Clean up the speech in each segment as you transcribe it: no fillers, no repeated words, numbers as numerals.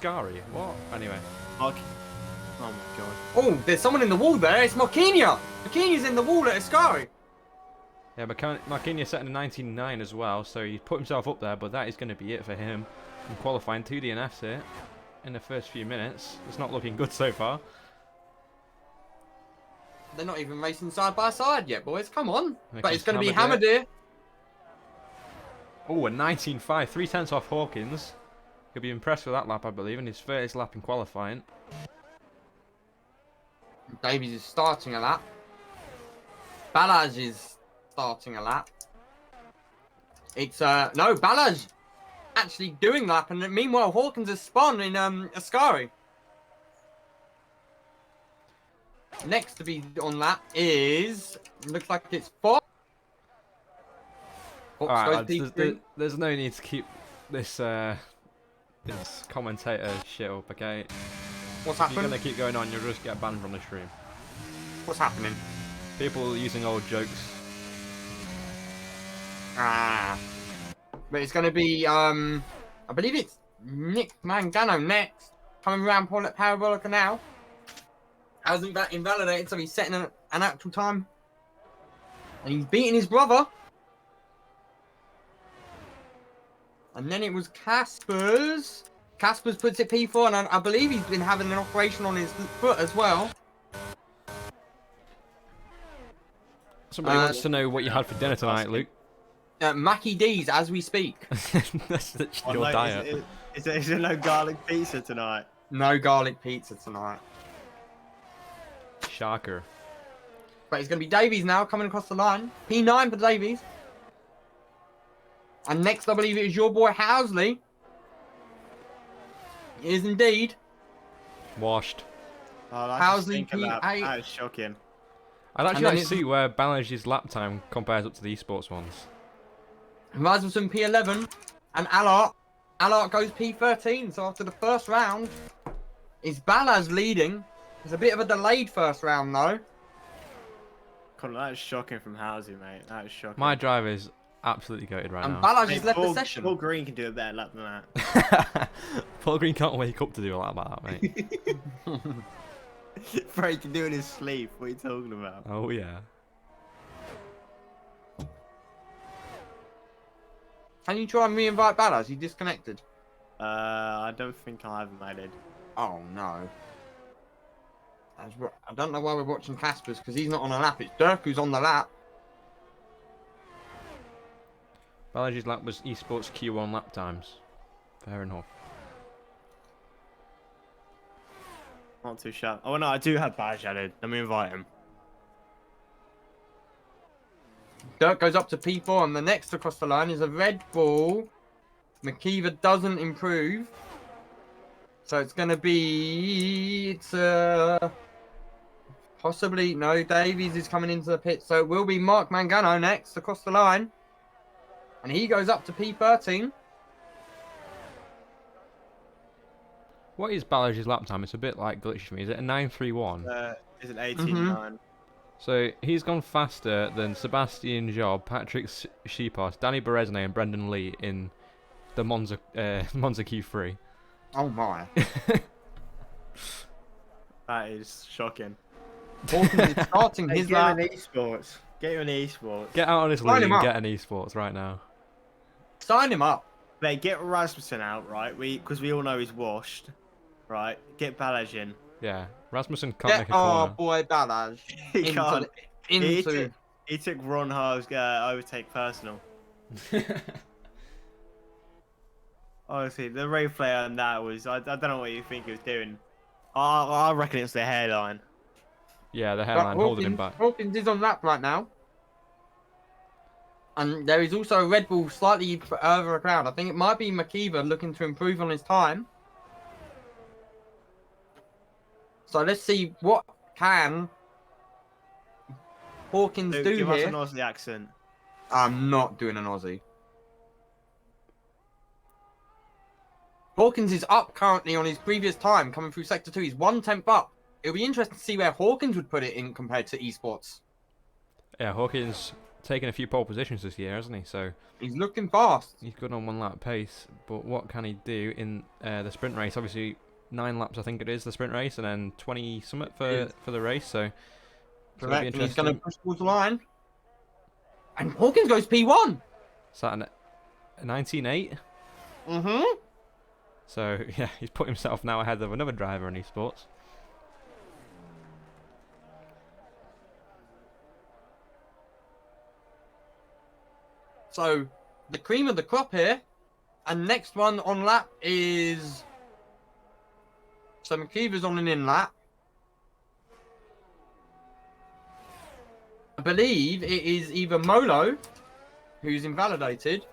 Ascari. What? Anyway. Okay. Oh my god. Oh, there's someone in the wall there. It's Marquinhos. Marquinhos in the wall at Ascari. Yeah, Marquinhos set in 19.9 as well, so he put himself up there, but that is going to be it for him in qualifying. 2 DNFs here in the first few minutes. It's not looking good so far. They're not even racing side by side yet, boys. Come on. Here But it's going to be comes Hamadir. Oh, a 19.5, 3/10 off Hawkins. He'll be impressed with that lap, I believe, in his first lap in qualifying. Davies is starting a lap. Balaj is starting a lap. It's, no, Balaj actually doing lap, and meanwhile Hawkins has spun in, Ascari. Next to be on lap is, looks like it's Fox. Alright, there's no need to keep this this commentator shit up, okay? What's If you're happening? gonna keep going on, you'll just get banned from the stream. What's happening? People using old jokes. Ah. But it's going to be, I believe it's Nick Mangano next. Coming around Parabolica now. Hasn't that invalidated, so he's setting an actual time. And he's beating his brother. And then it was Casper's. Casper's puts it P4, and I believe he's been having an operation on his foot as well. Somebody wants to know what you had for dinner tonight, Luke. Mackie D's as we speak. That's your diet. Is there no garlic pizza tonight? No garlic pizza tonight. Shocker. But it's going to be Davies now coming across the line. P9 for Davies. And next, I believe it is your boy Housley. It is indeed. Washed. Oh, Housley that. P8. That is shocking. I'd actually then like to see where Balaj's lap time compares up to the esports ones. Rasmussen P11. And Allard. Allard goes P13. So after the first round, is Balaz leading. It's a bit of a delayed first round, though. Colin, that is shocking from Housey, mate. That is shocking. My driver is absolutely goated right And now. Balaz has left the Paul session. Green can do a better lap than that. Paul Green can't wake up to do a lap like that, mate. Bro, he can do it in his sleep. What are you talking about? Oh, yeah. Can you try and re-invite Balaz? He disconnected. I don't think I have made it. Oh, no. I don't know why we're watching Casper's, because he's not on a lap. It's Dirk who's on the lap. Balaj's lap was esports Q1 lap times. Fair enough. Not too sharp. Oh no, I do have Badge added. Let me invite him. Dirk goes up to P4, and the next across the line is a Red Bull. McKeever doesn't improve. So it's going to be... It's possibly... No, Davies is coming into the pit. So it will be Mark Mangano next across the line. And he goes up to P13. What is Balaj's lap time? It's a bit like glitchy for me. Is it a 9:31? Is it 18.9? So he's gone faster than Sebastian Job, Patrick Sheepos, Danny Berezne, and Brendan Lee in the Monza Q3. Oh my. That is shocking. Hawkins is starting his lap. Get him in esports. Get him in esports. Get out of this Sign league him and up. get an esports right now. Sign him up. Mate, get Rasmussen out, right? Because we all know he's washed, right? Get Balaj in. Yeah, Rasmussen can't Get make a our corner. boy Balaj He can't. into He took Ron Har's overtake personal. Honestly, the replay on that was... I don't know what you think he was doing. I reckon it's the hairline. Yeah, the hairline holding him back. Hawkins is on lap right now. And there is also a Red Bull slightly further around. I think it might be McKeever looking to improve on his time. So let's see what can Hawkins Luke, do give us here. an Aussie accent. I'm not doing an Aussie. Hawkins is up currently on his previous time coming through Sector 2. He's 1/10 up. It'll be interesting to see where Hawkins would put it in compared to esports. Yeah, Hawkins taken a few pole positions this year, hasn't he? So He's looking fast. he's good on 1 lap pace. But what can he do in the sprint race? Obviously, 9 laps I think it is the sprint race, and then 20 something for the race. So it's gonna be Correct. And he's going to interesting. push towards the line. And Hawkins goes P1. Sat a 19.8. Mm-hmm. So yeah, he's put himself now ahead of another driver in esports. So the cream of the crop here. And next one on lap is... So McKeever's on an in lap. I believe it is either Molo, who's invalidated.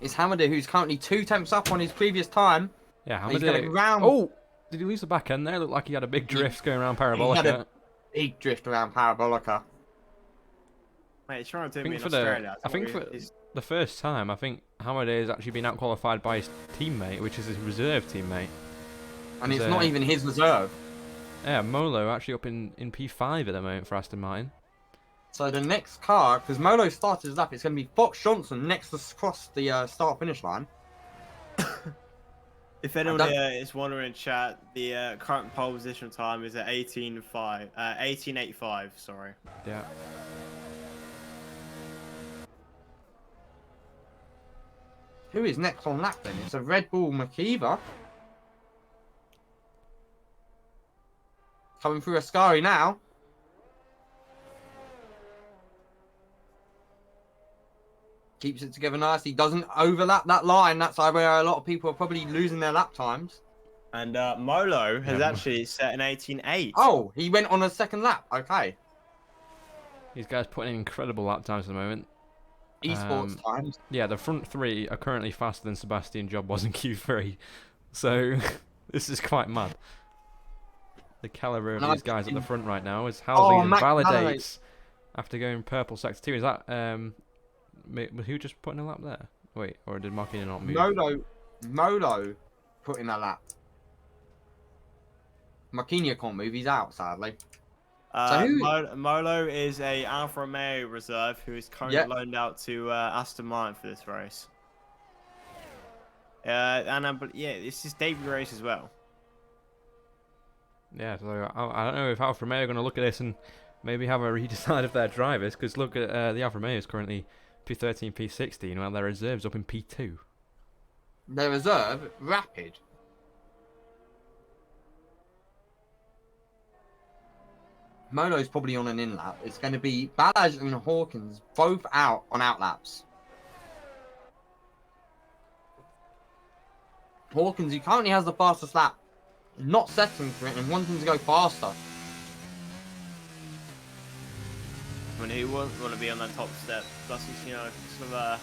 It's Hamada, who's currently 2 tenths up on his previous time. Yeah, how He's many? going round. Oh, did he lose the back end there? Looked like he had a big drift going around Parabolica. He had a big drift around Parabolica. Mate, he's trying to I do me think in for Australia. I think for the first time, I think Hamada has actually been out-qualified by his teammate, which is his reserve teammate. And it's not even his reserve. Yeah, Molo actually up in P5 at the moment for Aston Martin. So the next car, because Molo started his lap, it's going to be Fox Johnson next to cross the start-finish line. If anyone is wondering, chat, the current pole position time is at 18.85. Sorry. Yeah. Who is next on lap then? It's a Red Bull McKeever. Coming through Ascari now. Keeps it together nicely. Doesn't overlap that line. That's where a lot of people are probably losing their lap times. And Molo has actually set an 18.8. Oh, he went on a second lap. Okay. These guys putting in incredible lap times at the moment. Esports times. Yeah, the front 3 are currently faster than Sebastian Job was in Q3. So this is quite mad. The caliber of these guys at the front right now is Housley invalidates after going purple sector 2. Is that who just put in a lap there? Wait, or did Marquinhos not move? Molo put in a lap. Marquinhos can't move. He's out, sadly. Molo is a Alfa Romeo reserve who is currently loaned out to Aston Martin for this race. But yeah, this is debut race as well. Yeah, so I don't know if Alfa Romeo are going to look at this and maybe have a redesign of their drivers, because look at the Alfa Romeo is currently P13, P16, while their reserves up in P2. Their reserve, Rapid. Molo's probably on an in-lap. It's going to be Balaj and Hawkins both out on outlaps. Hawkins, who currently has the fastest lap, not settling for it and wanting to go faster. I mean, who wouldn't want to be on that top step? Plus, it's, sort of a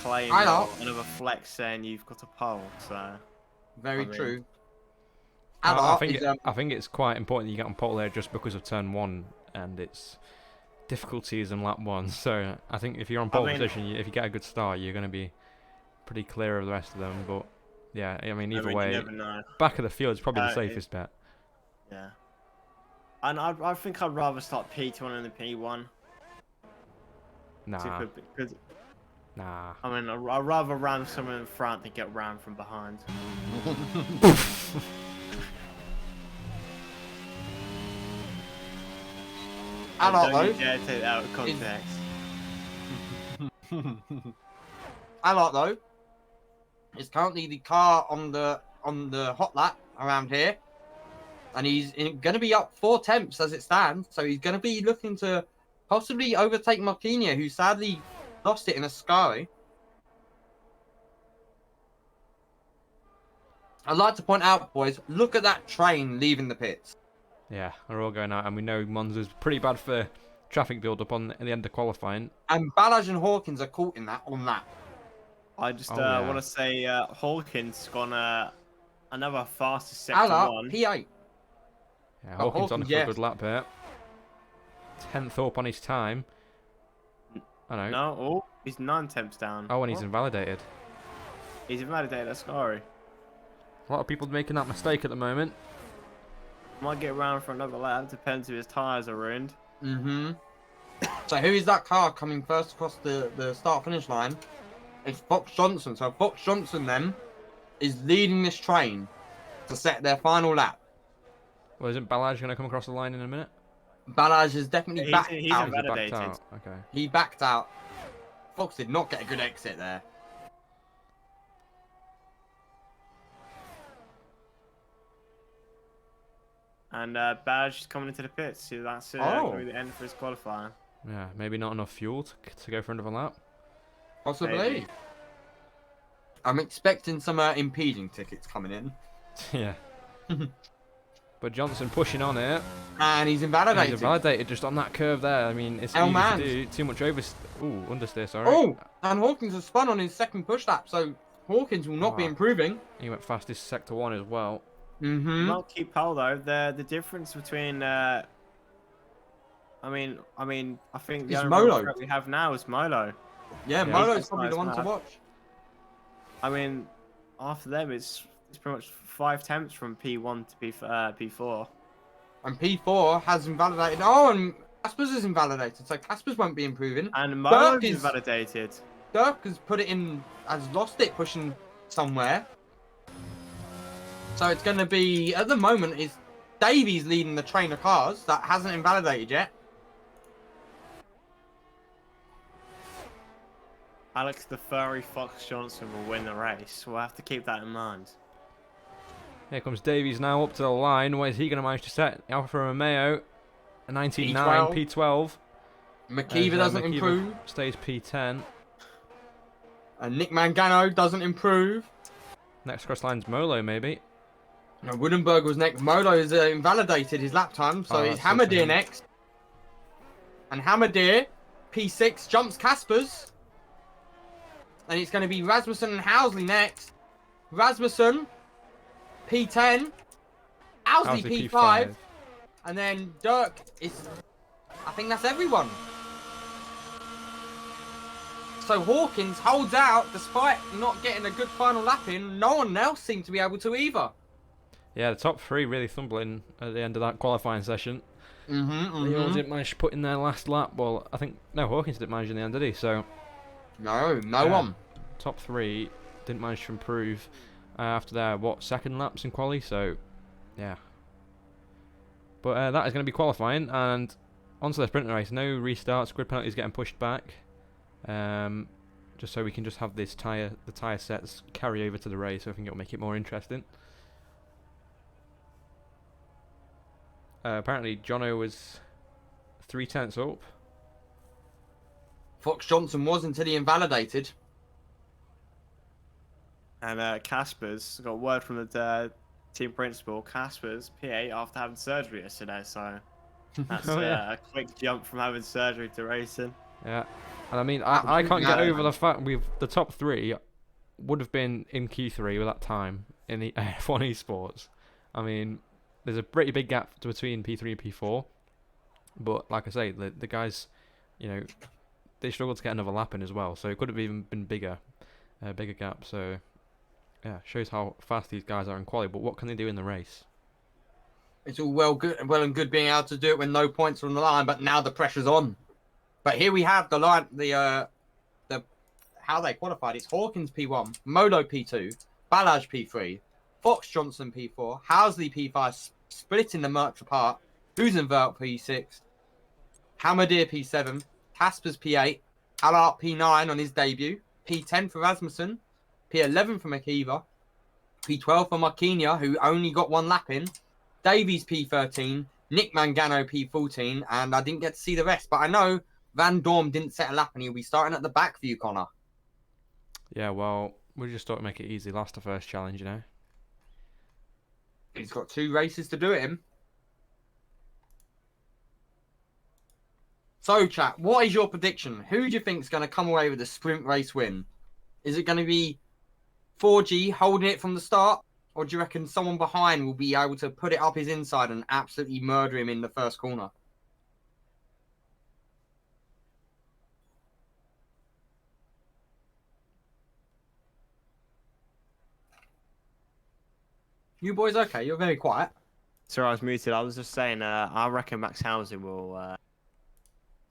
claim or another flex saying you've got a pole. So very true. I think it's quite important that you get on pole there just because of turn 1 and its difficulties in lap 1. So I think if you're on pole position, if you get a good start, you're going to be pretty clear of the rest of them. But yeah, I mean, either way, you never know. Back of the field is probably the safest bet. Yeah. And I think I'd rather start P2 than P1. Nah. Nah. I mean, I'd rather ram someone in front than get rammed from behind. I don't know. You dare take that out of context. I like though. It's currently the car on the hot lap around here, and he's going to be up 4 tenths as it stands. So he's going to be looking to possibly overtake Marquinhos, who sadly lost it in Ascari. I'd like to point out, boys, look at that train leaving the pits. Yeah, they're all going out, and we know Monza's pretty bad for traffic build-up at the end of qualifying. And Balaj and Hawkins are caught in that on that. I just want to say Hawkins gone another fastest sector one. P8. Yeah, Hawkins on for a good lap here. 10th up on his time. I know. No, oh, he's 9 tenths down. Oh, and he's invalidated. He's invalidated, that's sorry. A lot of people making that mistake at the moment. Might get around for another lap, depends if his tyres are ruined. Mm-hmm. So who is that car coming first across the start-finish line? It's Fox Johnson. So Fox Johnson then is leading this train to set their final lap. Well, isn't Balaj going to come across the line in a minute? Balaj is definitely backed out. Invalidated. Backed out. Okay. He backed out. Fox did not get a good exit there. And Badge is coming into the pits. So that's going to be the end for his qualifying. Yeah, maybe not enough fuel to go for another lap. Possibly. Maybe. I'm expecting some impeding tickets coming in. Yeah. But Johnson pushing on it. And he's invalidated. He's invalidated just on that curve there. I mean, it's easy to do. Too much understeer, sorry. Oh, and Hawkins has spun on his second push lap, so Hawkins will not be improving. He went fastest sector 1 as well. Mm-hmm. Not keep pole though. The difference between I think the only Molo we have now is Molo. Yeah, Molo's probably the one to watch. I mean, after them it's pretty much 5 tenths from P1 to P4. And P4 has invalidated. Oh, and Caspers is invalidated, so Caspers won't be improving. And Molo's invalidated. Dirk has put it in, has lost it pushing somewhere. So it's going to be, at the moment, is Davies leading the train of cars that hasn't invalidated yet. Alex the Furry Fox Johnson will win the race. We'll have to keep that in mind. Here comes Davies now up to the line. What is he going to manage to set? Alfa Romeo, a 19.9, P12. McKeever doesn't improve. Stays P10. And Nick Mangano doesn't improve. Next cross line's Molo, maybe. No, Woodenberg was next. Molo has invalidated his lap time, so it's Hammerdeer next. And Hammerdeer, P6, jumps Caspers. And it's going to be Rasmussen and Housley next. Rasmussen, P10. Housley, P5. And then Dirk is... I think that's everyone. So Hawkins holds out despite not getting a good final lap in. No one else seemed to be able to either. Yeah, the top 3 really thumbling at the end of that qualifying session. They all didn't manage to put in their last lap. Well, I think... No, Hawkins didn't manage in the end, did he? So... No one. Top 3 didn't manage to improve after their, second laps in quali. So, yeah. But that is going to be qualifying. And onto the sprint race. No restarts. Grid penalties getting pushed back. Just so we can just have the tyre sets carry over to the race. So I think it'll make it more interesting. Apparently, Jono was 3 tenths up. Fox Johnson was until he invalidated. And Caspers got word from the team principal. Caspers P8 after having surgery yesterday, so that's a quick jump from having surgery to racing. Yeah, and I mean I can't get over the fact the top 3 would have been in Q3 with that time in the F1 esports. I mean, there's a pretty big gap between P3 and P4, but like I say, the guys, you know, they struggled to get another lap in as well, so it could have even been bigger gap. So yeah, shows how fast these guys are in quali. But what can they do in the race? It's all well and good being able to do it when no points are on the line, but now the pressure's on. But here we have the line, the how they qualified. It's Hawkins P1, Molo P2, Balaj P3, Fox Johnson P4, Housley P5, splitting the Mercs apart. Huizenveld P6, Hammerdeer P7, Caspers P8, Allard P9 on his debut, P10 for Rasmussen, P11 for McKeever, P12 for Marquinhos, who only got 1 lap in, Davies P13, Nick Mangano P14, and I didn't get to see the rest, but I know Van Dorm didn't set a lap and he'll be starting at the back for you, Connor. Yeah, well, we just thought to make it easy. Last the first challenge, you know. He's got 2 races to do it in. So, chat, what is your prediction? Who do you think is going to come away with a sprint race win? Is it going to be 4G holding it from the start, Or do you reckon someone behind will be able to put it up his inside and absolutely murder him in the first corner? You boys okay? You're very quiet. Sorry, I was muted. I was just saying, I reckon Max Housen will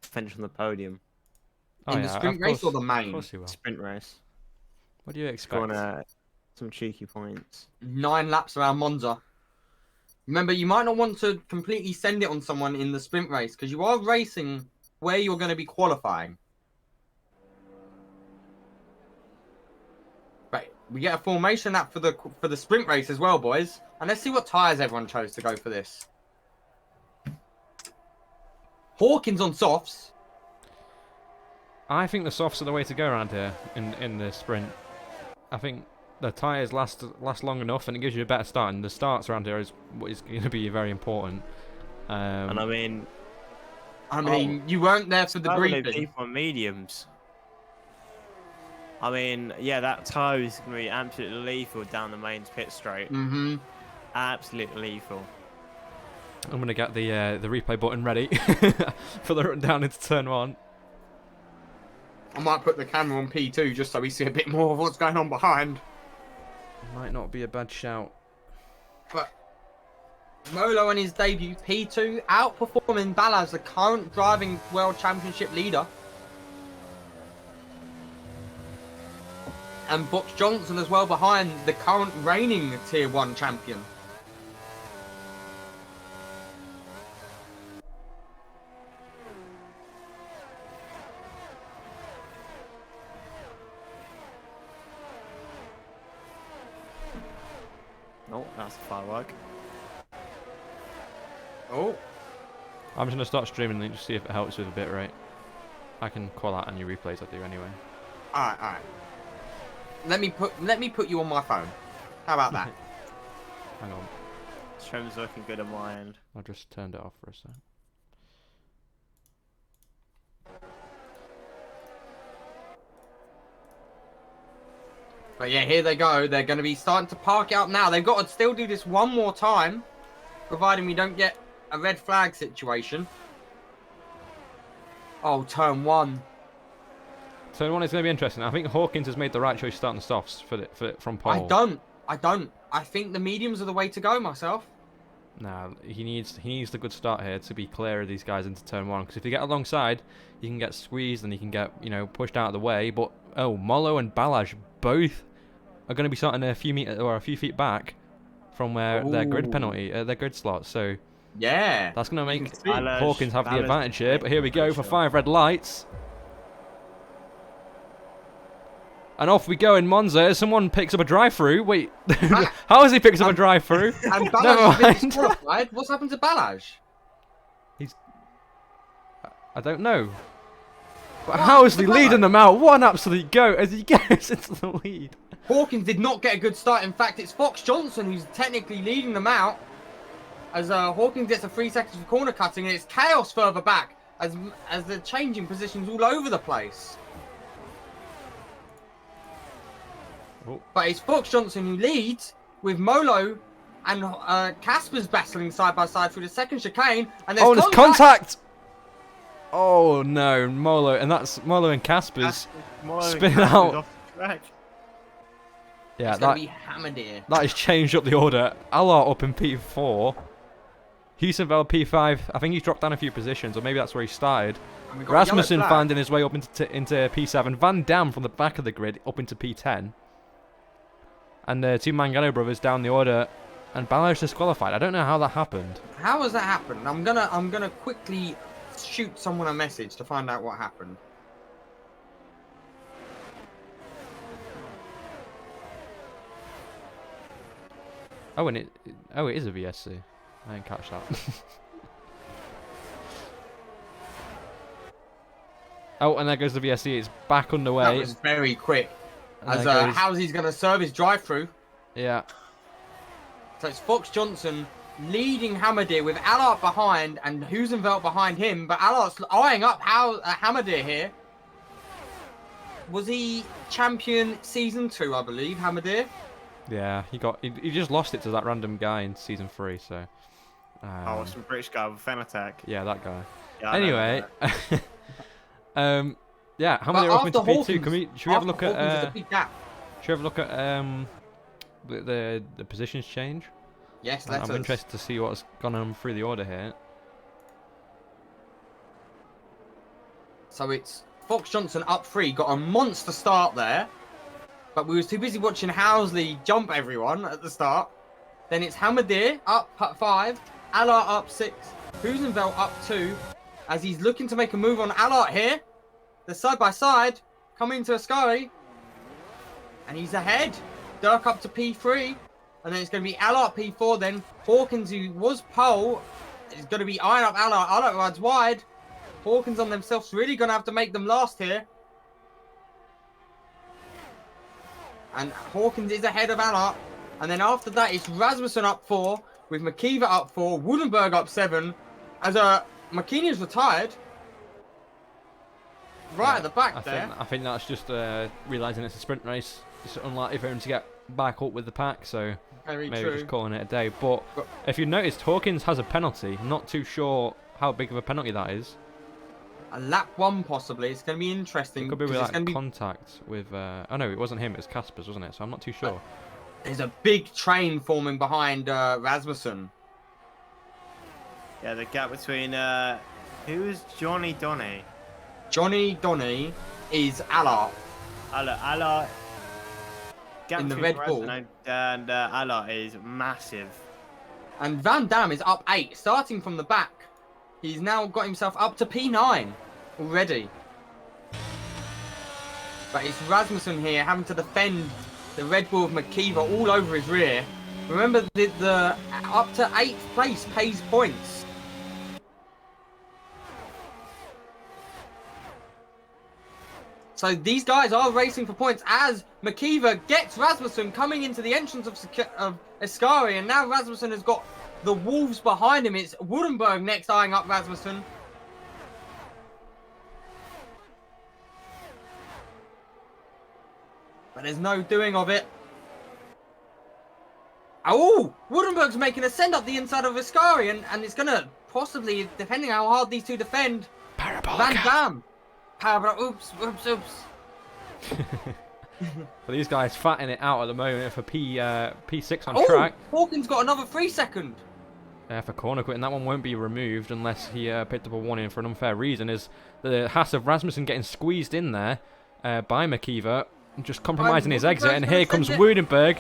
finish on the podium. Oh, In the sprint race or the Of main? course he will. Sprint race. What do you Scoring expect? some cheeky points. 9 laps around Monza. Remember, you might not want to completely send it on someone in the sprint race because you are racing where you're going to be qualifying. Right, we get a formation lap for the sprint race as well, boys. And let's see what tyres everyone chose to go for this. Hawkins on softs. I think the softs are the way to go around here in the sprint. I think the tyres last long enough, and it gives you a better start. And the starts around here is what is going to be very important. And I mean, you weren't there for the briefing. briefing. People on mediums. I mean, yeah, that tyre is going to be absolutely lethal down the mains pit straight. Mm-hmm. Absolutely lethal. I'm going to get the replay button ready for the run down into turn 1. I might put the camera on P2 just so we see a bit more of what's going on behind. Might not be a bad shout. But Molo in his debut, P2, outperforming Balaz, the current driving world championship leader. And Box Johnson as well behind, the current reigning Tier 1 champion. Oh, that's a firework. Oh. I'm just going to start streaming and just see if it helps with a bit rate. I can call out any replays I do anyway. Alright. Let me put you on my phone. How about that? Hang on. Stream's looking good on my end. I just turned it off for a sec. But yeah, here they go. They're going to be starting to park it up now. They've got to still do this one more time, providing we don't get a red flag situation. Oh, turn 1. Turn 1 is going to be interesting. I think Hawkins has made the right choice starting the softs from pole. I don't. I think the mediums are the way to go myself. No, he needs the good start here to be clear of these guys into turn 1. Because if you get alongside, you can get squeezed and you can get pushed out of the way. But Molo and Balaj both are going to be starting a few meters or a few feet back from where their grid penalty, their grid slot. So yeah, that's going to make Balaj, Hawkins have the advantage here. But here we go for 5 red lights. And off we go in Monza. Someone picks up a drive-through. Wait, how has he picked up a drive-through? And Balaj has been disqualified. What's happened to Balaj? I don't know. But how is he leading them out? What an absolute go as he goes into the lead. Hawkins did not get a good start. In fact, it's Fox Johnson who's technically leading them out. As Hawkins gets a 3 seconds of corner cutting, and it's chaos further back as they're changing positions all over the place. Oh. But it's Fox Johnson who leads with Molo and Casper's battling side by side through the second chicane. And there's contact! Oh no, Molo, and that's Molo and Casper's spinning out. Off the track. Yeah, it's gonna be hammered here. That has changed up the order. Allard up in P4. Heusenveld P5. I think he's dropped down a few positions, or maybe that's where he started. Rasmussen finding his way up into P7. Van Dam from the back of the grid up into P10. And the two Mangano brothers down the order, and Balaj disqualified. I don't know how that happened. How has that happened? I'm gonna quickly shoot someone a message to find out what happened. Oh, and it is a VSC. I didn't catch that. Oh, and there goes the VSC. It's back underway. That was very quick. As Housy's going to serve his drive-through. Yeah. So it's Fox Johnson leading Hamadir with Allard behind and Heusenveld behind him. But Allard's eyeing up Hamadir here. Was he champion season 2, I believe, Hamadir? Yeah, he just lost it to that random guy in season 3. So. Oh, some British guy with fan attack. Yeah, that guy. Yeah, I know Anyway, yeah, how But many are up into after P2? Hawkins, Should we have a look Hawkins is a at big gap. should we have a look at the positions change? Yes, I'm let's. interested to see what's gone on through the order here. So it's Fox Johnson up 3, got a monster start there. But we was too busy watching Housley jump everyone at the start. Then it's Hamadir up 5, Allard up 6, Husenveld up 2. As he's looking to make a move on Allard here. They're side by side, coming to Ascari. And he's ahead. Dirk up to P3. And then it's going to be Allard P4 then. Hawkins, who was pole, is going to be eyeing up Allard. Allard rides wide. Hawkins on themselves, really going to have to make them last here. And Hawkins is ahead of Allard. And then after that, it's Rasmussen up 4, with McKeever up 4, Woodenberg up 7. As McKinney is retired. Right at the back there. I think that's just realising it's a sprint race. It's unlikely for him to get back up with the pack, so maybe just calling it a day. But if you noticed, Hawkins has a penalty. I'm not too sure how big of a penalty that is. A lap 1 possibly. It's going to be interesting. It could be with that contact with... oh no, it wasn't him. It was Casper's, wasn't it? So I'm not too sure. There's a big train forming behind Rasmussen. Yeah, the gap between... who's Johnny Donny? Johnny Donny is Allard. Allard... Gap in the between Red Bull. And Allard is massive. And Van Dam is up 8, starting from the back. He's now got himself up to P9 already. But it's Rasmussen here having to defend the Red Bull of McKeever all over his rear. Remember, the up to 8th place pays points. So these guys are racing for points as McKeever gets Rasmussen coming into the entrance of Ascari, and now Rasmussen has got the Wolves behind him. It's Woodenberg next eyeing up Rasmussen. But there's no doing of it. Oh, Woodenberg's making a send up the inside of Ascari, and it's going to possibly, depending how hard these two defend, Van Dam. Oops. But these guys fatting it out at the moment for P6 on track. Hawkins got another 3 second. For corner quitting, that one won't be removed unless he picked up a warning for an unfair reason. Is the Haas of Rasmussen getting squeezed in there by McKeever, just compromising his exit, and here comes Woodenberg.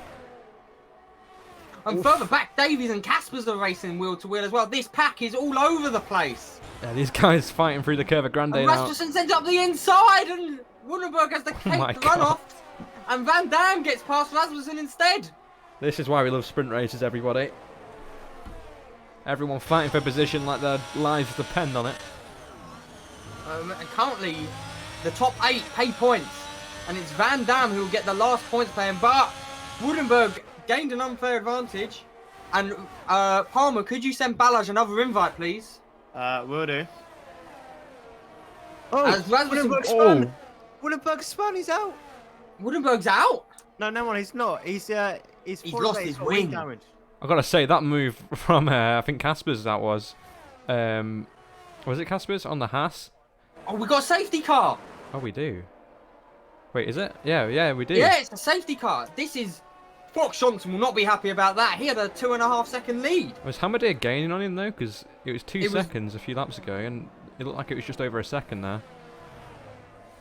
And further back, Davies and Caspers are racing wheel to wheel as well. This pack is all over the place. Yeah, these guys fighting through the Curva Grande now. Rasmussen sends up the inside, and Woodenberg has the cake run off. And Van Dam gets past Rasmussen instead. This is why we love sprint races, everybody. Everyone fighting for position like their lives depend on it. And currently, the top 8 pay points. And it's Van Dam who will get the last points playing. But Woodenberg gained an unfair advantage. And Palmer, could you send Balaj another invite, please? Will do. As Rasmussen... Woodenberg spun, he's out. Woodenberg's out? No, he's not. He's lost his wing. Damage. I gotta say, that move from, I think Casper's that was. Was it Casper's on the Haas? Oh, we got a safety car. Oh, we do. Wait, is it? Yeah, we do. Yeah, it's a safety car. This is... Fox Johnson will not be happy about that. He had a 2.5 second lead. Was Hamadir gaining on him though? Because it was 2 seconds a few laps ago, and it looked like it was just over a second there.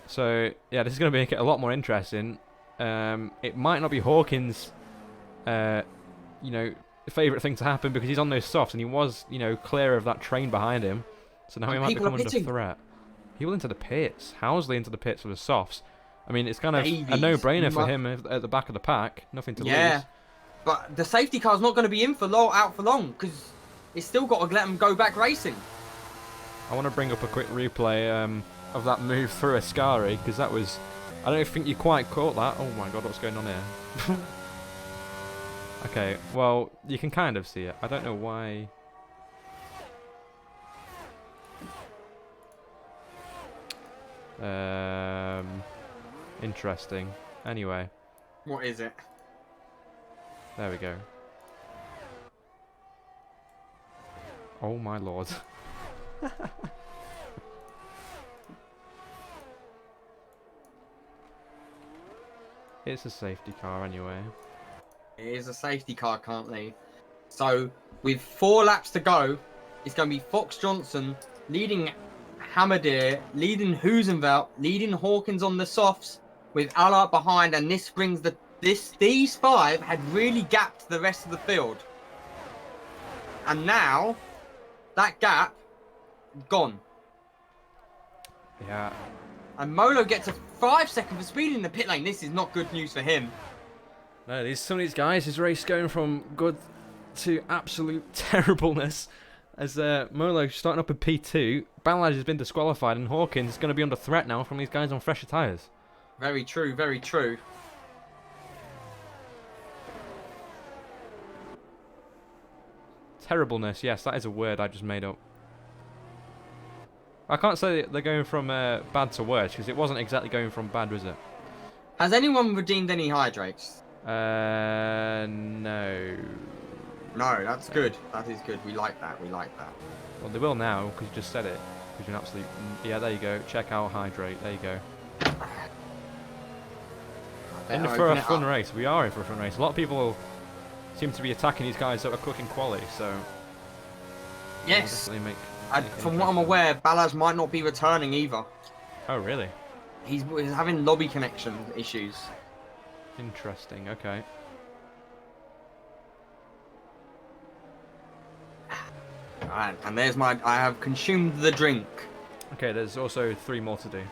So yeah, this is going to make it a lot more interesting. It might not be Hawkins, favourite thing to happen because he's on those softs and he was, clear of that train behind him. So now he might become under threat. He will into the pits. Housley into the pits for the softs. I mean, it's kind of a no-brainer for him at the back of the pack. Nothing to lose. Yeah, but the safety car's not going to be out for long because it's still got to let him go back racing. I want to bring up a quick replay of that move through Ascari because that was... I don't think you quite caught that. Oh my god, what's going on here? Okay, well, you can kind of see it. I don't know why... Interesting. Anyway. What is it? There we go. Oh my lord. It's a safety car anyway. It is a safety car currently. So, with 4 laps to go, it's going to be Fox Johnson leading Hamadir, leading Husenveld, leading Hawkins on the softs, with Allard behind, and this brings these 5 had really gapped the rest of the field. And now, that gap, gone. Yeah. And Molo gets a 5 second for speed in the pit lane. This is not good news for him. No, some of these guys, his race going from good to absolute terribleness. As Molo starting up in P2, Balaj has been disqualified, and Hawkins is going to be under threat now from these guys on fresher tyres. Very true, very true. Terribleness, yes, that is a word I just made up. I can't say they're going from bad to worse, because it wasn't exactly going from bad, was it? Has anyone redeemed any hydrates? No. No, that's good. That is good. We like that. We like that. Well, they will now, because you just said it. Because you're an absolute... Yeah, there you go. Check out hydrate. There you go. In for a fun race. We are in for a fun race. A lot of people seem to be attacking these guys that are cooking quali, so... Yes. Make from what I'm aware, Balaz might not be returning either. Oh, really? He's having lobby connection issues. Interesting. Okay. Alright, and there's my... I have consumed the drink. Okay, there's also 3 more to do.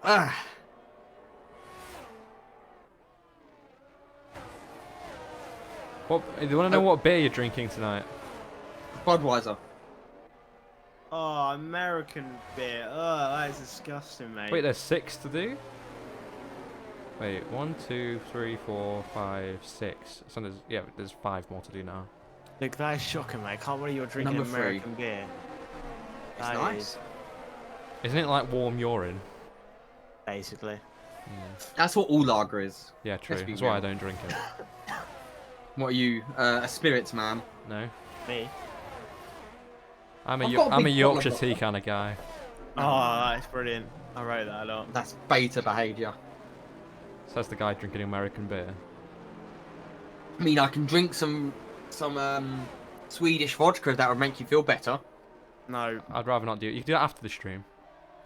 Ah. What, do you want to know what beer you're drinking tonight? Budweiser. Oh, American beer. Oh, that is disgusting, mate. Wait, there's 6 to do? Wait, 1, 2, 3, 4, 5, 6. So there's 5 more to do now. Look, that is shocking, mate. I can't believe you're drinking Number 3. American beer. It's That nice. is Isn't it like warm urine? basically. That's what all lager is. Yeah, true. Let's be That's why I real. don't drink it. What are you, a spirits man? No. Me? I'm I've got a a big Yorkshire bottle of tea kind of guy. Oh, that's brilliant. I wrote that a lot. That's beta behaviour. Says the guy drinking American beer. I mean, I can drink some Swedish vodka if that would make you feel better. No. I'd rather not do it. You can do that after the stream.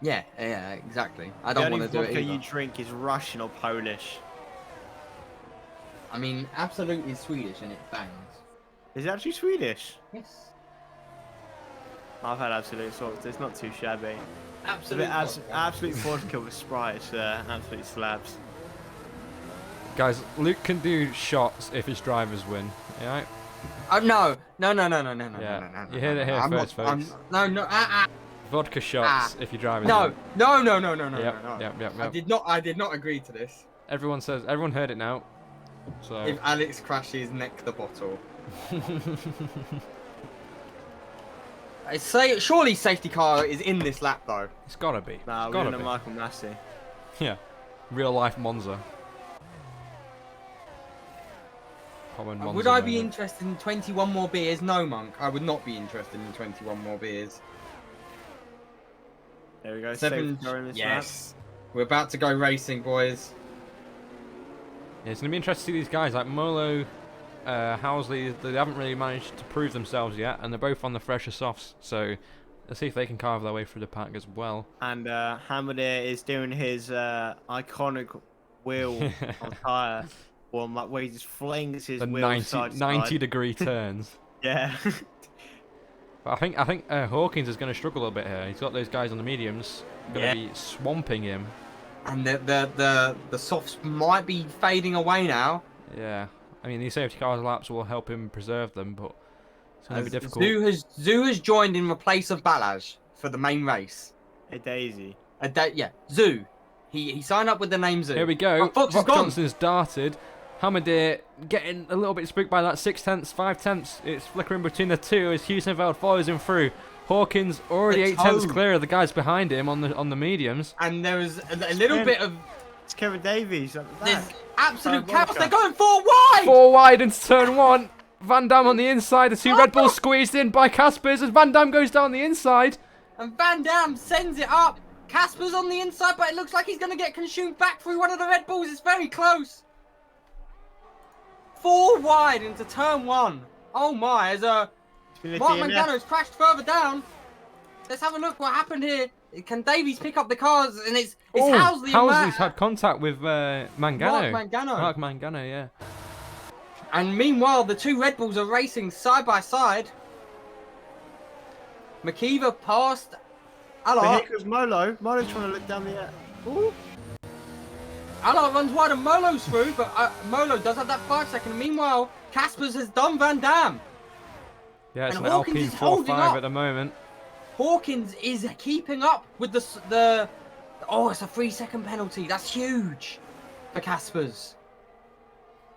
Yeah, exactly. I The don't only want to do it vodka either. you drink is Russian or Polish. I mean, Absolute is Swedish and it bangs. Is it actually Swedish? Yes. I've had Absolute Salt. It's not too shabby. Absolute. Absolute vodka with Sprite. It's absolute slabs. Guys, Luke can do shots if his drivers win. Alright? Oh no! No! Yeah. You heard it here first, folks. No! Vodka shots if your drivers No! win. No! Yep. I did not agree to this. Everyone heard it now. So If Alex crashes, neck the bottle. I say, surely safety car is in this lap though. it's gotta be. Nah, It's we're gotta in a be. Michael Massey. Yeah. Real life Monza. Common Monza Would I be moment. interested in 21 more beers? No, Monk. I would not be interested in 21 more beers. There we go. 7. Safety car in this Yes. We're about to go racing, boys. Yeah, it's gonna be interesting to see these guys like Molo, Housley. They haven't really managed to prove themselves yet, and they're both on the fresher softs. So let's see if they can carve their way through the pack as well. And Hamadir is doing his iconic wheel on tyre. Where he just flings his The wheel 90 side to side. degree turns. Yeah. But I think Hawkins is going to struggle a bit here. He's got those guys on the mediums, going to be swamping him. And the softs might be fading away now. Yeah, I mean these safety car laps will help him preserve them, but it's going to be difficult. Zoo has joined in replace of Balaj for the main race. A daisy. Zoo. He signed up with the name Zoo. Here we go. Oh, Fox is gone. Johnson's darted. Hamadir getting a little bit spooked by that 6/10, 5/10. It's flickering between the two as Husenveld follows him through. Hawkins already It's 8/10 home. clear of the guys behind him on the mediums. And there was a little bit of It's Kevin Davies at the back. There's absolute Parabolica. chaos. They're going 4 wide. 4 wide into turn 1. Van Dam on the inside. The 2 Red Bulls squeezed in by Caspers as Van Dam goes down the inside. And Van Dam sends it up. Casper's on the inside, but it looks like he's going to get consumed back through one of the Red Bulls. It's very close. 4 wide into turn 1. Oh my, as Mark Mangano's crashed further down. Let's have a look what happened here. Can Davies pick up the cars? And it's Housley. Housley's had contact with Mangano. Mark Mangano, yeah. And meanwhile, the 2 Red Bulls are racing side by side. McKeever passed Allard. Here goes Molo. Molo's trying to look down the air. Ooh. Allard runs wide and Molo's through, but Molo does have that 5 second. Meanwhile, Caspers has done Van Dam. Yeah, it's And an Hawkins Alpine is holding 4-5 up. at the moment. Hawkins is keeping up with the. Oh, it's a 3 second penalty. That's huge for Caspers.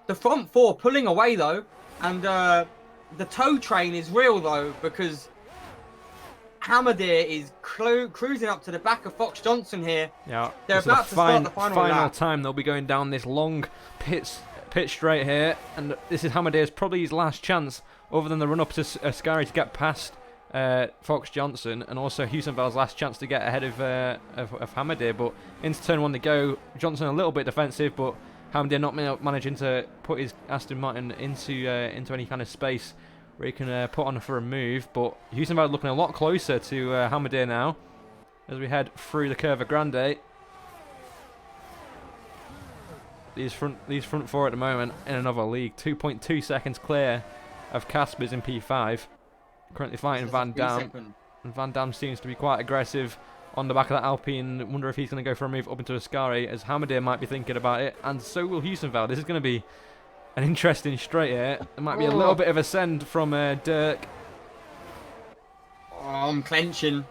The front 4 pulling away though, and the tow train is real though because Hamadir is cruising up to the back of Fox Johnson here. Yeah, They're about to start the final lap. time they'll be going down this long pit straight here, and this is Hamadir's probably his last chance, other than the run up to Ascari to get past Fox Johnson, and also Heusenfeld's last chance to get ahead of Hamadir. But into turn 1 they go. Johnson a little bit defensive, but Hamadir not managing to put his Aston Martin into any kind of space where he can put on for a move. But Heusenfeld looking a lot closer to Hamadir now as we head through the Curva Grande. These front 4 at the moment in another league, 2.2 seconds clear of Caspers in P5. Currently fighting Van Dam, and Van Dam seems to be quite aggressive on the back of that Alpine. Wonder if he's going to go for a move up into Ascari, as Hamadir might be thinking about it, and so will Heusenfeld. This is going to be an interesting straight here. There might be a little bit of a send from Dirk. Oh, I'm clenching.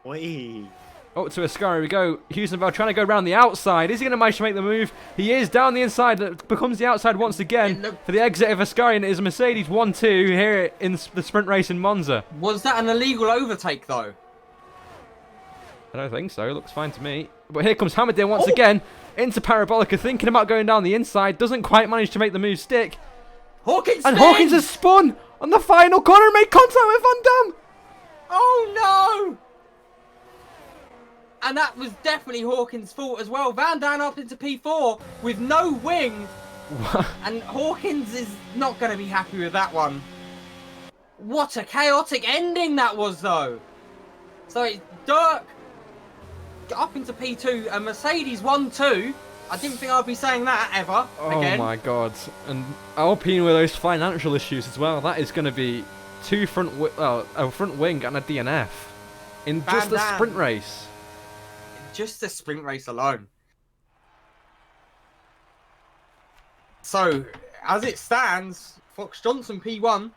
Wee. Oh, to Ascari we go. Heusenfeld trying to go around the outside. Is he going to manage to make the move? He is down the inside. That becomes the outside once again for the exit of Ascari, and it is Mercedes 1-2 here in the sprint race in Monza. Was that an illegal overtake though? I don't think so. Looks fine to me. But here comes Hamadir once again into Parabolica, thinking about going down the inside. Doesn't quite manage to make the move stick. Hawkins And Hawkins has spun on the final corner and made contact with Van Dam. Oh no! And that was definitely Hawkins' fault as well. Van Dam up into P4 with no wing. And Hawkins is not going to be happy with that one. What a chaotic ending that was though. So it's Dirk up into P2 and Mercedes 1-2. I didn't think I'd be saying that ever again. Oh my god. And Alpine with those financial issues as well. That is going to be a front wing and a DNF in just the sprint race. Just the sprint race alone. So, as it stands, Fox Johnson P1,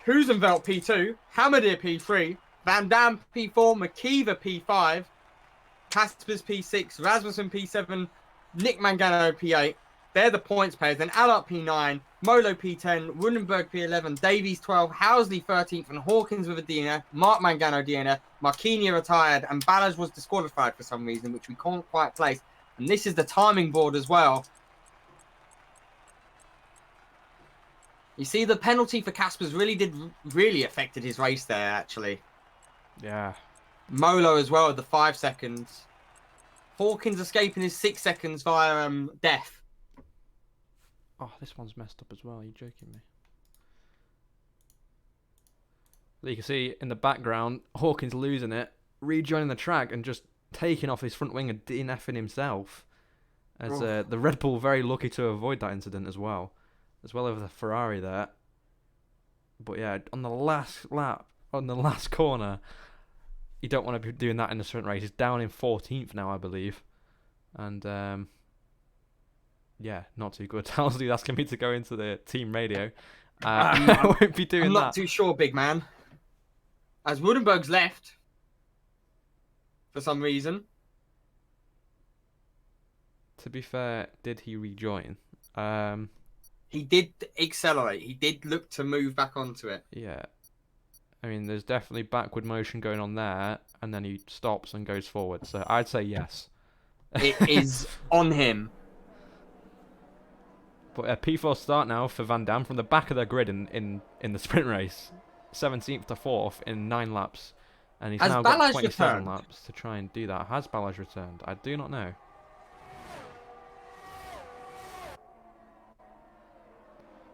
Heusenfeldt P2, Hamadir P3, Van Dam P4, McKeever P5, Caspers P6, Rasmussen P7, Nick Mangano P8. They're the points players. Then Allard P9, Molo P10, Wundenberg P11, Davies 12, Housley 13th, and Hawkins with a DNF, Mark Mangano DNF, Marquinhos retired, and Ballas was disqualified for some reason, which we can't quite place. And this is the timing board as well. You see, the penalty for Caspers really affected his race there, actually. Yeah. Molo as well, the 5 seconds. Hawkins escaping his 6 seconds via death. Oh, this one's messed up as well. Are you joking me? You can see in the background, Hawkins losing it, rejoining the track and just taking off his front wing and DNFing himself. As the Red Bull very lucky to avoid that incident as well as the Ferrari there. But yeah, on the last lap, on the last corner, you don't want to be doing that in the sprint race. He's down in 14th now, I believe. And yeah, not too good. Housley's asking me to go into the team radio. I won't be doing that. I'm not too sure, big man. As Woudenberg's left, for some reason. To be fair, did he rejoin? He did accelerate. He did look to move back onto it. Yeah. I mean, there's definitely backward motion going on there, and then he stops and goes forward. So I'd say yes. It is on him. But a P4 start now for Van Dam from the back of the grid in the sprint race. 17th to 4th in 9 laps. And he's now got 27 laps to try and do that. Has Balaj returned? I do not know.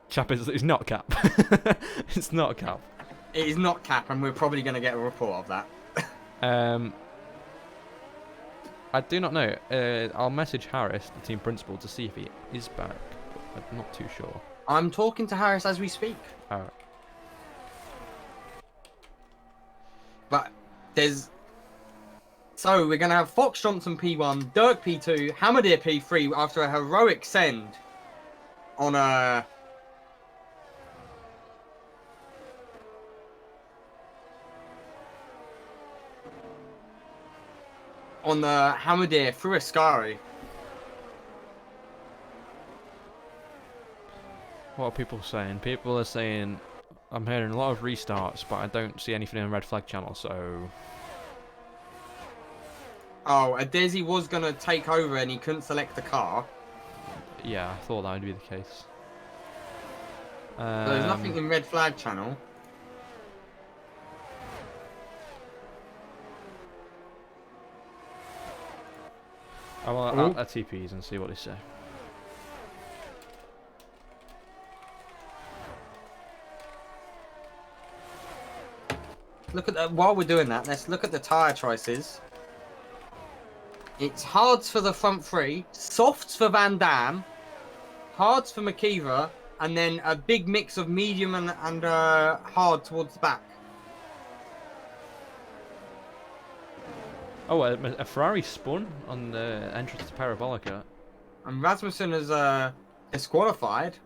Chap is not Cap. It's not Cap. It is not Cap, and we're probably going to get a report of that. I do not know. I'll message Harris, the team principal, to see if he is back. But I'm not too sure. I'm talking to Harris as we speak. Alright. But there's... So we're going to have Fox Johnson P1, Dirk P2, Hamadir P3 after a heroic send on a... on the Hamadir through Ascari. What are people saying? People are saying I'm hearing a lot of restarts, but I don't see anything in the red flag channel, so... Oh, Adesi was going to take over and he couldn't select the car. Yeah, I thought that would be the case. So there's nothing in red flag channel. I'll add TPs and see what they say. Look at that. While we're doing that, let's look at the tyre choices. It's hards for the front three, softs for Van Dam, hards for McKeever, and then a big mix of medium and hard towards the back. Oh, a Ferrari spun on the entrance to Parabolica. And Rasmussen is disqualified.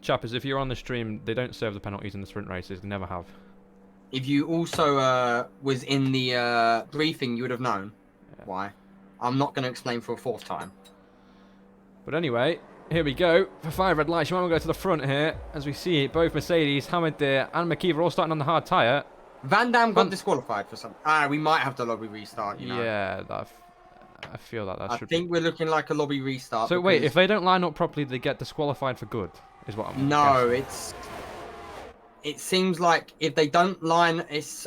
Chappers, if you're on the stream, they don't serve the penalties in the sprint races. They never have. If you also was in the briefing, you would have known why. I'm not going to explain for a fourth time. But anyway, here we go. For 5 red lights, you might want to go to the front here. As we see, both Mercedes, Hamadir and McKeever all starting on the hard tyre. Van Dam got disqualified for some... we might have to lobby restart, you know. Yeah, I feel that I think we're looking like a lobby restart. So wait, if they don't line up properly, they get disqualified for good, is what I'm guessing. It seems like if they don't line, it's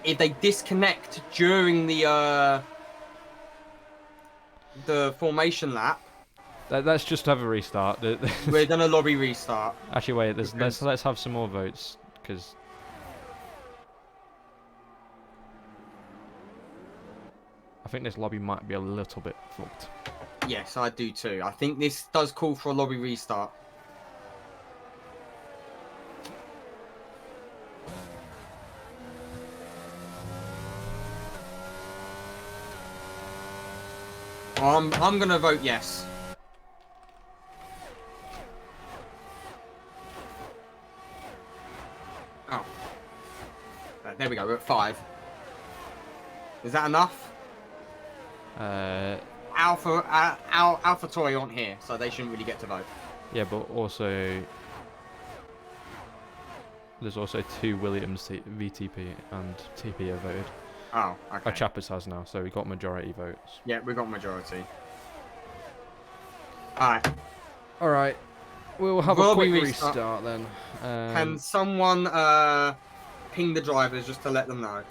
if they disconnect during the formation lap. Let's just have a restart. We're gonna lobby restart. Actually, wait. Let's have some more votes because I think this lobby might be a little bit fucked. Yes, I do too. I think this does call for a lobby restart. I'm gonna vote yes. Oh. There we go, we're at 5. Is that enough? Alpha Toy aren't here, so they shouldn't really get to vote. Yeah, but also there's also 2 Williams VTP and TP have voted. Oh, okay. Chappers has now, so we got majority votes. Yeah, we got majority. Alright. Alright. We'll have a quick restart then. Can someone ping the drivers just to let them know?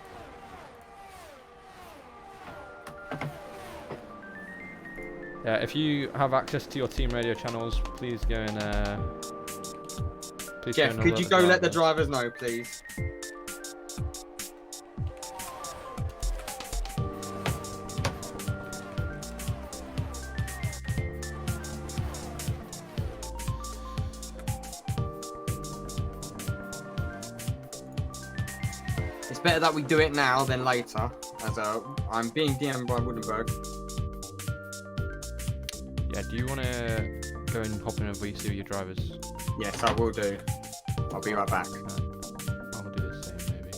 Yeah, if you have access to your team radio channels, please go and Jeff, could you go let the drivers know, please? It's better that we do it now than later, as I'm being DM'd by Woodenberg. Yeah, do you want to go and hop in a VC with your drivers? Yes, I will do. I'll be right back. I'll do the same, maybe.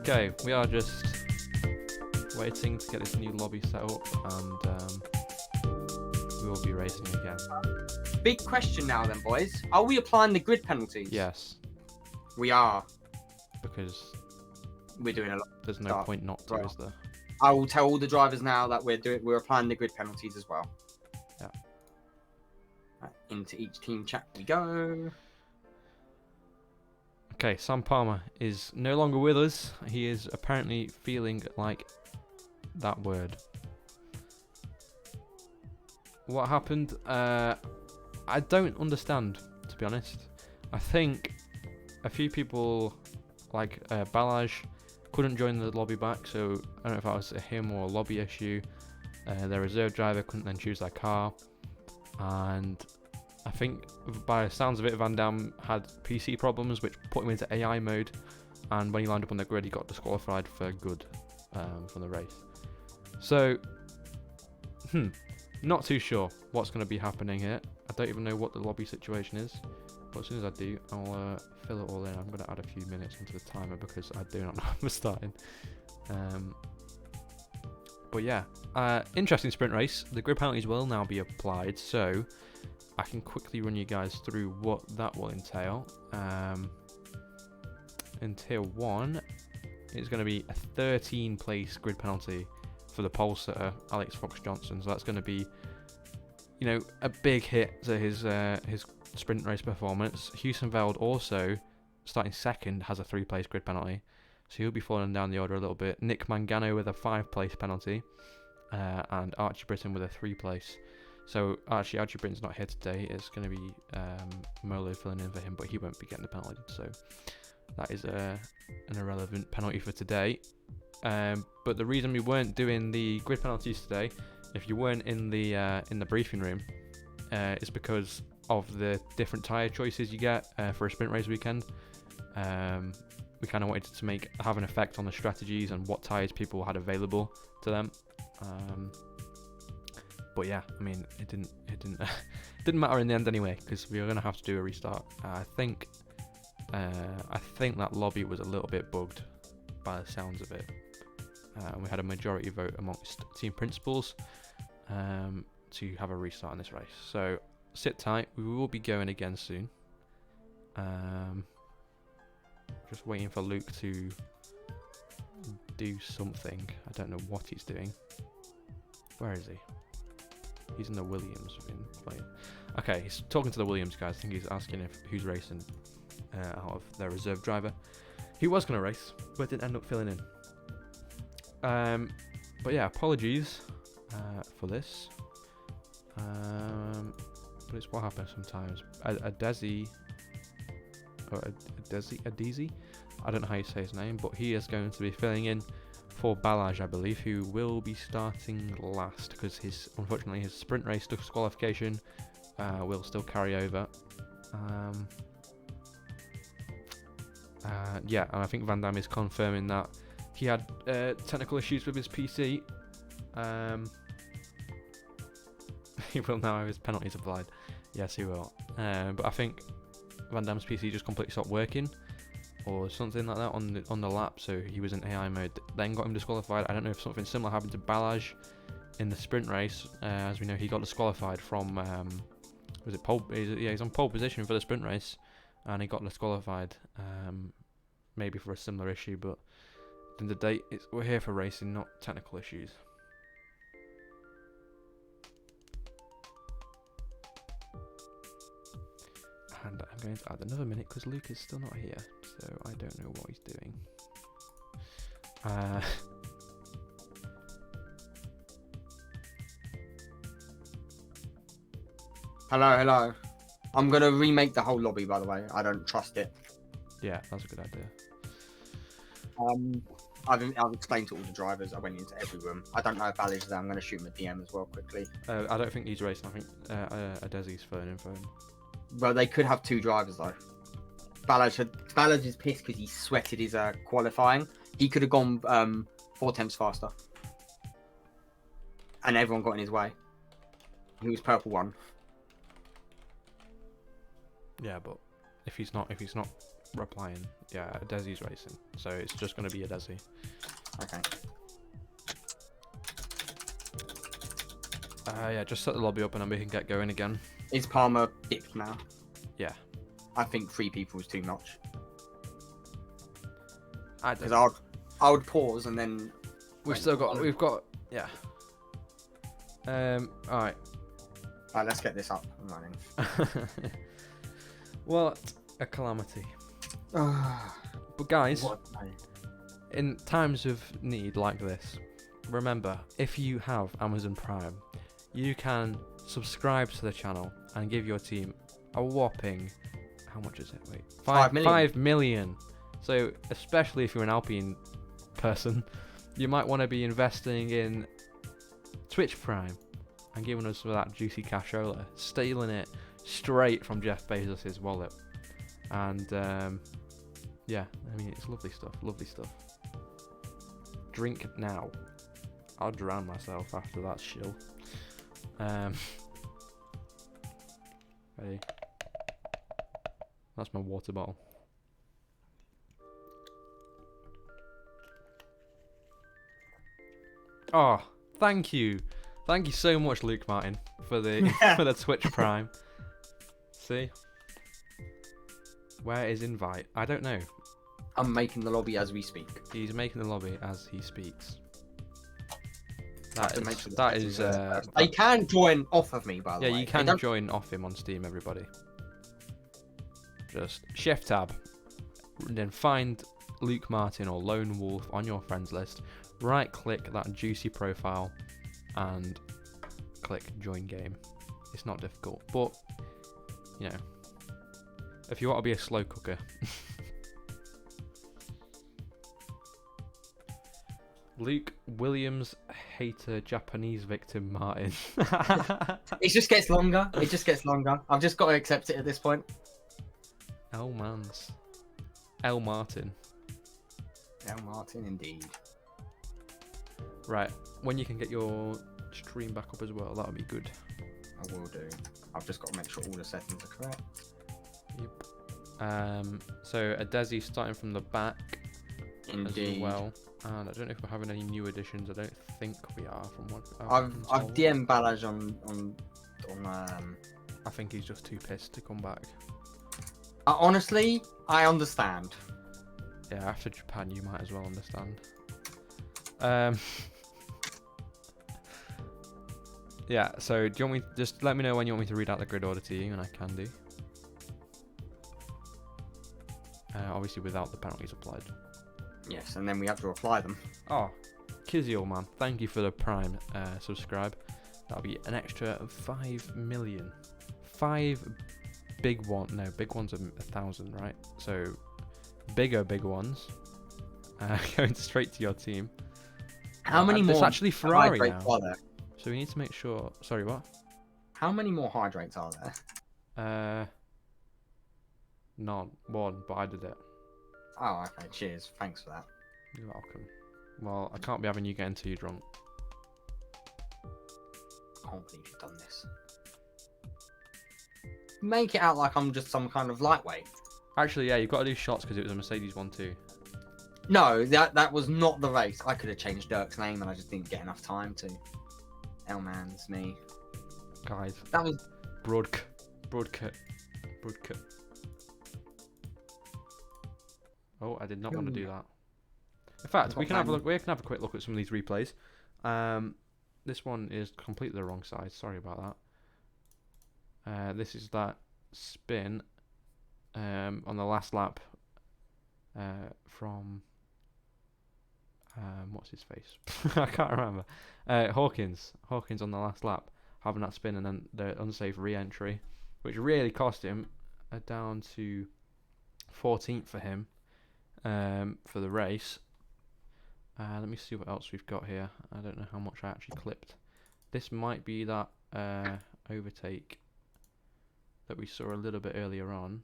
Okay, we are just waiting to get this new lobby set up, and we will be racing again. Big question now then, boys. Are we applying the grid penalties? Yes. We are. Because we're doing a lot. There's no point not to, is there? I will tell all the drivers now that we're applying the grid penalties as well. Yeah. Right, into each team chat we go. Okay, Sam Palmer is no longer with us. He is apparently feeling like that word. What happened? I don't understand, to be honest. I think a few people, like Balaj, couldn't join the lobby back, so I don't know if that was a him or a lobby issue. Their reserve driver couldn't then choose their car, and I think by the sounds of it, Van Dam had PC problems, which put him into AI mode, and when he landed up on the grid, he got disqualified for good from the race. So, not too sure what's going to be happening here. I don't even know what the lobby situation is, but as soon as I do, I'll fill it all in. I'm going to add a few minutes into the timer because I do not know when we're starting. But yeah, interesting sprint race. The grid penalties will now be applied, so I can quickly run you guys through what that will entail. In tier 1, it's going to be a 13 place grid penalty for the pole sitter, Alex Fox Johnson. So that's going to be, you know, a big hit to his sprint race performance. Houston Veld also, starting second, has a 3 place grid penalty. So he'll be falling down the order a little bit. Nick Mangano with a 5 place penalty. And Archie Britton with a 3 place. So Archie Britton's not here today. It's going to be Molo filling in for him, but he won't be getting the penalty. So that is an irrelevant penalty for today. But the reason we weren't doing the grid penalties today, if you weren't in the briefing room, is because of the different tyre choices you get for a sprint race weekend. We kind of wanted to have an effect on the strategies and what tyres people had available to them. But yeah, I mean, it didn't matter in the end anyway, because we were gonna have to do a restart. I think that lobby was a little bit bugged by the sounds of it. We had a majority vote amongst team principals to have a restart in this race. So sit tight, we will be going again soon. Just waiting for Luke to do something. I don't know what he's doing. Where is he? He's in the Williams. Okay, he's talking to the Williams guys. I think he's asking who's racing out of their reserve driver. He was going to race, but didn't end up filling in. But yeah, apologies for this. But it's what happens sometimes. Adezi, I don't know how you say his name, but he is going to be filling in for Balaj, I believe, who will be starting last because unfortunately his sprint race disqualification will still carry over. Yeah, and I think Van Dam is confirming that he had technical issues with his PC. He will now have his penalties applied. Yes, he will. But I think Van Dam's PC just completely stopped working, or something like that on the lap, so he was in AI mode. Then got him disqualified. I don't know if something similar happened to Balaj in the sprint race. As we know, he got disqualified from was it pole? Yeah, he's on pole position for the sprint race, and he got disqualified. Maybe for a similar issue, but in the day, we're here for racing, not technical issues. And I'm going to add another minute because Luke is still not here, so I don't know what he's doing. Hello. I'm going to remake the whole lobby, by the way. I don't trust it. Yeah, that's a good idea. I've explained to all the drivers. I went into every room. I don't know if Balaj is there. I'm going to shoot him a DM as well quickly. I don't think he's racing. I think Adezi's phone in for him. Well, they could have 2 drivers though. Balaj is pissed because he sweated his qualifying. He could have gone 4 tenths faster, and everyone got in his way. He was purple 1. Yeah, but if he's not replying. Yeah, Desi's racing, so it's just going to be a Desi. Okay. Yeah, just set the lobby up and then we can get going again. Is Palmer picked now? Yeah. I think 3 people is too much. Because I would pause and then. We've got. Yeah. All right. Alright, let's get this up and running. What a calamity. But guys, in times of need like this, remember, if you have Amazon Prime, you can subscribe to the channel and give your team a whopping, how much is it? Wait, 5 million. 5 million. So, especially if you're an Alpine person, you might want to be investing in Twitch Prime and giving us some of that juicy cashola, stealing it straight from Jeff Bezos' wallet. And yeah, I mean, it's lovely stuff, lovely stuff. Drink now. I'll drown myself after that shill. Ready? That's my water bottle. Oh, thank you so much, Luke Martin, for the for the Twitch Prime. See, where is invite? I don't know. I'm making the lobby as we speak. He's making the lobby as he speaks. They can join off of me, by the way. Yeah, you can join off him on Steam, everybody. Just shift tab, and then find Luke Martin or Lone Wolf on your friends list. Right click that juicy profile and click join game. It's not difficult, but you know, if you want to be a slow cooker. Luke Williams hater Japanese victim Martin. It just gets longer. It just gets longer. I've just got to accept it at this point. L Mans. L Martin. L Martin indeed. Right, when you can get your stream back up as well, that would be good. I will do. I've just got to make sure all the settings are correct. Yep. So a Desi starting from the back. Indeed. As well. And I don't know if we're having any new additions. I don't think we are from what I've DM'd Balaj on I think he's just too pissed to come back. Honestly, I understand. Yeah, after Japan you might as well understand. Yeah, so do you want me just let me know when you want me to read out the grid order to you, and I can do. Obviously without the penalties applied. Yes, and then we have to apply them. Oh, Kizzy old man, thank you for the Prime subscribe. That'll be an extra 5 million. 5 big one. No, big ones are 1,000, right? So big ones going straight to your team. How many more? It's actually Ferrari now. Are there? So we need to make sure. Sorry, what? How many more hydrates are there? None. One, but I did it. Oh, okay. Cheers. Thanks for that. You're welcome. Well, I can't be having you getting too drunk. I can't believe you've done this. Make it out like I'm just some kind of lightweight. Actually, yeah, you've got to do shots because it was a Mercedes 1-2. No, that was not the race. I could have changed Dirk's name and I just didn't get enough time to. Elman's me. Guys. That was broadcut. Oh, I did not want to do that. In fact, we can have a look. We can have a quick look at some of these replays. This one is completely the wrong side. Sorry about that. This is that spin on the last lap from what's his face? I can't remember. Hawkins on the last lap having that spin and then the unsafe re-entry, which really cost him down to 14th for him for the race. Let me see what else we've got here. I don't know how much I actually clipped. This might be that overtake that we saw a little bit earlier on.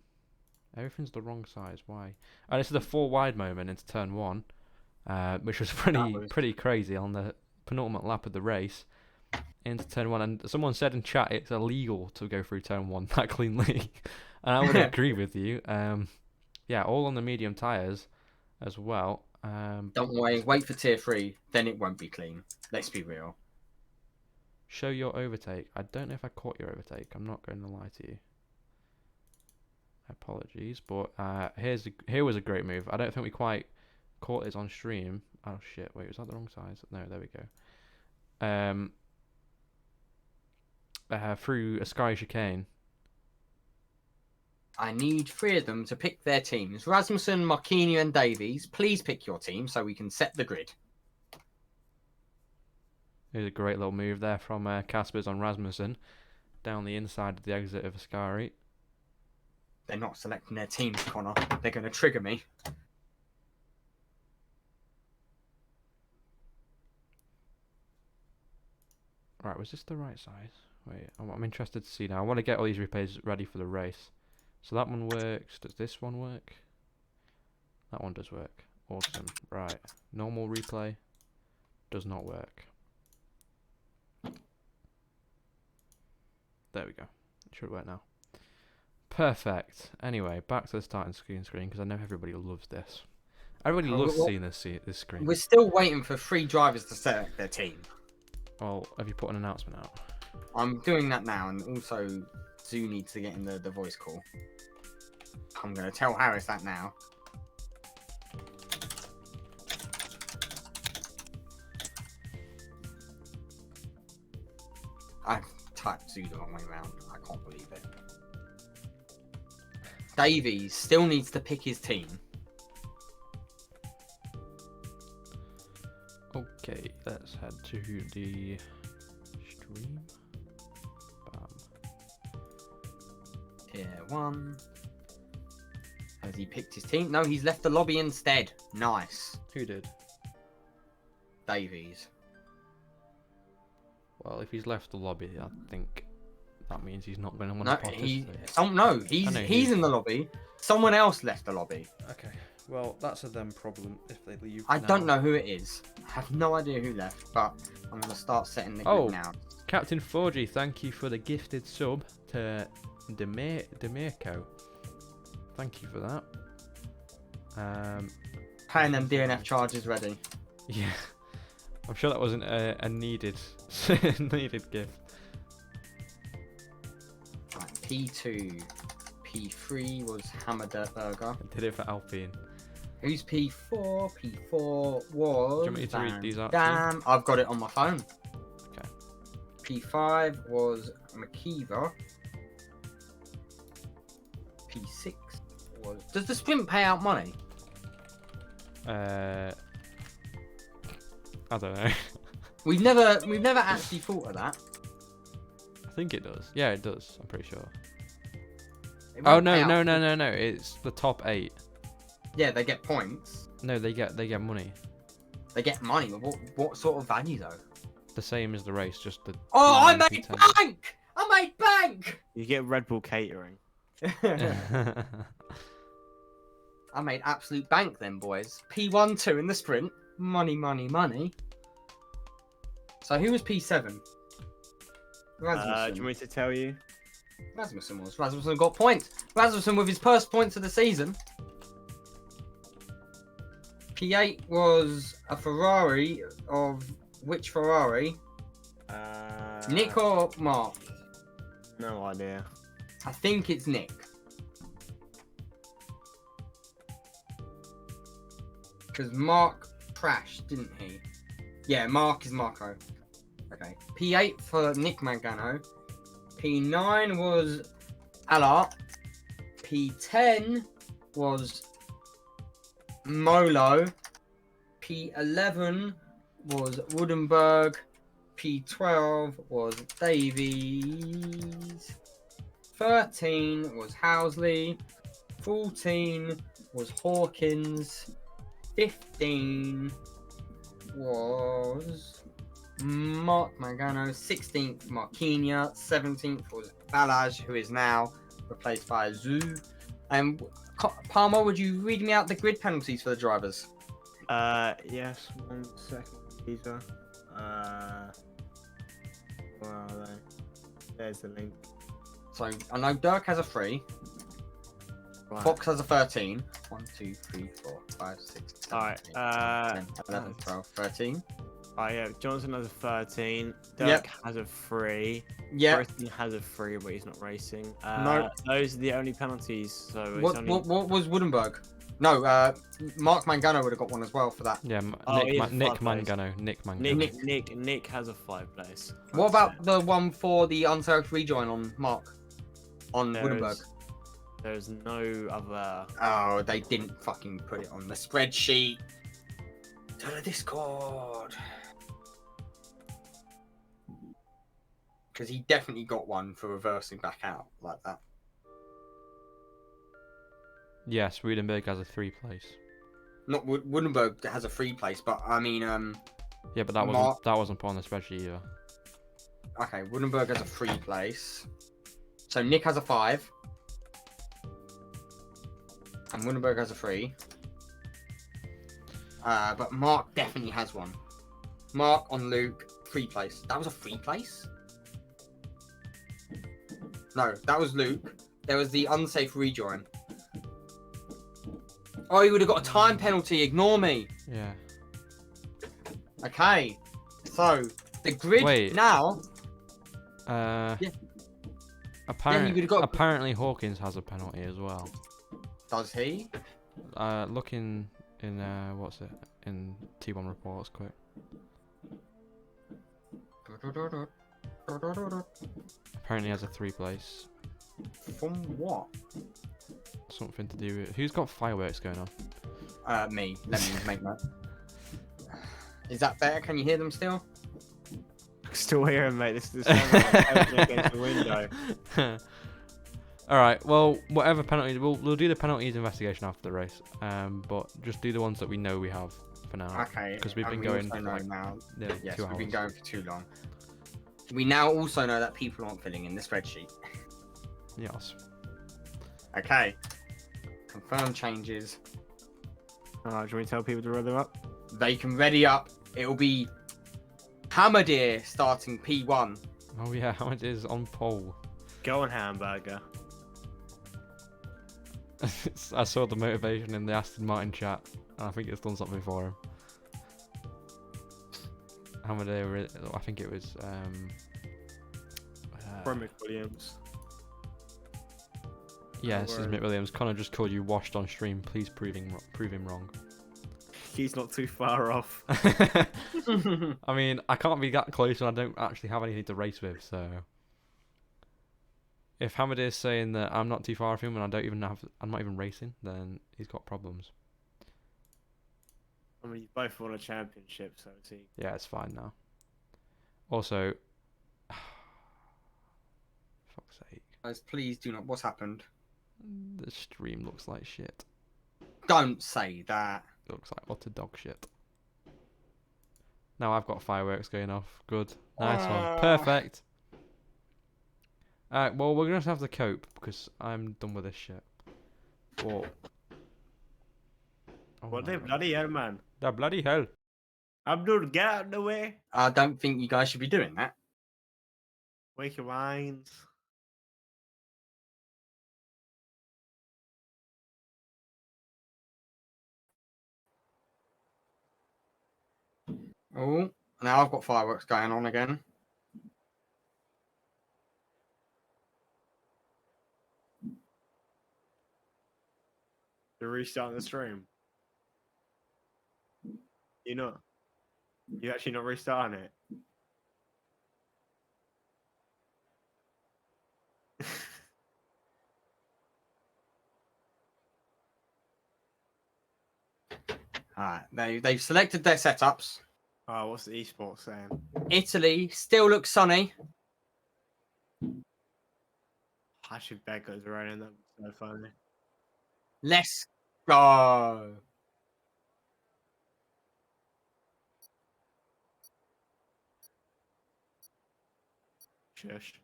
Everything's the wrong size. Why? And this is the 4 wide moment into turn 1, which was pretty crazy on the penultimate lap of the race into turn 1. And someone said in chat it's illegal to go through turn 1 that cleanly, and I would agree with you. Yeah, all on the medium tyres as well. Don't worry, wait for tier 3, then it won't be clean. Let's be real. Show your overtake. I don't know if I caught your overtake. I'm not going to lie to you. Apologies, but here was a great move. I don't think we quite caught it on stream. Oh shit! Wait, was that the wrong size? No, there we go. Through a sky chicane. I need 3 of them to pick their teams. Rasmussen, Marquinhos, and Davies. Please pick your team so we can set the grid. Here's a great little move there from Caspers on Rasmussen. Down the inside of the exit of Ascari. They're not selecting their teams, Connor. They're going to trigger me. Right, was this the right size? Wait, I'm interested to see now. I want to get all these replays ready for the race. So that one works. Does this one work? That one does work. Awesome. Right. Normal replay does not work. There we go. It should work now. Perfect. Anyway, back to the starting screen because I know everybody loves this. Everybody loves seeing this screen. We're still waiting for 3 drivers to select their team. Well, have you put an announcement out? I'm doing that now, and also Zoo needs to get in the voice call. I'm going to tell Harris that now. I've typed Zoo the wrong way around. I can't believe it. Davies still needs to pick his team. Okay, let's head to the stream. Bam. Tier 1. Has he picked his team? No, he's left the lobby instead. Nice. Who did? Davies. Well, if he's left the lobby, I think that means he's not going to want to participate. He's in the lobby. Someone else left the lobby. Okay, well, that's a them problem if they leave. I don't know who it is. I have no idea who left, but I'm going to start setting the grid now. Captain 4G, thank you for the gifted sub to Demirko. Thank you for that. Paying them DNF charges ready. Yeah, I'm sure that wasn't a needed needed gift. Right, P2, P3 was Hammer Burger. I did it for Alpine. Who's P4? P4 was. Do you want me to read these out? Damn, I've got it on my phone. Okay. P5 was Makiva. P6 was. Does the sprint pay out money? I don't know. We've never actually thought of that. I think it does. Yeah, it does. I'm pretty sure. Oh no! It's the top 8. Yeah, they get points. No, they get money. They get money, but what sort of value though? The same as the race, just the. Oh, I made bank! I made bank! You get Red Bull catering. I made absolute bank then, boys. P1, 2 in the sprint. Money, money, money. So who was P7? Rasmussen. Do you want me to tell you? Rasmussen was. Rasmussen got points. Rasmussen with his first points of the season. P8 was a Ferrari of which Ferrari? Nick or Mark? No idea. I think it's Nick. Because Mark crashed, didn't he? Yeah, Mark is Marco. Okay. P8 for Nick Mangano. P9 was Alart. P10 was Molo. P11 was Woodenberg. P12 was Davies. 13 was Housley. 14 was Hawkins. 15 was Mark Mangano. 16th Marquinhos. 17th was Balaj, who is now replaced by Zoo. And Palmer, would you read me out the grid penalties for the drivers? Yes, 1 second, Peter. Where are they? There's the link. So I know Dirk has a 3. Right. Fox has a 13. 1, 2, 3, 4, 5, 6, 7, Alright, 8, 9, 10, 11, 12, 13. Oh yeah, Johnson has a 13. Dirk Yep. has a 3. Yeah. Britton has a 3, but he's not racing. No. Those are the only penalties. So it's What only... what was Woodenberg? No, Mark Mangano would have got one as well for that. Yeah, Oh, he Nick, is Nick five place. Mangano. Nick Mangano. Nick has a 5 place. What about the one for the unserved rejoin on Mark? On Woodenberg? There's no other. Oh, they didn't fucking put it on the spreadsheet. To the Discord. Because he definitely got one for reversing back out like that. Yes, Wiedenberg has a 3 place. Not Woodenberg has a 3 place, but I mean, Yeah, but that wasn't put on the spreadsheet either. Okay, Woodenberg has a 3 place. So Nick has a 5. And Woodenberg has a 3. But Mark definitely has one. Mark on Luke, 3 place. That was a 3 place? No, that was Luke. There was the unsafe rejoin. Oh, he would have got a time penalty. Ignore me. Yeah. Okay. So, the grid now... Yeah. Yeah, Apparently Hawkins has a penalty as well. Does he? Looking in what's it in T1 reports quick. Apparently he has a 3 place. From what? Something to do with who's got fireworks going on? Me. Let me make that. Is that better? Can you hear them still? Still hear him, mate. This sounds like against the window. All right. Well, whatever penalty, we'll do the penalties investigation after the race. But just do the ones that we know we have for now. Okay. Because we've been going for like nearly 2 hours. We've been going for too long. We now also know that people aren't filling in the spreadsheet. Yes. Okay. Confirm changes. Alright, do you want me to tell people to ready up? They can ready up. It'll be Hamadir starting P1. Oh yeah, how it is on pole. Go on, Hamburger. I saw the motivation in the Aston Martin chat, and I think it's done something for him. I think it was From McWilliams. Yes, it's Mick Williams. Connor just called you washed on stream. Please prove him wrong. He's not too far off. I mean, I can't be that close, and I don't actually have anything to race with. So, if Hamid is saying that I'm not too far off him, and I'm not even racing, then he's got problems. I mean, you both won a championship, so it's equal. Yeah, it's fine now. Also, fuck's sake. Guys, please do not. What's happened? The stream looks like shit. Don't say that. It looks like utter dog shit. Now I've got fireworks going off. Good. Nice one. Perfect. Alright, well, we're going to have to cope because I'm done with this shit. But... Oh, What the bloody hell, man? The bloody hell. Abdul, get out of the way. I don't think you guys should be doing that. Wake your minds. Oh, now I've got fireworks going on again. You're restarting the stream. You're not. You're actually not restarting it. Alright, they've selected their setups. Oh, what's the esports saying? Italy still looks sunny. I should bet it was raining. That was so funny. Let's go. Shush.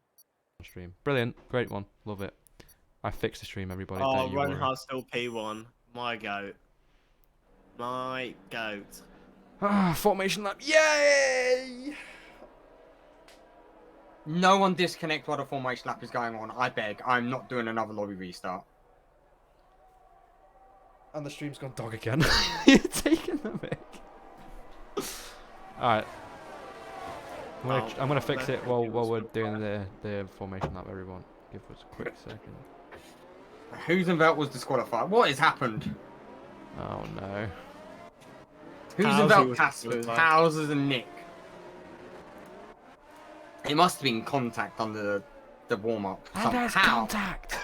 Stream. Brilliant. Great one. Love it. I fixed the stream, everybody. Oh, Don't you Run worry. Hustle P1. My goat. My goat. Formation lap. Yay! No one disconnect while the formation lap is going on. I beg. I'm not doing another lobby restart. And the stream's gone dog again. You're taking the mic. Alright. I'm gonna fix it while we're doing the formation lap, everyone. Give us a quick second. Huizenveld was disqualified. What has happened? Oh no. Huizenveld, Caspers, Houses, and Nick. It must have been contact under the warm-up. And there's contact!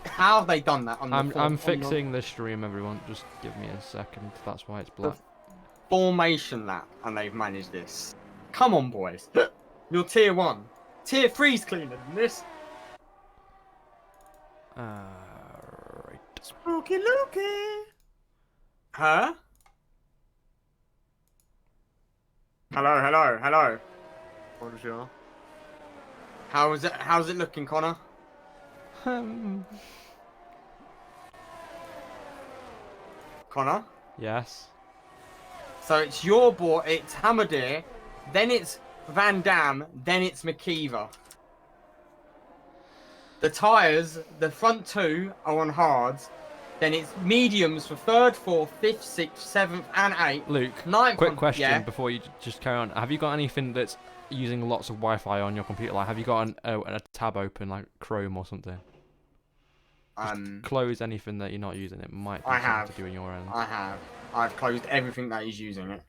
How have they done that? I'm fixing the stream, everyone. Just give me a second. That's why it's black. Formation lap, and they've managed this. Come on, boys. You're tier 1. Tier 3's cleaner than this. Right. Spooky Looky. Huh? Hello. Bonjour. How's it looking, Connor? Connor? Yes. So it's your boy, it's Hamadir, then it's Van Dam, then it's McKeever. The tyres, the front 2 are on hards, then it's mediums for 3rd, 4th, 5th, 6th, 7th, and 8th. Luke, 9th quick question before you just carry on. Have you got anything that's using lots of Wi-Fi on your computer? Like, have you got a tab open, like Chrome or something? Close anything that you're not using. It might be something to do on your end. I have. I've closed everything that is using it.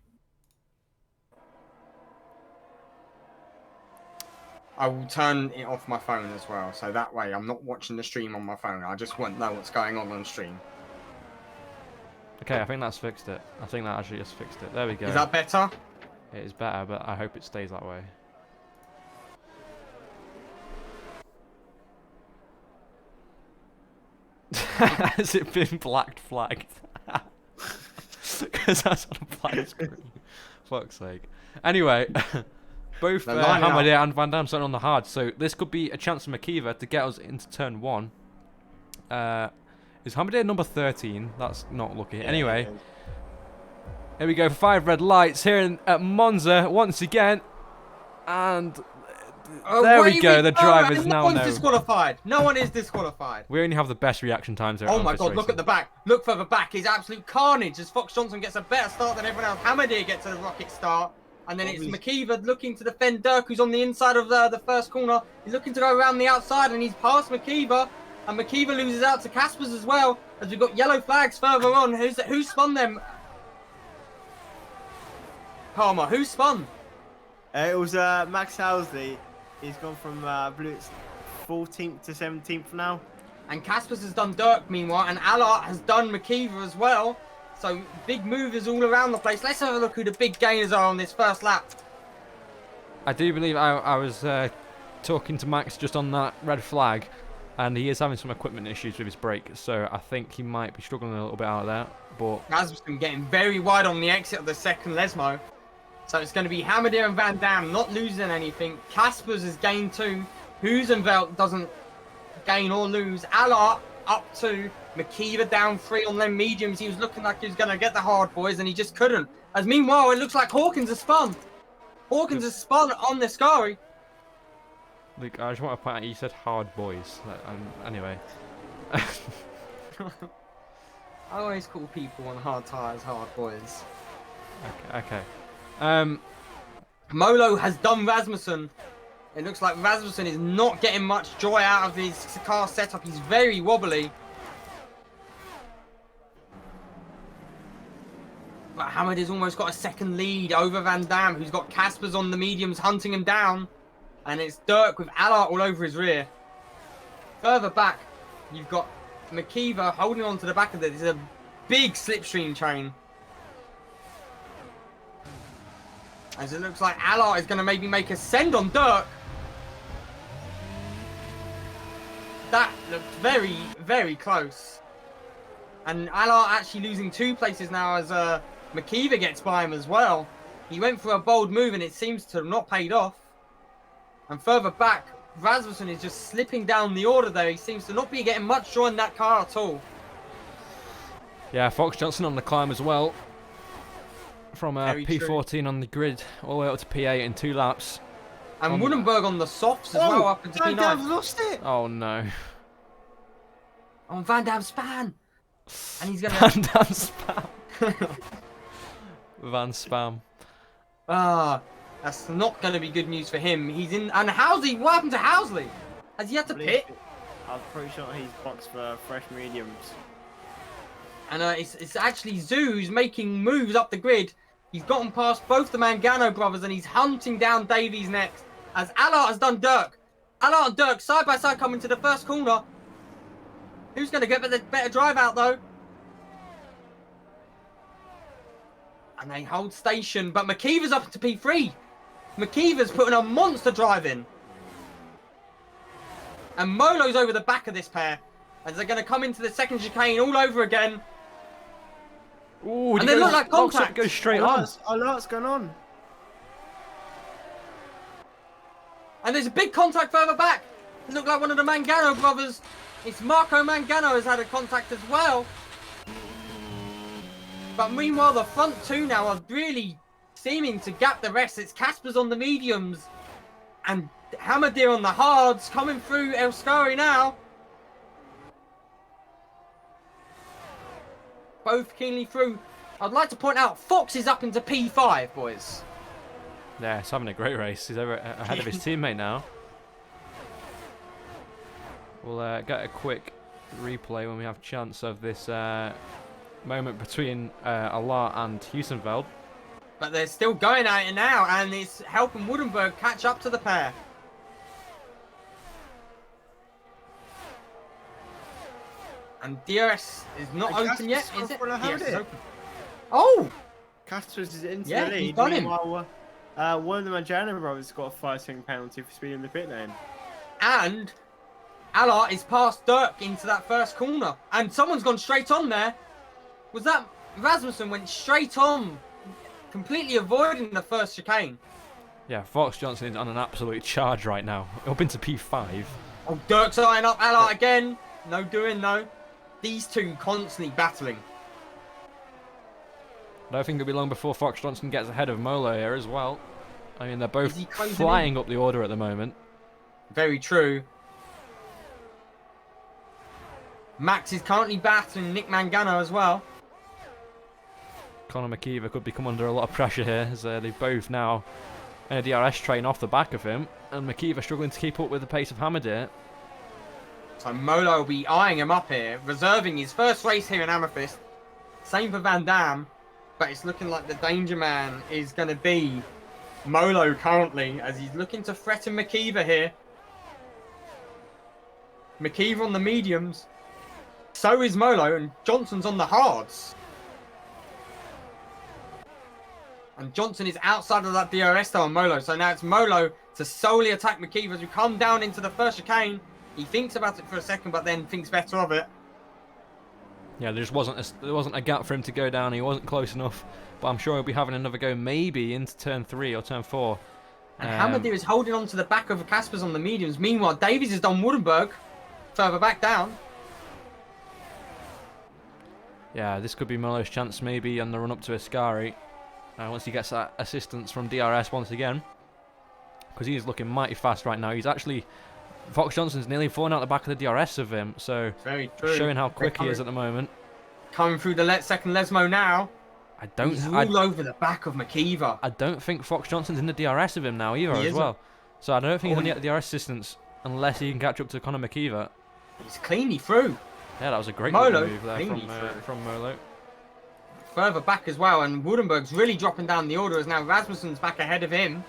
I will turn it off my phone as well, so that way I'm not watching the stream on my phone. I just won't know what's going on stream. Okay, I think that's fixed it. I think that actually just fixed it. There we go. Is that better? It is better, but I hope it stays that way. Has it been black flagged? Because that's on a black screen. Fuck's sake. Anyway, both Hamadir and Van Dam starting on the hard, so this could be a chance for McKeever to get us into turn 1. Is Hamadir number 13? That's not lucky. Yeah, anyway, here we go for 5 red lights here at Monza once again, and there we go. The drivers now know. No one's disqualified. No one is disqualified. We only have the best reaction times here. Oh my god, look at the back. Look further back. It's absolute carnage as Fox Johnson gets a better start than everyone else. Hamadir gets a rocket start. And then it's McKeever looking to defend Dirk, who's on the inside of the first corner. He's looking to go around the outside, and he's past McKeever. And McKeever loses out to Caspers as well, as we've got yellow flags further on. Who spun them? Palmer, who spun? It was Max Housley. He's gone from 14th to 17th now. And Caspers has done Dirk meanwhile, and Allard has done McKeever as well. So big movers all around the place. Let's have a look who the big gainers are on this first lap. I do believe I was talking to Max just on that red flag, and he is having some equipment issues with his brake, so I think he might be struggling a little bit out of there. But Rasmussen getting very wide on the exit of the second Lesmo. So it's going to be Hamadir and Van Dam not losing anything. Caspers has gained 2. Huizenveld doesn't gain or lose. Allard up 2. McKeever down 3 on them mediums. He was looking like he was going to get the hard boys, and he just couldn't. As meanwhile, it looks like Hawkins has spun. Hawkins has spun on the Scari. Luke, I just want to point out you said hard boys. Anyway. I always call people on hard tyres hard boys. Okay. Molo has done Rasmussen. It looks like Rasmussen is not getting much joy out of his car setup. He's very wobbly. But Hamadir's almost got a second lead over Van Dam, who's got Caspers on the mediums hunting him down. And it's Dirk with Allard all over his rear. Further back, you've got McKeever holding on to the back of it. This is a big slipstream train. As it looks like Allard is going to maybe make a send on Dirk. That looked very, very close. And Allard actually losing 2 places now as McKeever gets by him as well. He went for a bold move and it seems to have not paid off. And further back, Rasmussen is just slipping down the order there. He seems to not be getting much joy in that car at all. Yeah, Fox Johnson on the climb as well. From P14 true. On the grid all the way up to P8 in 2 laps. And Woodenberg on the softs as well up into P9. Van Dam's lost it. Oh no. On Van Dam span. And he's gonna Van Spam. Van Spam. Ah, that's not gonna be good news for him. He's in. And Housley, what happened to Housley? Has he had to pit? I'm pretty sure he's boxed for fresh mediums. And it's actually Zoo who's making moves up the grid. He's gotten past both the Mangano brothers and he's hunting down Davies next. As Allard has done Dirk. Allard and Dirk side by side coming to the first corner. Who's going to get the better drive out though? And they hold station, but McKeever's up to P3. McKeever's putting a monster drive in. And Molo's over the back of this pair. As they're going to come into the second chicane all over again. Ooh, and they look like contact. Goes straight on. A lot's going on. And there's a big contact further back. It looked like one of the Mangano brothers. It's Marco Mangano has had a contact as well. But meanwhile, the front two now are really seeming to gap the rest. It's Casper's on the mediums. And Hammerdeer on the hards. Coming through Elskari now. Both keenly through. I'd like to point out, Fox is up into P5, boys. Yeah, he's having a great race. He's over ahead of his teammate now. We'll get a quick replay when we have chance of this moment between Allard and Heusenfeld. But they're still going at it now, and it's helping Woodenberg catch up to the pair. And DRS is not open yet, is it? DRS is open. Oh! Casper's is into Yeah, the lead. he's done him. Meanwhile, one of the Mangiano brothers got a 5-second penalty for speeding the pit lane. And Allard is past Dirk into that first corner. And someone's gone straight on there. Was that Rasmussen went straight on, completely avoiding the first chicane. Yeah, Fox Johnson is on an absolute charge right now. Up into P5. Oh, Dirk's eyeing up Allard again. No doing, no. These two constantly battling. I don't think it'll be long before Fox Johnson gets ahead of Molo here as well. I mean, they're both closing flying up the order at the moment. Very true. Max is currently battling Nick Mangano as well. Conor McKeever could become under a lot of pressure here, as they both now in a DRS train off the back of him. And McKeever struggling to keep up with the pace of Hammerdeer. So Molo will be eyeing him up here, reserving his first race here in Amethyst. Same for Van Dam, but it's looking like the danger man is going to be Molo currently, as he's looking to threaten McKeever here. McKeever on the mediums. So is Molo, and Johnson's on the hards. And Johnson is outside of that DRS though on Molo, so now it's Molo to solely attack McKeever as we come down into the first chicane. He thinks about it for a second, but then thinks better of it. Yeah, there wasn't a gap for him to go down. He wasn't close enough, but I'm sure he'll be having another go, maybe into turn 3 or turn 4. And Hammerdeer is holding on to the back of Casper's on the mediums. Meanwhile, Davies has done Woodenberg further back down. Yeah, this could be Molo's chance maybe on the run up to Ascari. Once he gets that assistance from DRS once again. Because he is looking mighty fast right now. He's actually... Fox Johnson's nearly falling out the back of the DRS of him. So, very true. Showing how quick he is at the moment. Coming through the second Lesmo now. He's all over the back of McKeever. I don't think Fox Johnson's in the DRS of him now either as well. So I don't think he's going to get the DRS assistance unless he can catch up to Conor McKeever. He's cleanly through. Yeah, that was a great move there from Molo. Further back as well, and Woodenberg's really dropping down the order as now Rasmussen's back ahead of him.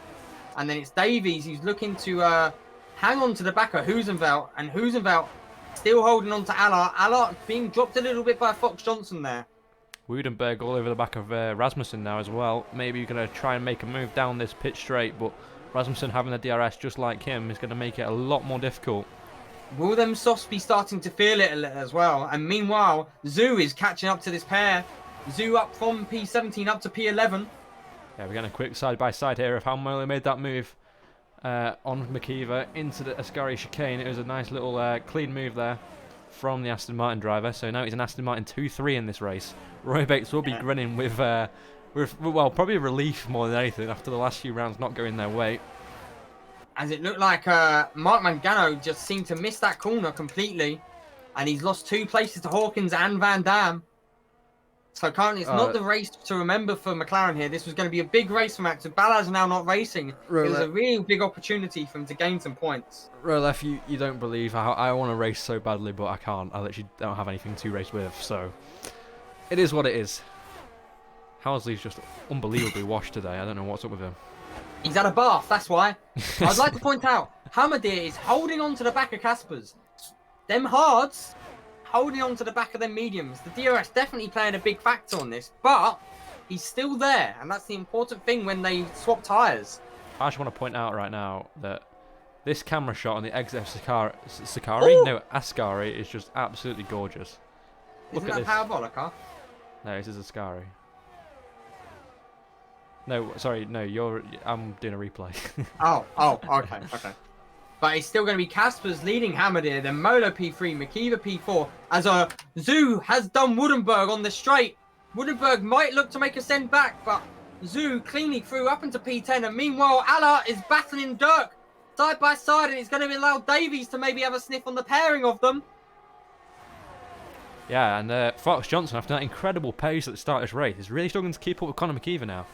And then it's Davies who's looking to hang on to the back of Heusenfeld, and Heusenfeld still holding on to Allard. Allard being dropped a little bit by Fox Johnson there. Woodenberg all over the back of Rasmussen now as well. Maybe you're going to try and make a move down this pitch straight, but Rasmussen having the DRS just like him is going to make it a lot more difficult. Will them softs be starting to feel it a little as well? And meanwhile, Zoo is catching up to this pair. Zoo up from P17 up to P11. Yeah, we're getting a quick side-by-side here of how Molo made that move on McKeever into the Ascari chicane. It was a nice little clean move there from the Aston Martin driver. So now he's an Aston Martin 2-3 in this race. Roy Bates will be grinning with well, probably relief more than anything after the last few rounds not going their way. As it looked like Mark Mangano just seemed to miss that corner completely. And he's lost 2 places to Hawkins and Van Dam. So currently, it's not the race to remember for McLaren here. This was going to be a big race for Max. If Ballard's now not racing, it was a real big opportunity for him to gain some points. Rolef, you don't believe how I want to race so badly, but I can't. I literally don't have anything to race with, so it is what it is. Housley's just unbelievably washed today. I don't know what's up with him. He's had a bath, that's why. I'd like to point out, Hamadir is holding on to the back of Casper's. Them hards holding on to the back of them mediums. The DRS definitely playing a big factor on this, but he's still there, and that's the important thing when they swap tyres. I just want to point out right now that this camera shot on the exit of Ascari is just absolutely gorgeous. Look Isn't at that this. parabolic? No, this is Ascari. No, sorry, no, I'm doing a replay. Okay. But it's still going to be Casper's leading Hamadir, then Molo P3, Makiva P4, as Zoo has done Woodenberg on the straight. Woodenberg might look to make a send back, but Zoo cleanly threw up into P10, and meanwhile, Allah is battling Dirk side by side, and it's going to allow Davies to maybe have a sniff on the pairing of them. Yeah, and Fox Johnson, after that incredible pace at the start of this race, is really struggling to keep up with Conor McKeever now.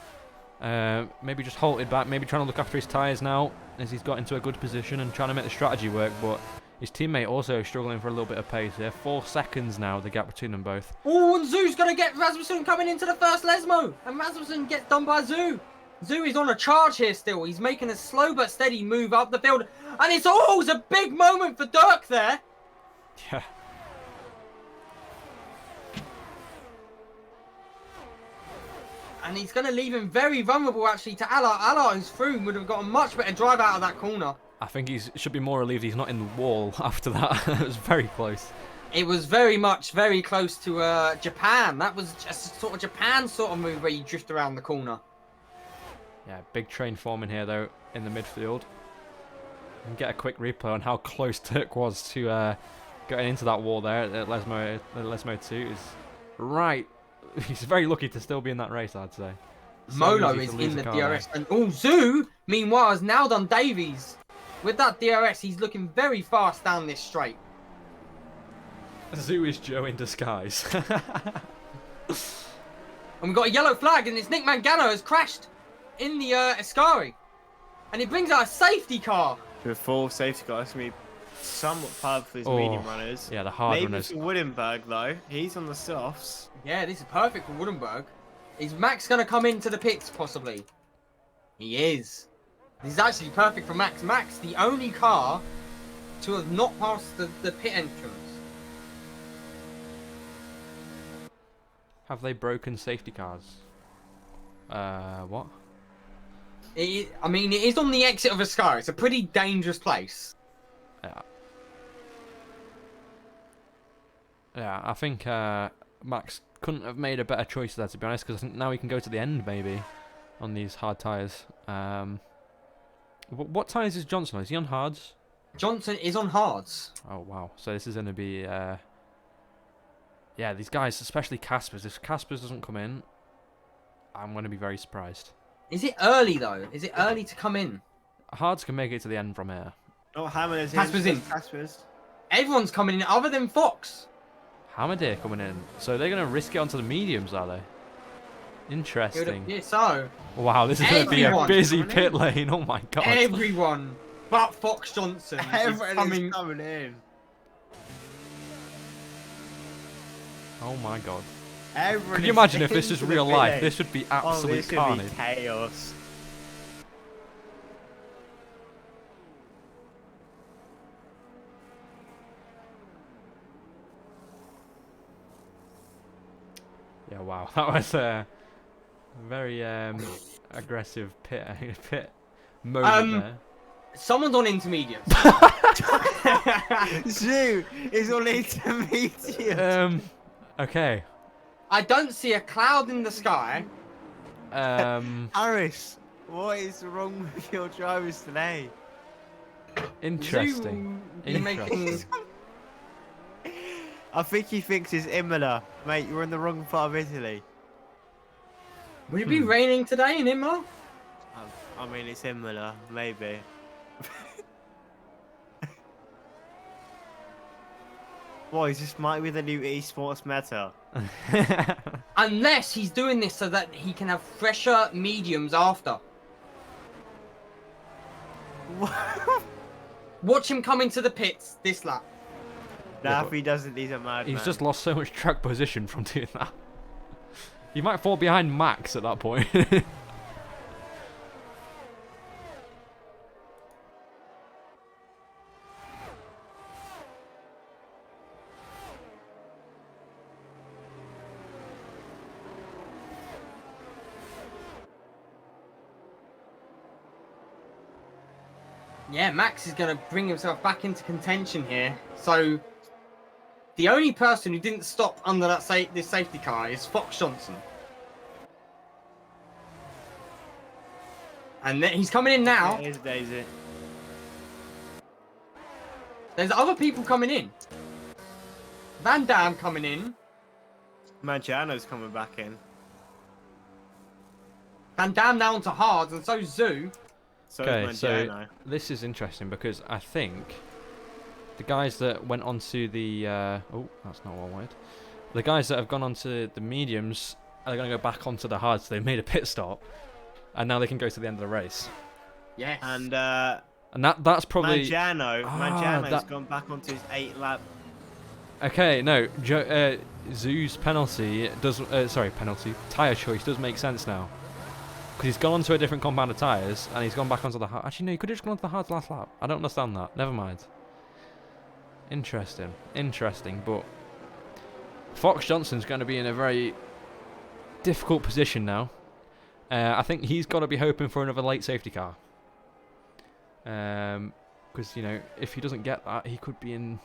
Maybe just halted back, maybe trying to look after his tyres now as he's got into a good position and trying to make the strategy work, but his teammate also struggling for a little bit of pace here. 4 seconds now, the gap between them both. Oh, and Zoo's going to get Rasmussen coming into the first Lesmo, and Rasmussen gets done by Zoo. Zoo is on a charge here still. He's making a slow but steady move up the field, and it's always a big moment for Dirk there. Yeah. And he's going to leave him very vulnerable, actually, to Allah. Allah, who's through, would have got a much better drive out of that corner. I think he should be more relieved he's not in the wall after that. It was very close. It was very close to Japan. That was just a sort of Japan sort of move where you drift around the corner. Yeah, big train forming here, though, in the midfield. And get a quick replay on how close Turk was to getting into that wall there at Lesmo 2. Is right. He's very lucky to still be in that race, I'd say. Molo is in the DRS. And Zoo, meanwhile, has now done Davies. With that DRS, he's looking very fast down this straight. Zoo is Joe in disguise. And we've got a yellow flag, and it's Nick Mangano has crashed in the Ascari. And it brings out a safety car. To a full safety car. It's going to be somewhat powerful for his medium runners. Yeah, the hard runners. Maybe for Woodenberg, though. He's on the softs. Yeah, this is perfect for Woodenberg. Is Max going to come into the pits, possibly? He is. This is actually perfect for Max. Max, the only car to have not passed the pit entrance. Have they broken safety cars? What? I mean, it is on the exit of Ascari. It's a pretty dangerous place. Yeah. Yeah, I think Max couldn't have made a better choice there, to be honest, because I think now he can go to the end, maybe, on these hard tyres. What tyres is Johnson on? Is he on hards? Johnson is on hards. Oh, wow. So this is going to be... yeah, these guys, especially Caspers. If Caspers doesn't come in, I'm going to be very surprised. Is it early, though? Is it early to come in? Hards can make it to the end from here. Oh, Hammond is Casper's in. Casper's. Everyone's coming in other than Fox. Hamadir coming in. So they're going to risk it onto the mediums, are they? Interesting. Yeah, so. Wow, this is going to be a busy pit lane. Oh my god. Everyone but Fox Johnson is coming in. Oh my god. Everyone Could you imagine if this is real life? This would be absolute this carnage. Would be chaos. Yeah, wow. That was a very aggressive pit moment there. Someone's on intermediate. Zoo is on intermediate. Okay. I don't see a cloud in the sky. Harris, what is wrong with your drivers today? Interesting. I think he thinks it's Imola. Mate, you're in the wrong part of Italy. Would it be raining today in Imola? I mean, it's Imola, maybe. Boys, this might be the new esports meta. Unless he's doing this so that he can have fresher mediums after. Watch him come into the pits this lap. Nah, if he doesn't, he's a madman. He's just lost so much track position from doing that. He might fall behind Max at that point. Yeah, Max is going to bring himself back into contention here. So, the only person who didn't stop under that this safety car is Fox Johnson. And he's coming in now. Here's Daisy. There's other people coming in. Van Dam coming in. Mangiano's coming back in. Van Dam now onto hards, and so Zoo. Okay, so this is interesting because I think the guys that went onto the oh, that's not what I wanted. The guys that have gone onto the mediums are going to go back onto the hards. So they made a pit stop, and now they can go to the end of the race. Yes. And that's probably Mangiano's gone back onto his 8-lap. Okay, no, Zoo's penalty does. Penalty tire choice does make sense now. Because he's gone onto a different compound of tyres, and he's gone back onto the hard. Actually, no, he could have just gone onto the hards last lap. I don't understand that. Never mind. Interesting. But Fox Johnson's going to be in a very difficult position now. I think he's got to be hoping for another late safety car. Because, you know, if he doesn't get that, he could be in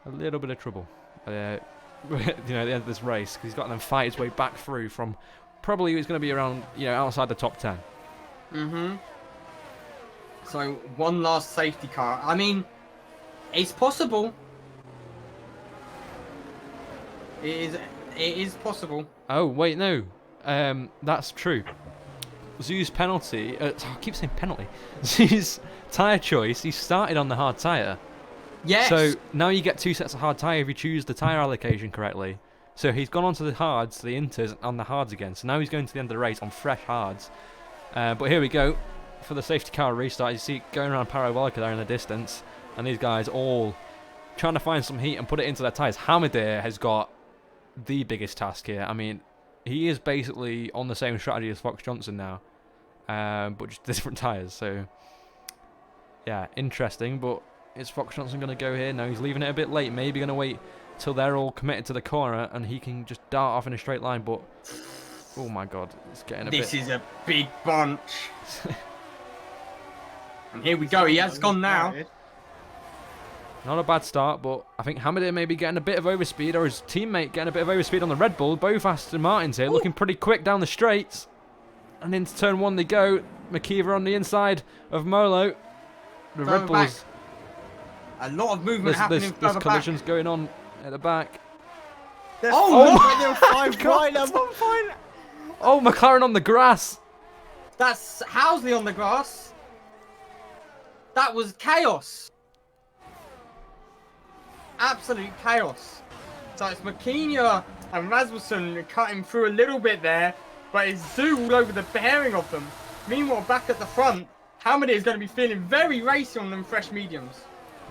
a little bit of trouble. You know, at the end of this race, because he's got to then fight his way back through from... Probably he's going to be around, you know, outside the top 10. So, one last safety car. I mean, it's possible. It is possible. Oh, wait, no. That's true. Zoo's penalty... I keep saying penalty. Zoo's tyre choice, he started on the hard tyre. Yes. So, now you get 2 sets of hard tyre if you choose the tyre allocation correctly. So he's gone onto the hards, the inters, on the hards again. So now he's going to the end of the race on fresh hards. But here we go for the safety car restart. You see going around Parabolica there in the distance. And these guys all trying to find some heat and put it into their tyres. Hamadir has got the biggest task here. I mean, he is basically on the same strategy as Fox Johnson now. But just different tyres. So, yeah, interesting. But is Fox Johnson going to go here? No, he's leaving it a bit late. Maybe going to wait till they're all committed to the corner and he can just dart off in a straight line, but oh my god, it's getting a bit... This is a big bunch. And here we go, he has gone now. Not a bad start, but I think Hamadir may be getting a bit of overspeed, or his teammate getting a bit of overspeed on the Red Bull. Both Aston Martins here, looking pretty quick down the straights. And into turn 1 they go. McKeever on the inside of Molo. The Red Bulls... A lot of movement happening there's collisions going on at the back. Oh, McLaren on the grass. That's Housley on the grass. That was chaos. Absolute chaos. So it's McKeenya and Rasmussen cutting through a little bit there, but it's Zoo all over the bearing of them. Meanwhile, back at the front, Hamadir is going to be feeling very racy on them fresh mediums.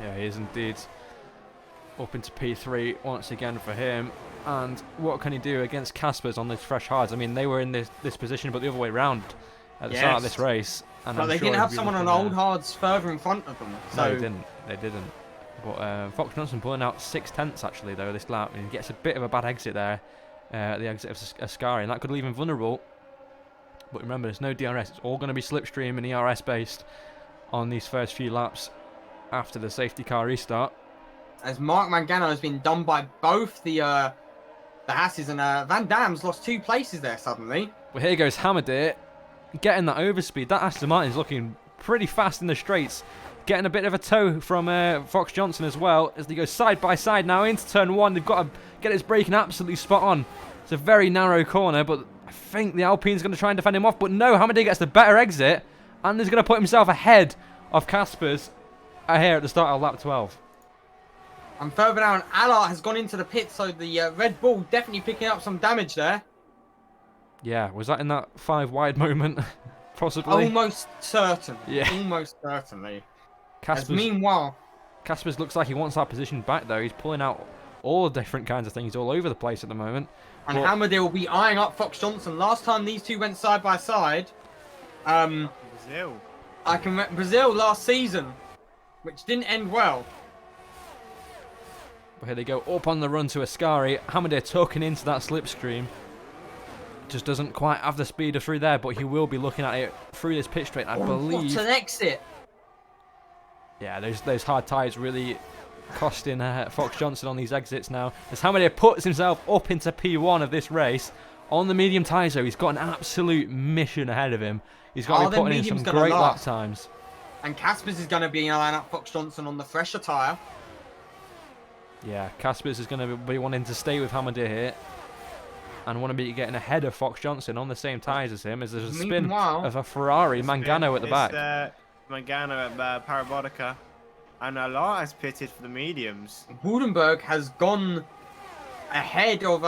Yeah, he is indeed. Up into P3 once again for him. And what can he do against Caspers on these fresh hards? I mean, they were in this position, but the other way round at the start of this race. And but they didn't have someone on old hards further in front of them. So. No, they didn't. But Fox Johnson pulling out 6/10 actually, though, this lap. And he gets a bit of a bad exit there at the exit of Ascari. And that could leave him vulnerable. But remember, there's no DRS. It's all going to be slipstream and ERS based on these first few laps after the safety car restart. As Mark Mangano has been done by both the Hasses, and Van Dam's lost 2 places there suddenly. Well, here goes Hamadir, getting that overspeed. That Aston Martin's looking pretty fast in the straights. Getting a bit of a tow from Fox Johnson as well, as they go side by side now into turn 1. They've got to get his braking absolutely spot on. It's a very narrow corner, but I think the Alpine's going to try and defend him off. But no, Hamadir gets the better exit, and is going to put himself ahead of Caspers here at the start of lap 12. And further down, Allard has gone into the pit, so the Red Bull definitely picking up some damage there. Yeah, was that in that 5 wide moment? Possibly. Almost certain. Yeah. Almost certainly. Casper's, As meanwhile, Casper's looks like he wants that position back though. He's pulling out all different kinds of things all over the place at the moment. and Hammerday will be eyeing up Fox Johnson. Last time these two went side by side, Brazil. Brazil last season, which didn't end well. But here they go up on the run to Ascari. Hammerday tucking into that slipstream. Just doesn't quite have the speed through there, but he will be looking at it through this pit straight. I believe. What an exit! Yeah, those hard tyres really costing Fox Johnson on these exits now. As Hammerday puts himself up into P1 of this race on the medium tyres, though, he's got an absolute mission ahead of him. He's got to be putting in some great lap times. And Caspers is going to be eyeing up Fox Johnson on the fresher tyre. Yeah, Caspers is going to be wanting to stay with Hammerday here. And want to be getting ahead of Fox Johnson on the same tyres as him, as there's a spin of a Ferrari, Mangano at the back. Mangano at Parabolica. And Allard has pitted for the mediums. Waldenberg has gone ahead of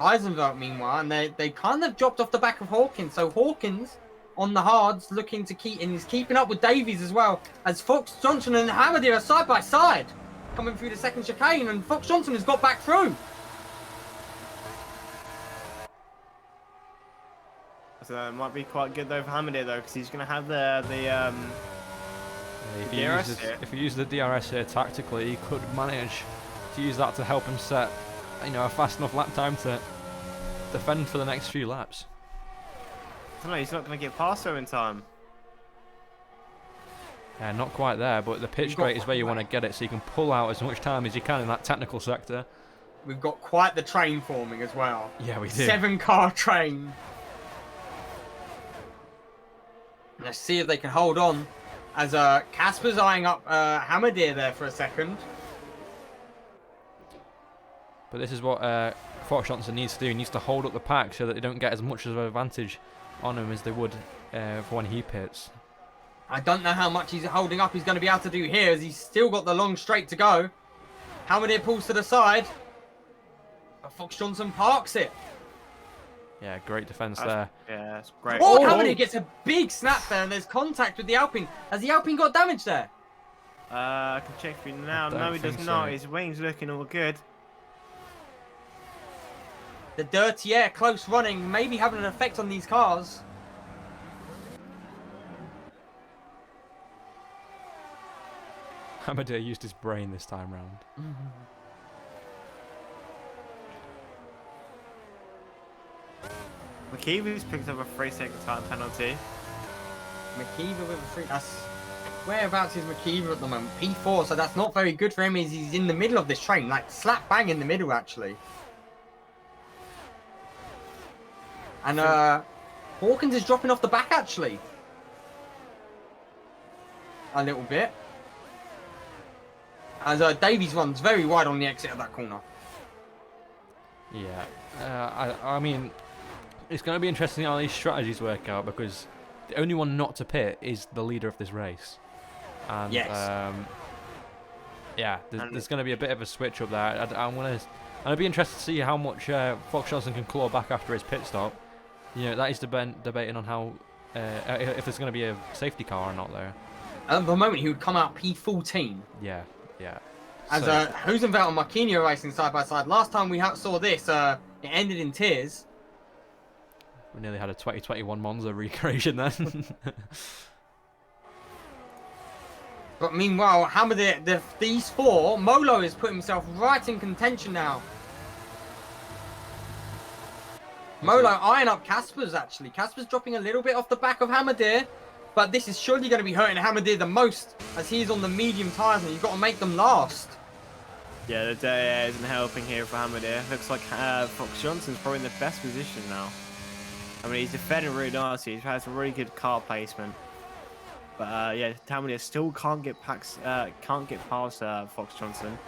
Eisenberg, meanwhile, and they kind of dropped off the back of Hawkins. So Hawkins on the hards looking to keep, and he's keeping up with Davies as well, as Fox Johnson and Hammerday are side by side coming through the second chicane, and Fox Johnson has got back through. So it might be quite good though for Hammerday though, because he's going to have if he uses the DRS here tactically, he could manage to use that to help him set, a fast enough lap time to defend for the next few laps. I don't know, he's not going to get past her in time. Yeah, not quite there, but the pit straight is where you want to get it, so you can pull out as much time as you can in that technical sector. We've got quite the train forming as well. Yeah, we do. 7-car train. Let's see if they can hold on, as Casper's eyeing up Hammerday there for a second. But this is what Fox Johnson needs to do. He needs to hold up the pack so that they don't get as much of an advantage on him as they would for when he pits. I don't know how much he's holding up he's going to be able to do here, as he's still got the long straight to go. Hammerday pulls to the side, but Fox Johnson parks it. Yeah, great defence there. Yeah, that's great. Oh, Hammerday gets a big snap there, and there's contact with the Alpine. Has the Alpine got damage there? I can check for you now. No, he does not. His wing's looking all good. The dirty air, close running, maybe having an effect on these cars. Hammerday used his brain this time round. McKeever's picked up a 3-second time penalty. McKeever with a 3. That's whereabouts is McKeever at the moment? P4, so that's not very good for him. As he's in the middle of this train, like slap bang in the middle, actually. And Hawkins is dropping off the back, actually. A little bit. As Davies runs very wide on the exit of that corner. Yeah, I mean, it's going to be interesting how these strategies work out, because the only one not to pit is the leader of this race. And, yes. Yeah, there's going to be a bit of a switch up there. I'd be interested to see how much Fox Johnson can claw back after his pit stop. That is debating on how if there's going to be a safety car or not there. At the moment, he would come out P14. Yeah. As Husenveld and Marquinhos racing side by side. Last time we saw this, it ended in tears. We nearly had a 2021 Monza recreation then. But meanwhile, Hammerday, these four, Molo has put himself right in contention now. Molo eyeing up Caspers, actually. Caspers dropping a little bit off the back of Hammerday. But this is surely going to be hurting Hammerday the most, as he's on the medium tyres and you've got to make them last. Yeah, the day isn't helping here for Hammerday. Looks like Fox Johnson's probably in the best position now. I mean, he's defending really nicely. He has a really good car placement. But yeah, Hammerday still can't get past Fox Johnson.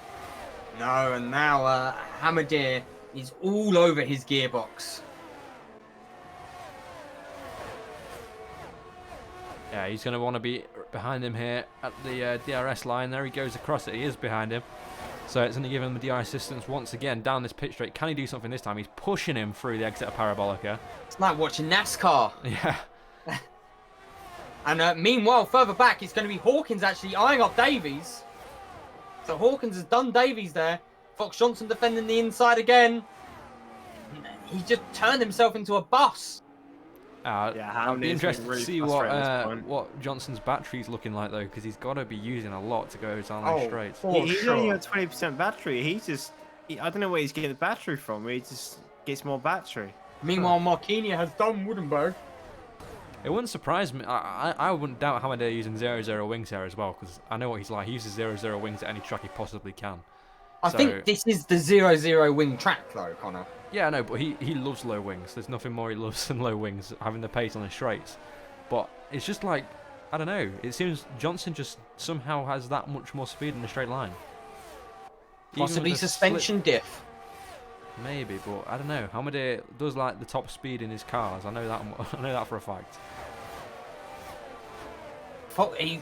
No, and now Hammerday is all over his gearbox. Yeah, he's going to want to be behind him here at the DRS line. There he goes across it. He is behind him. So it's going to give him the DI assistance once again down this pit straight. Can he do something this time? He's pushing him through the exit of Parabolica. It's like watching NASCAR. Yeah. And meanwhile, further back, it's going to be Hawkins actually eyeing up Davies. So Hawkins has done Davies there. Fox Johnson defending the inside again. He just turned himself into a bus. Yeah, I'll be interested really to see what Johnson's battery's looking like though, because he's got to be using a lot to go down those straights. He's only got 20% battery. I don't know where he's getting the battery from. He just gets more battery. Meanwhile, Marquinhos has done Woodenberg. It wouldn't surprise me. I wouldn't doubt Hamadeh using 0-0 wings here as well, because I know what he's like. He uses 0-0 wings at any track he possibly can. I think this is the 0-0 wing track though, Connor. Yeah, no, but he loves low wings. There's nothing more he loves than low wings, having the pace on the straights. But it's just like, I don't know. It seems Johnson just somehow has that much more speed in a straight line. Possibly suspension diff. Maybe, but I don't know. Hamadeh does like the top speed in his cars. I know that. I know that for a fact.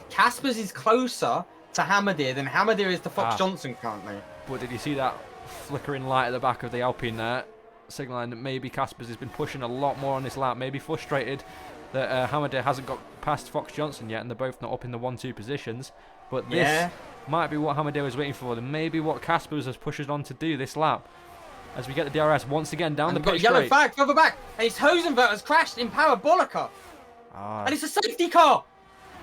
Caspers is closer to Hamadeh than Hamadeh is to Fox Johnson currently. But did you see that flickering light at the back of the Alpine there? Signaling that maybe Caspers has been pushing a lot more on this lap. Maybe frustrated that Hamadeh hasn't got past Fox Johnson yet, and they're both not up in the 1-2 positions. But this might be what Hamadeh was waiting for, and maybe what Caspers has pushed us on to do this lap. As we get the DRS once again down the pit straight. Yellow flag further back, and it's Hosenvert has crashed in Parabolica, and it's a safety car.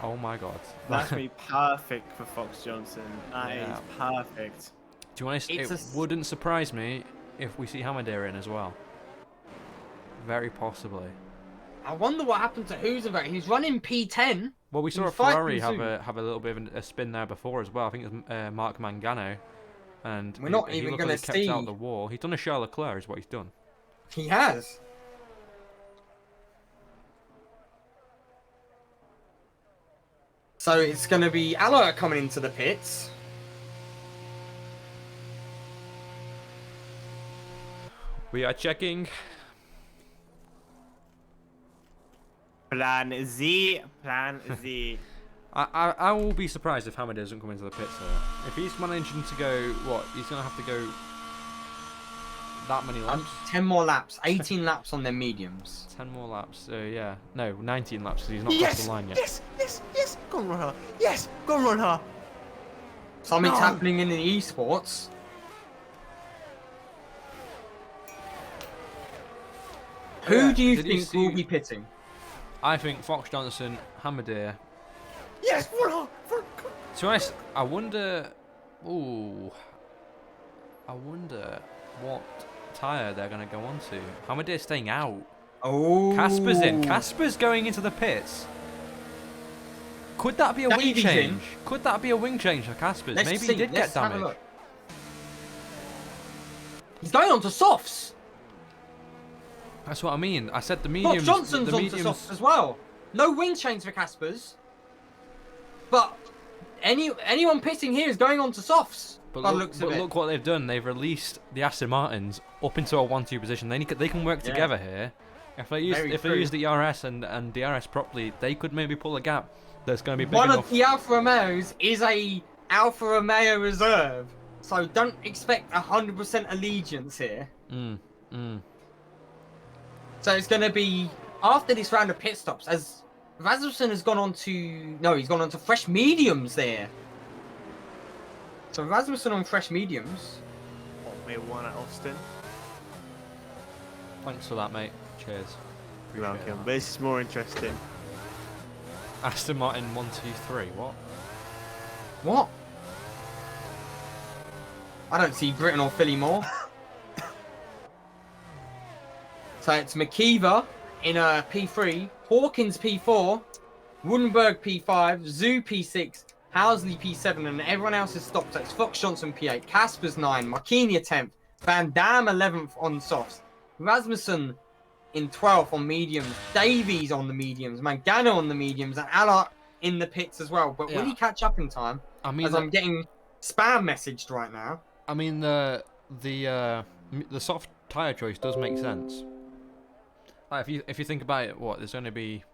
Oh my God! That's be perfect for Fox Johnson. That is perfect. To be honest, it wouldn't surprise me if we see Hamadeh in as well. Very possibly. I wonder what happened to Hosenvert. He's running P10. Well, we saw a Ferrari have a little bit of a spin there before as well. I think it was Mark Mangano. And we're not even going to see. Kept out the wall. He's done a Charles Leclerc, is what he's done. He has. So it's going to be Alert coming into the pits. We are checking. Plan Z. Plan Z. I will be surprised if Hamadeh doesn't come into the pits here. If he's managing to go, what? He's going to have to go that many laps? 10 more laps. 18 laps on their mediums. 10 more laps. Yeah. No, 19 laps because he's not crossed the line yet. Yes. Go on, run her. Yes, go on, run her. Something's happening in the esports. Who do you think will be pitting? I think Fox Johnson, Hamadeh. Yes, run her. To be honest, I wonder. Ooh. I wonder what tyre they're going to go on to. Hamadeh's staying out. Oh. Casper's in. Casper's going into the pits. Could that be a wing change? Could that be a wing change for Caspers? Maybe he did get damage. He's going on to softs. That's what I mean. I said the mediums. Fox Johnson's on to softs as well. No wing change for Caspers. But anyone pitting here is going on to softs. But look what they've done. They've released the Aston Martins up into a 1-2 position. They can work together here. If they use the ERS and DRS properly, they could maybe pull a gap that's going to be big enough. One of the Alfa Romeos is a Alfa Romeo reserve, so don't expect 100% allegiance here. So it's going to be after this round of pit stops, as Rasmussen has gone on to fresh mediums there. So Rasmussen on fresh mediums. We won at Austin. Thanks for that, mate. Cheers. You're welcome. But this is more interesting. Aston Martin 1, 2, 3. What? I don't see Britain or Philly more. So it's McKeever in a P3, Hawkins P4, Woodenberg P5, Zoo P6, Housley P7, and everyone else has stopped. So it's Fox Johnson P8, Caspers 9, Marquinhos 10th, Van Dam 11th on softs, Rasmussen in 12th on mediums, Davies on the mediums, Mangano on the mediums, and Allard in the pits as well. But will he catch up in time? I mean, as I'm getting spam messaged right now. I mean, the soft tyre choice does make sense. Like if you think about it, there's going to be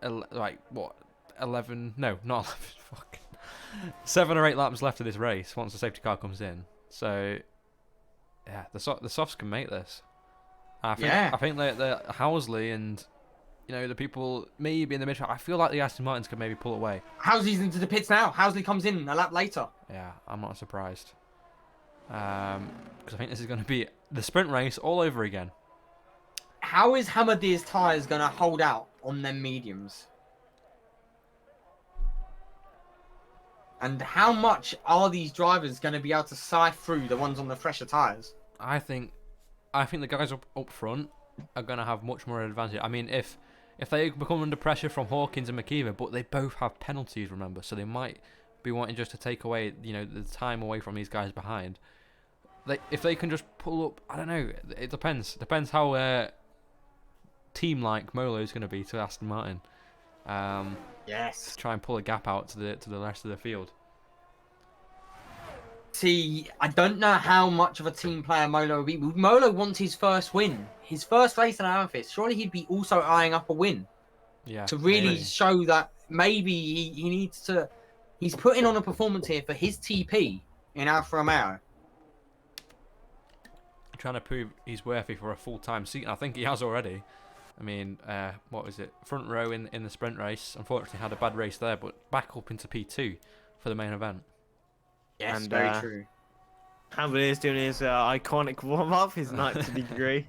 11? No, not 11. Fuck. 7 or 8 laps left of this race once the safety car comes in. So, yeah, the softs can make this. I think that Housley and the people maybe in the midfield. I feel like the Aston Martins can maybe pull away. Housley's into the pits now. Housley comes in a lap later. Yeah, I'm not surprised. Because I think this is going to be the sprint race all over again. How is Hamadir's tyres going to hold out on them mediums? And how much are these drivers going to be able to sift through the ones on the fresher tyres? I think the guys up front are going to have much more advantage. I mean, if they become under pressure from Hawkins and McKeever, but they both have penalties, remember, so they might be wanting just to take away, the time away from these guys behind. If they can just pull up, I don't know. It depends. Depends how team-like Molo is going to be to Aston Martin. Yes. Try and pull a gap out to the rest of the field. See, I don't know how much of a team player Molo will be. Molo wants his first win. His first race in Amethyst. Surely he'd be also eyeing up a win. Yeah. To really show that maybe he needs to... He's putting on a performance here for his TP in Alfa Romeo. Trying to prove he's worthy for a full-time seat. I think he has already. I mean, what was it? Front row in the sprint race. Unfortunately, had a bad race there, but back up into P2 for the main event. Yes, and, very true. Hamilton is doing his iconic warm-up, his 90 degree,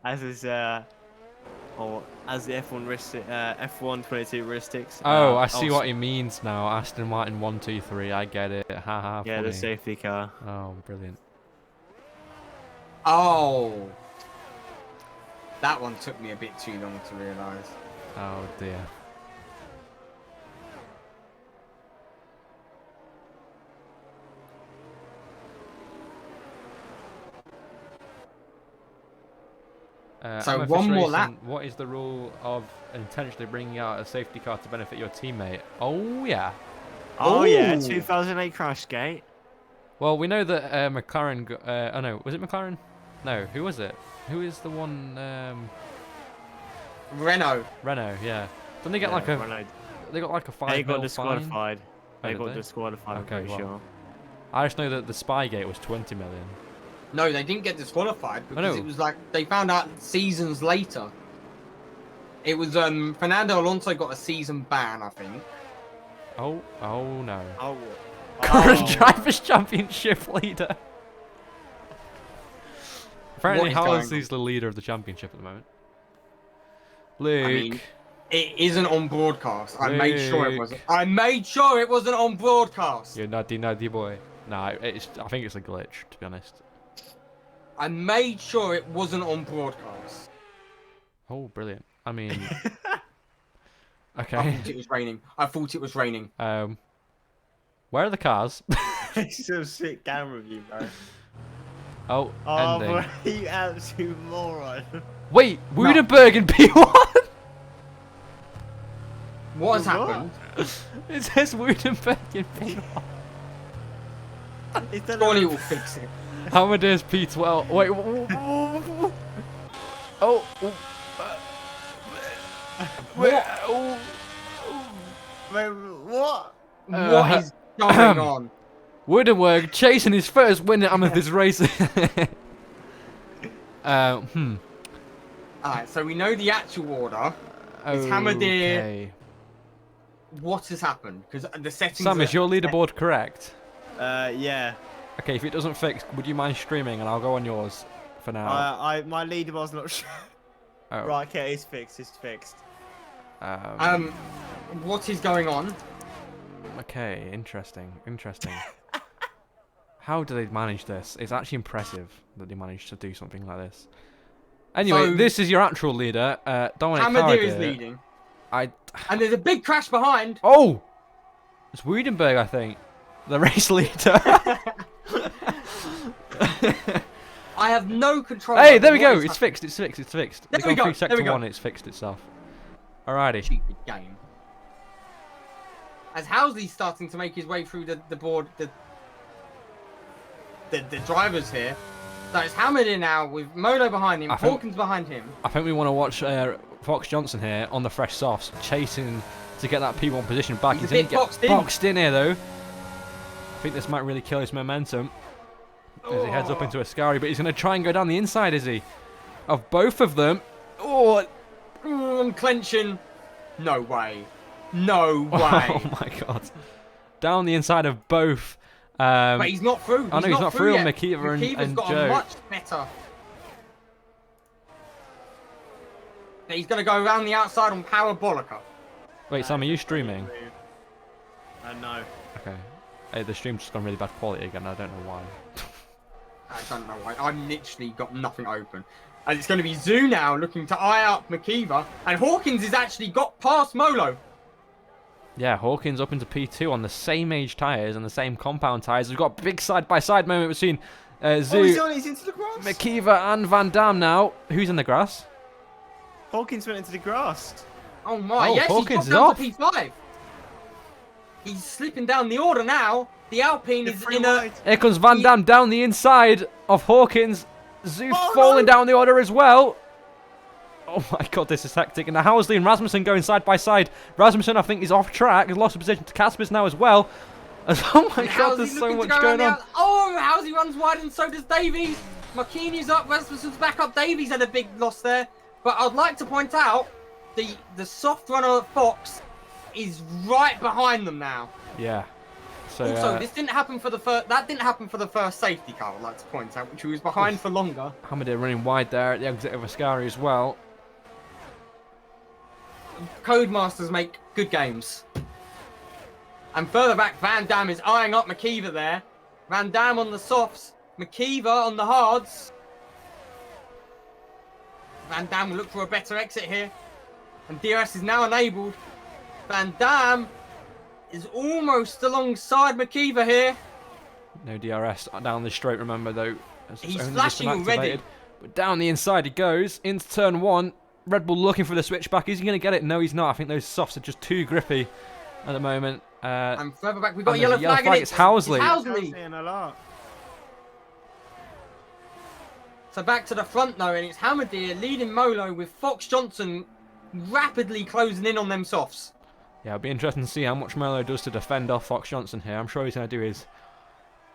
as his as the F1 22 heuristics. Oh, I see what he means now. Aston Martin 1, 2, 3. I get it. Haha. Yeah, funny. the safety car. Oh, brilliant. Oh, that one took me a bit too long to realise. Oh dear. So one more lap. What is the rule of intentionally bringing out a safety car to benefit your teammate? Oh yeah. Oh yeah, 2008 crash gate. Well, we know that McLaren. Oh no, was it McLaren? No, who was it? Who is the one? Renault. Renault, yeah. Don't they get like a? Renault. They got like a 5 They got mil disqualified. Fine? They got disqualified. I'm pretty sure. I just know that the Spygate was 20 million. No, they didn't get disqualified because it was like they found out seasons later. It was Fernando Alonso got a season ban, I think. Oh no. Oh. Current Drivers' Championship leader. Apparently, Halsey's the leader of the championship at the moment. Luke. I mean, it isn't on broadcast. I made sure it wasn't. I made sure it wasn't on broadcast. You're nutty boy. Nah, I think it's a glitch, to be honest. I made sure it wasn't on broadcast. Oh, brilliant. I mean... okay. I thought it was raining. Where are the cars? It's so sick camera view, bro. Oh, ending. Bro, you absolute moron. Wait, Woudenberg in P1? What has happened? It says Woudenberg in P1. Surely will fix it. Amadeus P12. Wait. Oh. Wait, what? What is going on? Woudenberg chasing his first win at Amethyst Racing. Alright, so we know the actual order. It's Hamadir. What has happened? Because the settings. Sam, is your leaderboard correct? Yeah. Okay, if it doesn't fix, would you mind streaming and I'll go on yours for now? My leaderboard's not sure. Oh. Right, okay, it's fixed. It's fixed. What is going on? Okay, interesting. How do they manage this? It's actually impressive that they managed to do something like this. Anyway, so, this is your actual leader, Dominic Hamadir is leading. And there's a big crash behind. Oh! It's Woudenberg, I think. The race leader. I have no control. Hey, there we go. It's fixed. It's fixed. There we go. Sector 1, it's fixed itself. Alrighty. Stupid game. As Housley's starting to make his way through the board, the drivers here. So it's Hamadir now with Modo behind him, Hawkins behind him. I think we want to watch Fox Johnson here on the fresh softs, chasing to get that P1 position back. He's going a to bit get boxed in here, though. I think this might really kill his momentum as he heads up into Ascari, but he's going to try and go down the inside, is he? Of both of them. Oh, I'm clenching. No way. No way. Oh my god. Down the inside of both. But he's not through. I know he's not through on yet. Makiva and got Joe. A much better. He's going to go around the outside on Parabolica. Wait, Sam, are you streaming? No. Okay. Hey, the stream's just gone really bad quality again. I don't know why. I don't know why. I've literally got nothing open. And it's going to be Zoo now looking to eye up Makiva. And Hawkins has actually got past Molo. Yeah, Hawkins up into P2 on the same age tyres and the same compound tyres. We've got a big side-by-side moment between Zoo, he's into the grass. Makiva and Van Dam now. Who's in the grass? Hawkins went into the grass. Oh my, Oh, yes, Hawkins he's is got off. down to P5. He's slipping down the order now. The Alpine is in a... Here comes Van Dam down the inside of Hawkins. Zoo falling down the order as well. Oh my god, this is hectic. And now Housley and Rasmussen going side by side. Rasmussen, I think, is off track. He's lost a position to Caspers now as well. Oh my god, there's so much going on. Oh, Housley runs wide and so does Davies. Makini's up, Rasmussen's back up. Davies had a big loss there. But I'd like to point out the soft runner Fox is right behind them now. Yeah. So, also, this didn't happen for the first. That didn't happen for the first safety car. I'd like to point out, which was behind for longer. Hamadir running wide there at the exit of Ascari as well. Codemasters make good games. And further back, Van Dam is eyeing up Makiva there. Van Dam on the softs, Makiva on the hards. Van Dam will look for a better exit here. And DRS is now enabled. Van Dam is almost alongside Makiva here. No DRS down the straight, remember, though. He's flashing already. But down the inside he goes, into turn one. Red Bull looking for the switchback. Is he going to get it? No, he's not. I think those softs are just too grippy at the moment. And further back, we've got a yellow flag. It's Housley. So back to the front though, and it's Hamadir leading Molo with Fox Johnson rapidly closing in on them softs. Yeah, it'll be interesting to see how much Molo does to defend off Fox Johnson here. I'm sure he's going to do his...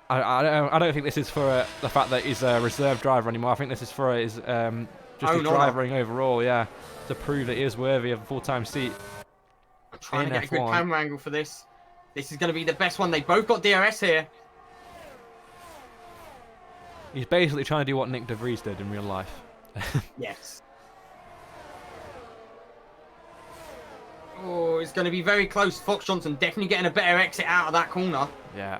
I don't think this is for the fact that he's a reserve driver anymore. I think this is for his just his driving overall, yeah, to prove that he is worthy of a full-time seat. I'm trying to get a good camera angle for this. This is going to be the best one. They both got DRS here. He's basically trying to do what Nick De Vries did in real life. Yes. Oh, it's going to be very close. Fox Johnson definitely getting a better exit out of that corner. Yeah.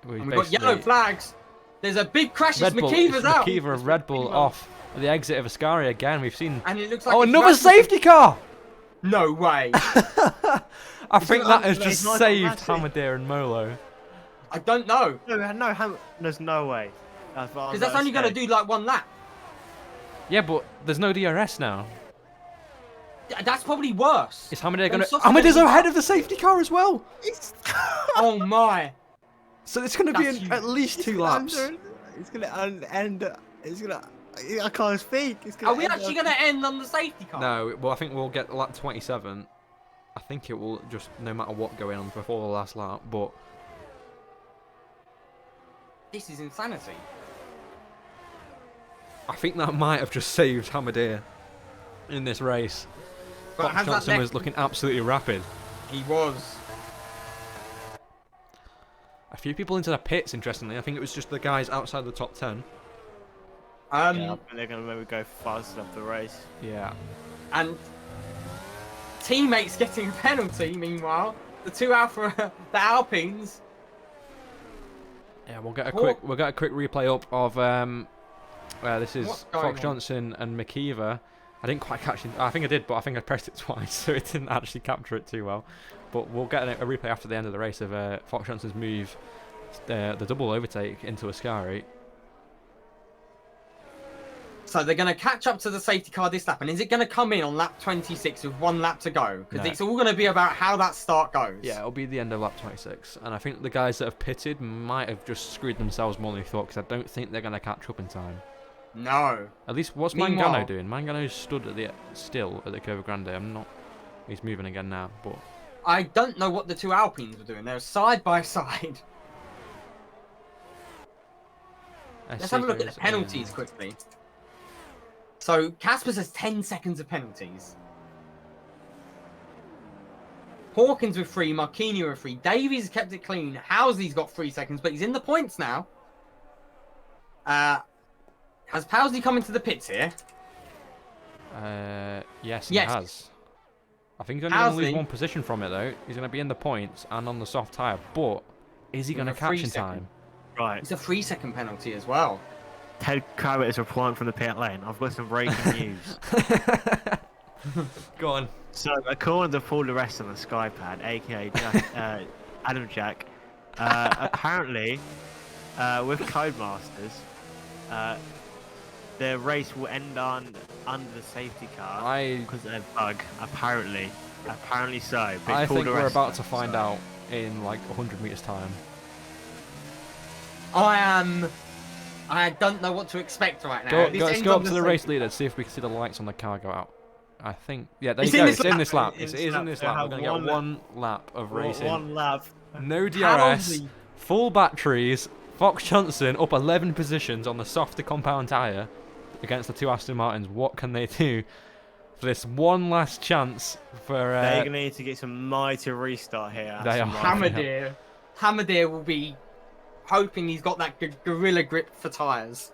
And we've got yellow flags. There's a big crash. Makiva's out. Makiva and Red Bull off at the exit of Ascari again. We've seen... And it looks like another safety car! No way. I think that has just saved Hamadir and Molo. I don't know. No, there's no way. Because that's only going to do like one lap. Yeah, but there's no DRS now. That's probably worse. Is Hamadir going to... Hamadir's ahead of the safety car as well! Oh my. So it's going to be at least 2 laps. It's going to end... It's going to... I can't speak. Are we actually going to end on the safety car? No, well, I think we'll get lap 27. I think it will just, no matter what, go in on before the last lap, but... This is insanity. I think that might have just saved Hamadir in this race. But Fox Johnson was looking absolutely rapid. He was. A few people into the pits, interestingly. I think it was just the guys outside the top 10. Yeah, they're going to maybe go fast enough the race. Yeah. And teammates getting a penalty, meanwhile. The two Alpha, the Alpines. Yeah, we'll get a quick replay up of this is Fox Johnson and Makiva. I didn't quite catch it. I think I did, but I think I pressed it twice, so it didn't actually capture it too well. But we'll get a replay after the end of the race of Fox Johnson's move, the double overtake into Ascari. So they're going to catch up to the safety car this lap, and is it going to come in on lap 26 with 1 lap to go? Because it's all going to be about how that start goes. Yeah, it'll be the end of lap 26, and I think the guys that have pitted might have just screwed themselves more than they thought, because I don't think they're going to catch up in time. No. At least, what's Mangano doing? Mangano's stood at still at the Curva Grande. I'm not He's moving again now, but I don't know what the two Alpines were doing. They were side by side. Let's have a look at the penalties quickly. So Casper has 10 seconds of penalties. Hawkins with 3, Marquinhos with 3. Davies kept it clean. Housley's got 3 seconds, but he's in the points now. Has Powsley come into the pits here? Yes, he has. I think he's only going to lose 1 position from it, though. He's going to be in the points and on the soft tyre, but is he going to catch in time? Right. It's a 3-second penalty as well. Ted Kravitz is reporting from the pit lane. I've got some breaking news. Go on. So, according to Paul the rest on the Skypad, aka Adam Jack, apparently, with Codemasters, the race will end under the safety car because of a bug. Apparently so. But I think we're about to find out in like 100 meters time. I don't know what to expect right now. Let's go up to the race leader and see if we can see the lights on the car go out. I think, yeah, there you go. It's in this lap. It is in this lap. We're going to get 1 lap of racing. 1 lap. No DRS, full batteries. Fox Johnson up 11 positions on the softer compound tyre against the 2 Aston Martins. What can they do for this one last chance for... They're going to need to get some mighty restart here. They are. Hamadir will be hoping he's got that gorilla grip for tyres.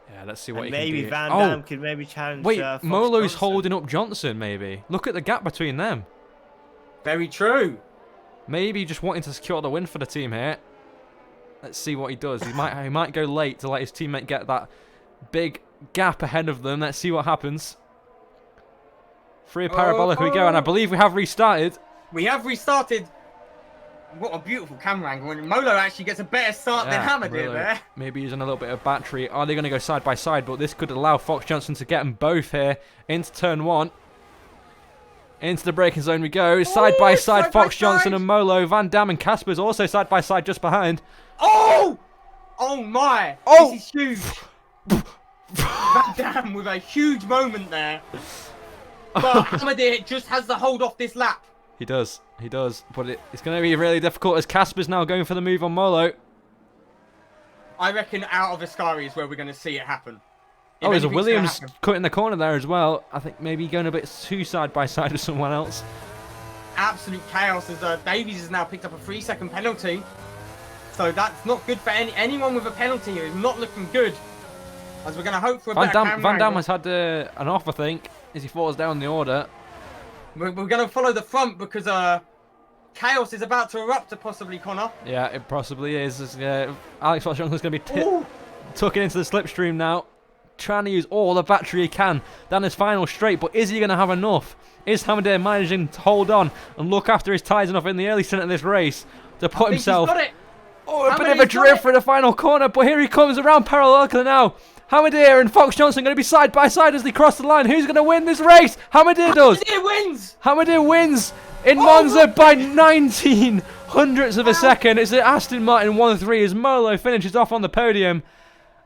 Yeah, let's see what he maybe can do. Van Dam could maybe challenge. Wait, Fox Molo's Johnson. holding up Johnson. Maybe look at the gap between them. Very true. Maybe just wanting to secure the win for the team here. Let's see what he does. He might go late to let his teammate get that big gap ahead of them. Let's see what happens. Free parabolic we go, and I believe we have restarted. We have restarted. What a beautiful camera angle. And Molo actually gets a better start than Hamadir there. Maybe using a little bit of battery. Are they going to go side by side? But this could allow Fox Johnson to get them both here into turn 1. Into the braking zone we go. Side by side, Fox Johnson and Molo. Van Dam and Casper's also side by side just behind. Oh! Oh my! Oh! This is huge. Van Dam with a huge moment there. But Hamadir just has the hold off this lap. He does. But it's going to be really difficult as Casper's now going for the move on Molo. I reckon out of Ascari is where we're going to see it happen. There's a Williams cutting the corner there as well. I think maybe going a bit too side by side with someone else. Absolute chaos as Davies has now picked up a 3-second penalty. So that's not good for anyone with a penalty here. Is not looking good. As we're going to hope for a better camera Van Dam has had an off, I think, as he falls down the order. We're going to follow the front because chaos is about to erupt, possibly, Connor. Yeah, it possibly is. Alex Fox Johnson's going to be tucking into the slipstream now, trying to use all the battery he can down his final straight. But is he going to have enough? Is Hamadir managing to hold on and look after his tyres enough in the early stint of this race to put himself... He's got it. A bit of a drift for the final corner, but here he comes around parallel now. Hamadir and Fox Johnson going to be side by side as they cross the line. Who's going to win this race? Hamadir does. Hamadir wins. Hamadir wins in Monza by 19 hundredths of a second. It's Aston Martin 1-3 as Molo finishes off on the podium.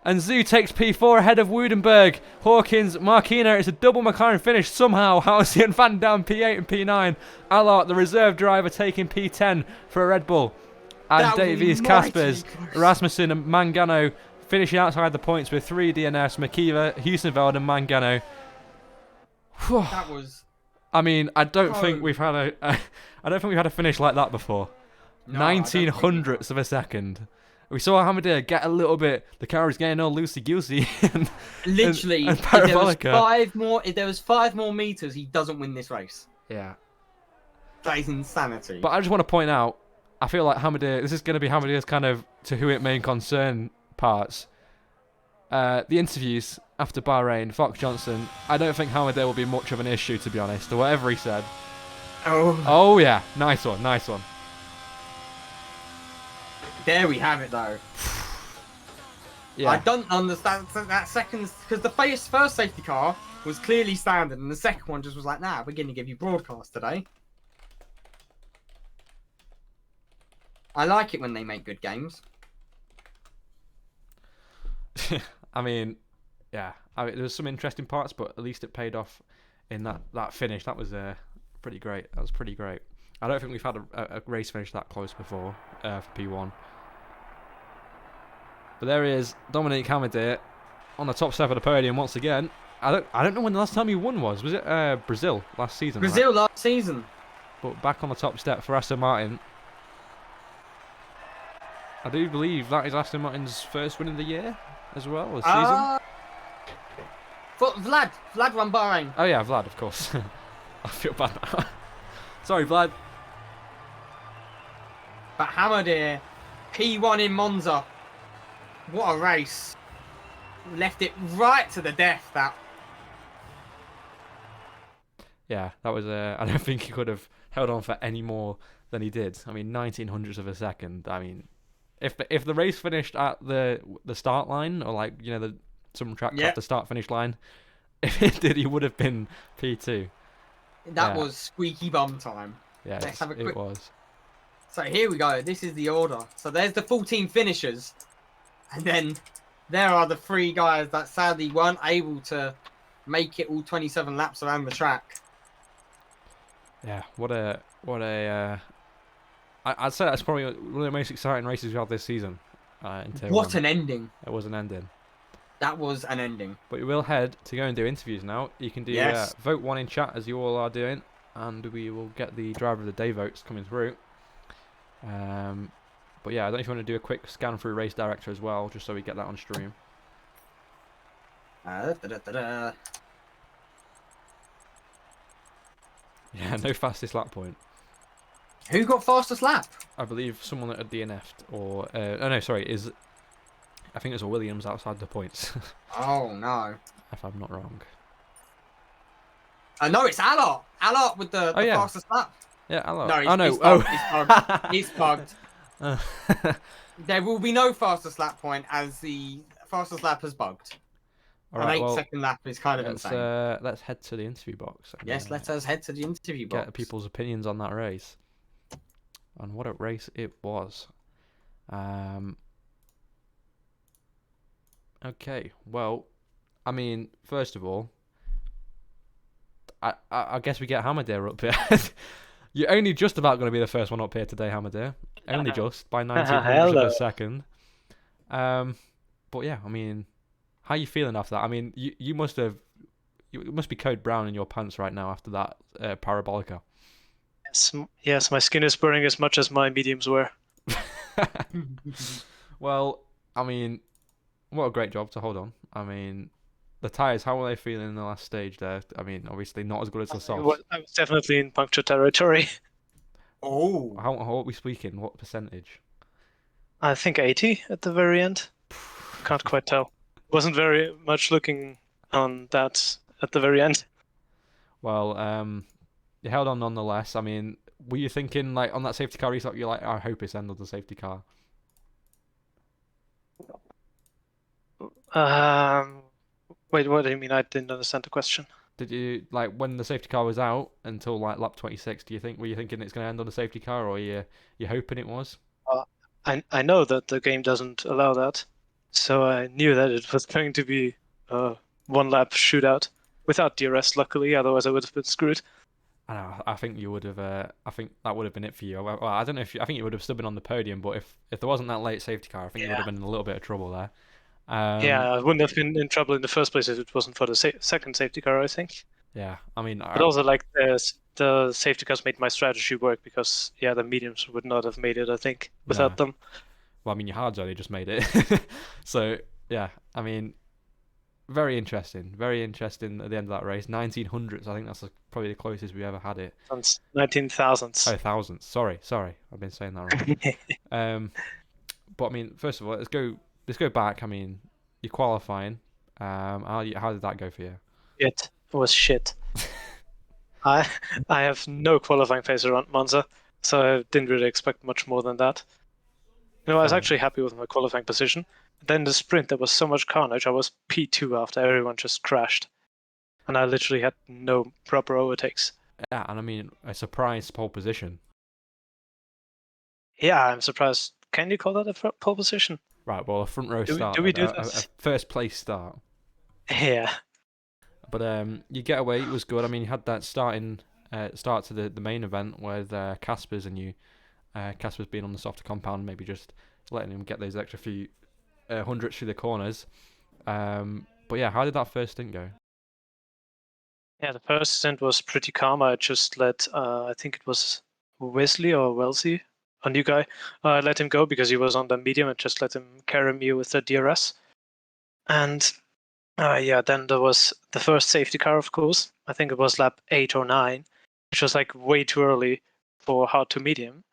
And Zhu takes P4 ahead of Woudenberg. Hawkins, Marquinhos. It's a double McLaren finish somehow. Housley and Van Dam P8 and P9. Allard, the reserve driver, taking P10 for a Red Bull. And Davies, Caspers, Rasmussen and Mangano finishing outside the points with 3 DNS, Makiva, Heusenveld and Mangano. That was... I mean, I don't think we've had a finish like that before. No, 19 hundredths of a second. We saw Hamadir get a little bit. The car was getting all loosey-goosey. Literally, and if there was 5 more meters, he doesn't win this race. Yeah. That is insanity. But I just want to point out, I feel like Hamadir, this is going to be Hamadir's kind of to who it may concern parts. The interviews after Bahrain, Fox Johnson, I don't think Hamadir will be much of an issue, to be honest, or whatever he said. Oh yeah, nice one. There we have it, though. Yeah. I don't understand that second, because the first safety car was clearly standard, and the second one just was like, nah, we're going to give you broadcast today. I like it when they make good games. I mean, yeah. There was some interesting parts, but at least it paid off in that finish. That was pretty great. That was pretty great. I don't think we've had a race finish that close before for P1. But there he is, Dominique Hamadier, on the top step of the podium once again. I don't know when the last time he won was. Was it Brazil last season? Brazil right? last season. But back on the top step for Aston Martin. I do believe that is Aston Martin's first win of the year as well, this season. Vlad won Bahrain. Oh yeah, Vlad, of course. I feel bad now. Sorry, Vlad. But Hamadier, P1 in Monza. What a race. Left it right to the death, that. Yeah, that was I don't think he could have held on for any more than he did. I mean, 1900ths of a second. I mean, if the race finished at the start line, or like, you know, some tracks at the start finish line, if it did, he would have been P2. That was squeaky bum time. Yeah, it was. So here we go. This is the order. So there's the 14 finishers. And then there are the 3 guys that sadly weren't able to make it all 27 laps around the track. Yeah, I'd say that's probably one of the most exciting races we've had this season. What an ending. It was an ending. That was an ending. But we will head to go and do interviews now. You can do vote 1 in chat, as you all are doing, and we will get the driver of the day votes coming through. But yeah, I don't know if you want to do a quick scan through race director as well, just so we get that on stream. Yeah, no fastest lap point. Who got fastest lap? I believe someone that had DNF'd, or oh no, sorry, I think it's a Williams outside the points. Oh no! If I'm not wrong. No, it's Allard. Allard with the fastest lap. Yeah, Allard. No, he's bugged. There will be no fastest lap point, as the fastest lap has bugged. An 8-second lap is kind of insane. Let's head to the interview box. Yes, let us head to the interview box. Get people's opinions on that race. And what a race it was. Okay, well, I mean, first of all, I guess we get Hamadier up here. You're only just about going to be the first one up here today, Hamadier. Only just, by 1900 of a second. But yeah, I mean, how are you feeling after that? I mean, you must be Code Brown in your pants right now after that Parabolica. Yes, my skin is burning as much as my mediums were. Well, I mean, what a great job to hold on. I mean, the tyres, how were they feeling in the last stage there? I mean, obviously not as good as the softs. I was definitely in puncture territory. Oh. How are we speaking? What percentage? I think 80 at the very end. Can't quite tell. Wasn't very much looking on that at the very end. Well, you held on nonetheless. I mean, were you thinking, like, on that safety car restart, you're like, I hope it's end of the safety car? Wait, what do you mean? I didn't understand the question. Did you, like, when the safety car was out until, like, lap 26, were you thinking it's going to end on the safety car, or you hoping it was? I know that the game doesn't allow that, so I knew that it was going to be a one-lap shootout without DRS, luckily, otherwise I would have been screwed. I think you would have. I think that would have been it for you. Well, I don't know if I think you would have still been on the podium, but if there wasn't that late safety car, I think you would have been in a little bit of trouble there. Yeah, I wouldn't have been in trouble in the first place if it wasn't for the second safety car, I think. Yeah, I mean, but also, like, the safety cars made my strategy work because the mediums would not have made it, I think, without them. Well, I mean, your hards only just made it, so yeah, I mean. Very interesting at the end of that race. 1900s, I think that's probably the closest we ever had it. 19,000s. Oh, thousands. Sorry, I've been saying that wrong. But I mean, first of all, let's go back. I mean, you're qualifying. How did that go for you? It was shit. I have no qualifying pace around Monza, so I didn't really expect much more than that. I was actually happy with my qualifying position. Then the sprint, there was so much carnage. I was P2 after everyone just crashed. And I literally had no proper overtakes. Yeah, and I mean, a surprise pole position. Yeah, I'm surprised. Can you call that a pole position? Right, well, a front row start. Do we do a first place start. Yeah. But your getaway was good. I mean, you had that start to the main event with Caspers and you. Caspers being on the softer compound, maybe just letting him get those extra few hundreds through the corners. But yeah, how did that first stint go? Yeah, the first stint was pretty calm. I just let, I think it was Wesley or Wellesley, a new guy. I let him go because he was on the medium and just let him carry me with the DRS. And yeah, then there was the first safety car, of course. I think it was lap 8 or 9, which was like way too early for hard to medium.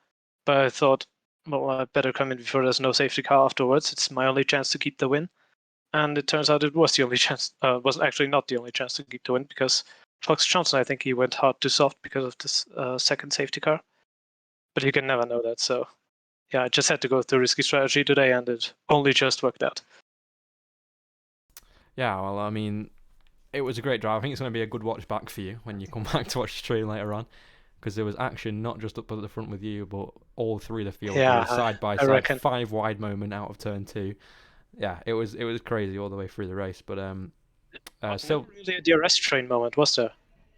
But I thought, well, I better come in before there's no safety car afterwards. It's my only chance to keep the win. And it turns out it was the only chance, was actually not the only chance to keep the win because Fox Johnson, I think he went hard to soft because of this second safety car. But you can never know that. So yeah, I just had to go with the risky strategy today and it only just worked out. Yeah, well, I mean, it was a great drive. I think it's going to be a good watch back for you when you come back to watch the stream later on. Because there was action not just up at the front with you, but all three of the field side by side. Reckon. 5 wide moment out of turn 2. Yeah, it was crazy all the way through the race. But still really a DRS train moment, was there?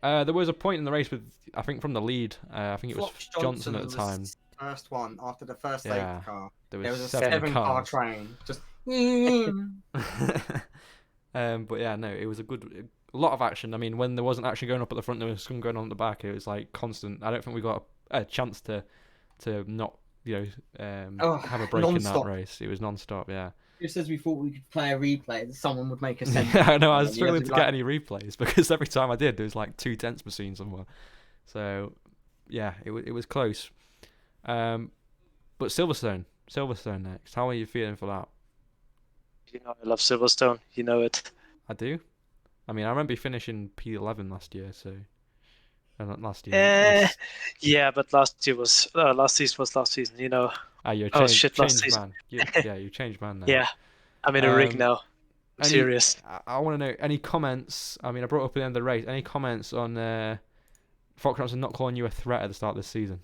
There was a point in the race with, I think from the lead, I think it was Johnson at the time. First one after the first safety car. There was a 7 car train. Just. But yeah, no, it was a lot of action. I mean, when there wasn't action going up at the front, there was some going on at the back. It was like constant. I don't think we got a chance to not have a break non-stop in that race. It was non-stop. Yeah. Just as we thought we could play a replay, that someone would make a sense. Yeah, no, I was struggling to get any replays because every time I did, there was like 2 tenths between somewhere. So yeah, it was close. But Silverstone next. How are you feeling for that? You know, I love Silverstone. You know it. I do. I mean, I remember finishing P11 last year, so not last year. Yeah, but last season was last season. You know. You're a changed man. You changed man now. Yeah, I'm in a rig now. I'm serious. I want to know any comments. I mean, I brought up at the end of the race. Any comments on Fox Johnson not calling you a threat at the start of this season?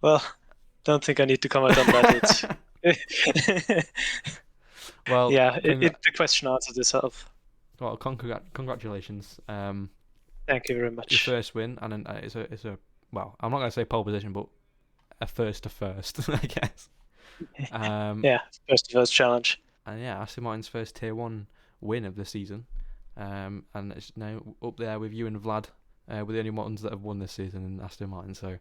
Well, don't think I need to comment on that. Well, yeah, the question answers itself. Well, congratulations. Thank you very much. Your first win, and it's a well, I'm not going to say pole position, but a first, I guess. Yeah, first challenge. And yeah, Aston Martin's first Tier 1 win of the season. And it's now up there with you and Vlad. We're the only ones that have won this season in Aston Martin, so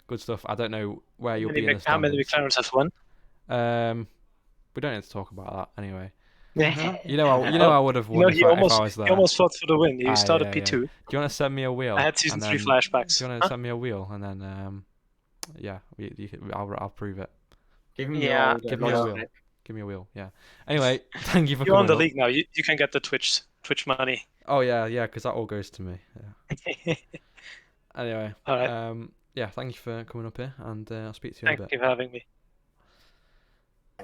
good stuff. I don't know where you'll be in the standings. How many McLarens have won? We don't need to talk about that anyway. You know I would have won if I was there. You almost fought for the win. You started P2. Do you want to send me a wheel? I had season 3 flashbacks. Do you want to send me a wheel and then yeah, I'll prove it. Give me a wheel. Give me a wheel. Yeah. Anyway, thank you for coming. You're on the league now. You can get the Twitch money. Oh yeah, because that all goes to me. Yeah. Anyway, all right. Yeah, thank you for coming up here, and I'll speak to you in a bit. Thank you for having me.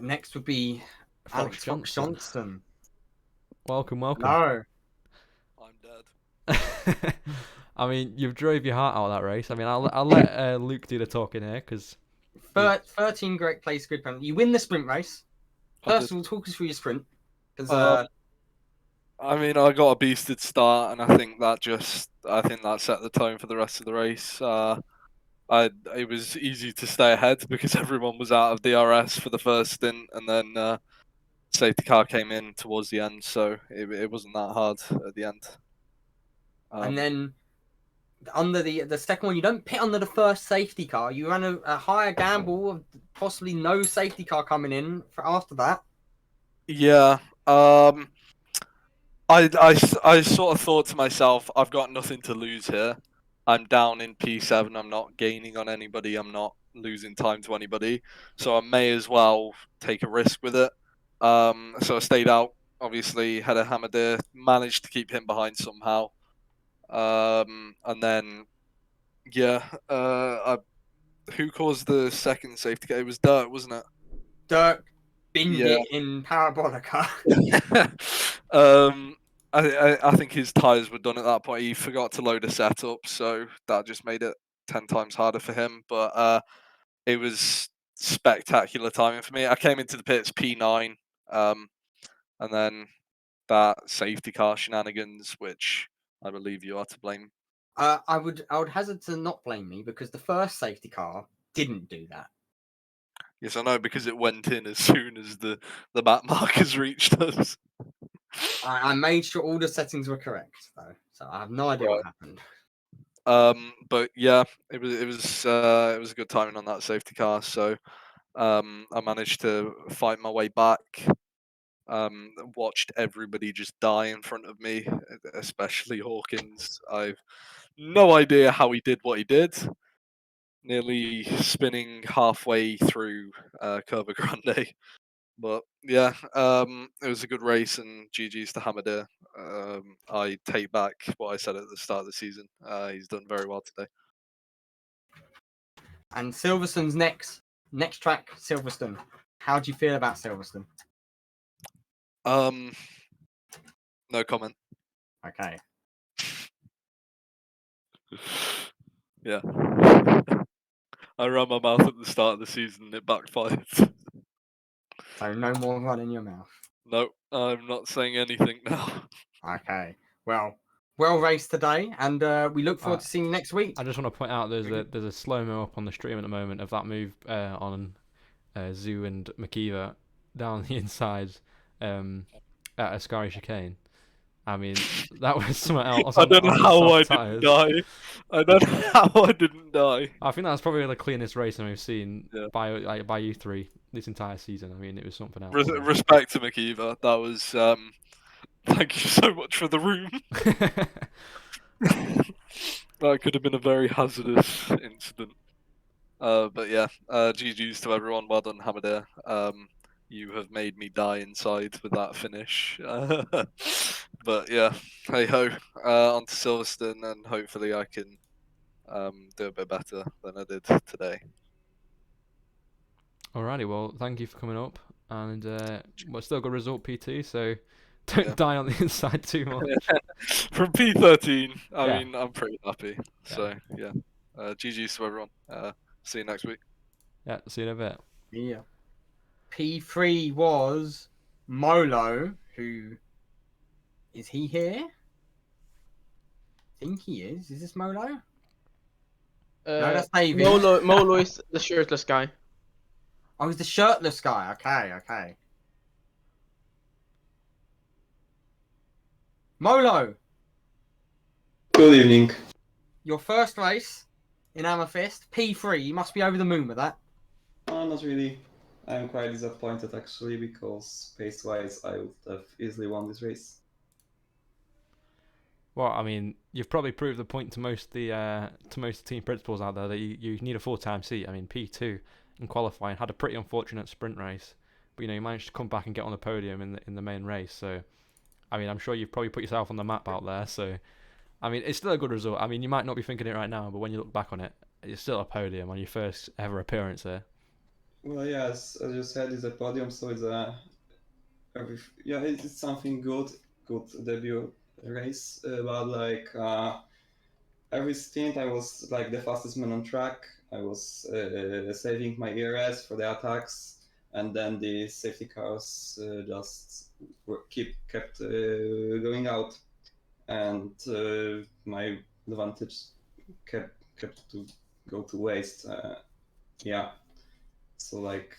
Next would be Fox Johnson. Welcome. No. I'm dead. I mean, you've drove your heart out of that race. I mean, I'll let Luke do the talking here because 13 great place grid penalty. You win the sprint race. First of all, talk us through your sprint. I mean, I got a beasted start, and I think that set the tone for the rest of the race. It was easy to stay ahead because everyone was out of DRS for the first stint, and then safety car came in towards the end, so it wasn't that hard at the end. And then under the second one, you don't pit under the first safety car. You ran a higher gamble of possibly no safety car coming in for after that. Yeah. I sort of thought to myself, I've got nothing to lose here. I'm down in P7. I'm not gaining on anybody. I'm not losing time to anybody. So I may as well take a risk with it. So I stayed out. Obviously, had a Hamadir, managed to keep him behind somehow. And then, yeah, who caused the second safety car? It was Dirk, wasn't it? Dirk binned it in Parabolica. I think his tyres were done at that point. He forgot to load a setup, so that just made it 10 times harder for him. But it was spectacular timing for me. I came into the pits P9, and then that safety car shenanigans, which I believe you are to blame. I would hazard to not blame me because the first safety car didn't do that. Yes, I know, because it went in as soon as the map markers reached us. I made sure all the settings were correct though, so I have no idea what happened. But yeah, it was a good timing on that safety car. So I managed to fight my way back. Watched everybody just die in front of me, especially Hawkins. I've no idea how he did what he did. Nearly spinning halfway through Curva Grande. But yeah, it was a good race, and GG's to Hamadir. I take back what I said at the start of the season. He's done very well today. And Silverstone's next track, Silverstone. How do you feel about Silverstone? No comment. Okay. Yeah. I ran my mouth at the start of the season and it backfired. So no more running your mouth. No, I'm not saying anything now. Okay. Well raced today, and we look forward to seeing you next week. I just want to point out there's a slow-mo up on the stream at the moment of that move on Zoo and Makiva down the inside at Ascari chicane. I mean, that was something else. I don't know how I didn't die. I don't know how I didn't die. I think that's probably the cleanest racing we've seen by you three this entire season. I mean, it was something else. Respect to Makiva. That was. Thank you so much for the room. That could have been a very hazardous incident. But yeah, GG's to everyone. Well done, Hamadir. You have made me die inside with that finish. But yeah, hey ho, on to Silverstone, and hopefully I can do a bit better than I did today. Alrighty, well, thank you for coming up, and still a good result, PT. So don't die on the inside too much. From P13, I mean, I'm pretty happy. So yeah, GG's to everyone. See you next week. Yeah, see you in a bit. Yeah. P3 was Molo, who is he here? I think he is. Is this Molo? No, that's David. Molo is the shirtless guy. Oh, he's the shirtless guy. Okay. Molo! Good evening. Your first race in Amethyst, P3. You must be over the moon with that. Not really. I'm quite disappointed actually, because pace-wise I would have easily won this race. Well, I mean, you've probably proved the point to most of the team principals out there that you need a full-time seat. I mean, P2 in qualifying had a pretty unfortunate sprint race, but you managed to come back and get on the podium in the main race. So, I mean, I'm sure you've probably put yourself on the map out there. So, I mean, it's still a good result. I mean, you might not be thinking it right now, but when you look back on it, it's still a podium on your first ever appearance here. Well, yes, as you said, it's a podium, so it's it's something good debut race. But like every stint, I was like the fastest man on track. I was saving my ERS for the attacks, and then the safety cars just kept going out, and my advantage kept to go to waste. So like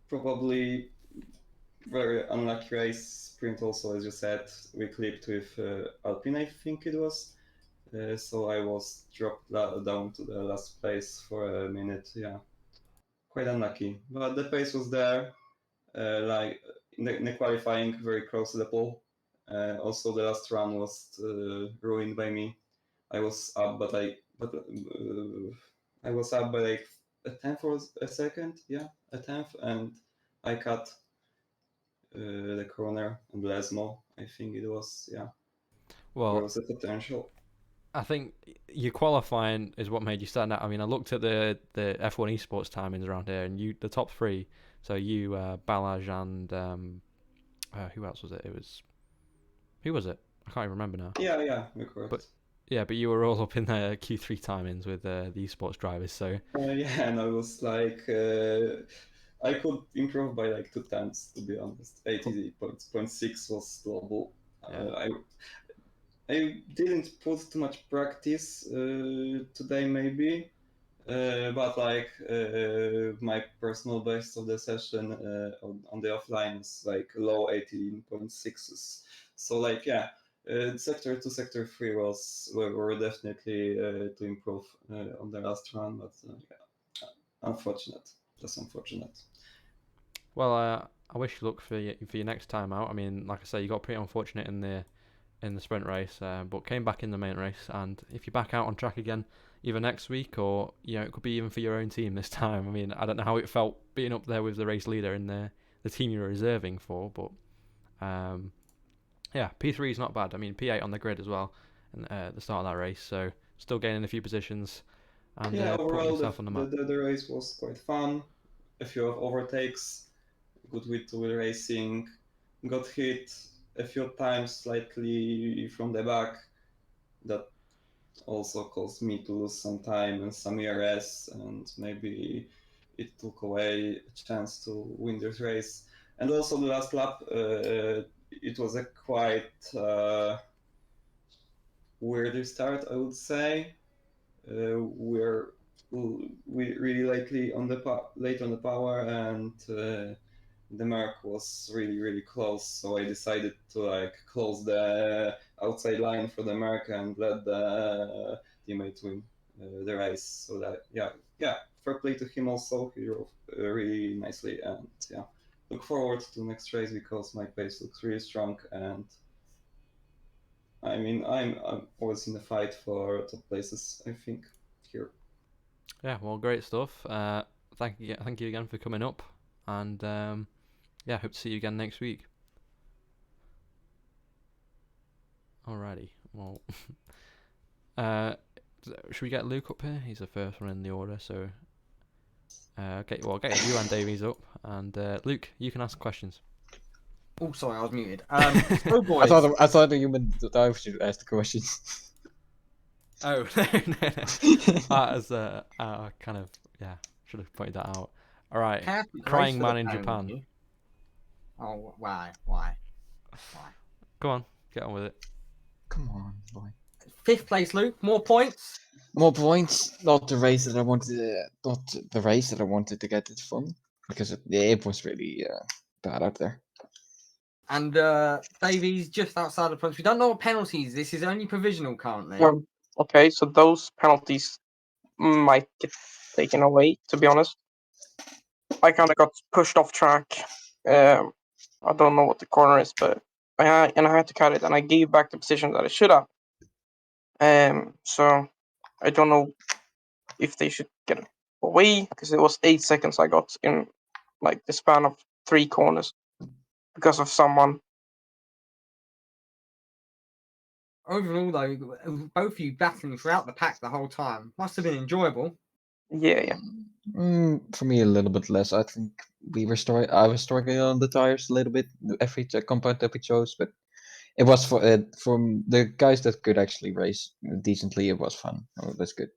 probably very unlucky race. Sprint also, as you said, we clipped with Alpine, I think it was. So I was dropped down to the last place for a minute. Yeah, quite unlucky. But the pace was there. Like in the qualifying, very close to the pole. Also, the last run was ruined by me. I was up, but I was up by like a tenth or a second. Yeah, a tenth, and I cut the corner and Lesmo. I think it was. Yeah. Well, there was a potential. I think your qualifying is what made you stand out. I mean, I looked at the F1 esports timings around here, and the top three. So you, Balaj, and who else was it? Who was it? I can't even remember now. Yeah, you're correct. But you were all up in the Q3 timings with the esports drivers. So yeah, and I was like, I could improve by like 2 times, to be honest. 80.6 was doable. I didn't put too much practice today, maybe. But like my personal best of the session on the offline is like low 18.6s. So like sector 2, sector 3 were definitely to improve on the last run, but unfortunate. Just unfortunate. Well, I wish you luck for your next time out. I mean, like I say, you got pretty unfortunate in the sprint race, but came back in the main race. And if you're back out on track again, either next week or it could be even for your own team this time. I mean, I don't know how it felt being up there with the race leader in the team you were reserving for, but P3 is not bad. I mean, P8 on the grid as well, at the start of that race. So still gaining a few positions and putting Overall yourself on the map. the race was quite fun. A few overtakes, good with two-wheel racing. Got hit a few times slightly from the back. That also caused me to lose some time and some ERS, and maybe it took away a chance to win this race. And also the last lap, it was a quite weird start, I would say. We're really late on the power, and the mark was really close. So I decided to like close the outside line for the mark and let the teammate win the race. So that fair play to him also. He drove really nicely, and look forward to next race because my pace looks really strong, and I mean I'm always in the fight for top places, I think, here. Yeah, well, great stuff. Thank you again for coming up, and hope to see you again next week. Alrighty, well, should we get Luke up here? He's the first one in the order, so I'll get you and Davies up, and Luke, you can ask questions. Oh, sorry, I was muted. So boys, I thought the human that I should ask the questions. Oh, no. Kind of, should have pointed that out. All right, crying man in Japan. Oh, why? Go on, get on with it. Come on, boy. 5th place, Luke. More points. More points. Not the race that I wanted. Not the race that I wanted to get it from, because it was really bad up there. And Davies just outside the points. We don't know what penalties. This is only provisional currently. Okay, so those penalties might get taken away, to be honest. I kind of got pushed off track. I don't know what the corner is, but I had to cut it, and I gave back the position that I should have. So I don't know if they should get it away, because it was 8 seconds I got in like the span of 3 corners because of someone. Overall, though, both of you battling throughout the pack the whole time must have been enjoyable. Yeah. For me, a little bit less. I think I was struggling on the tires a little bit every compound that we chose, but it was from the guys that could actually race decently. It was fun. Oh, that's good.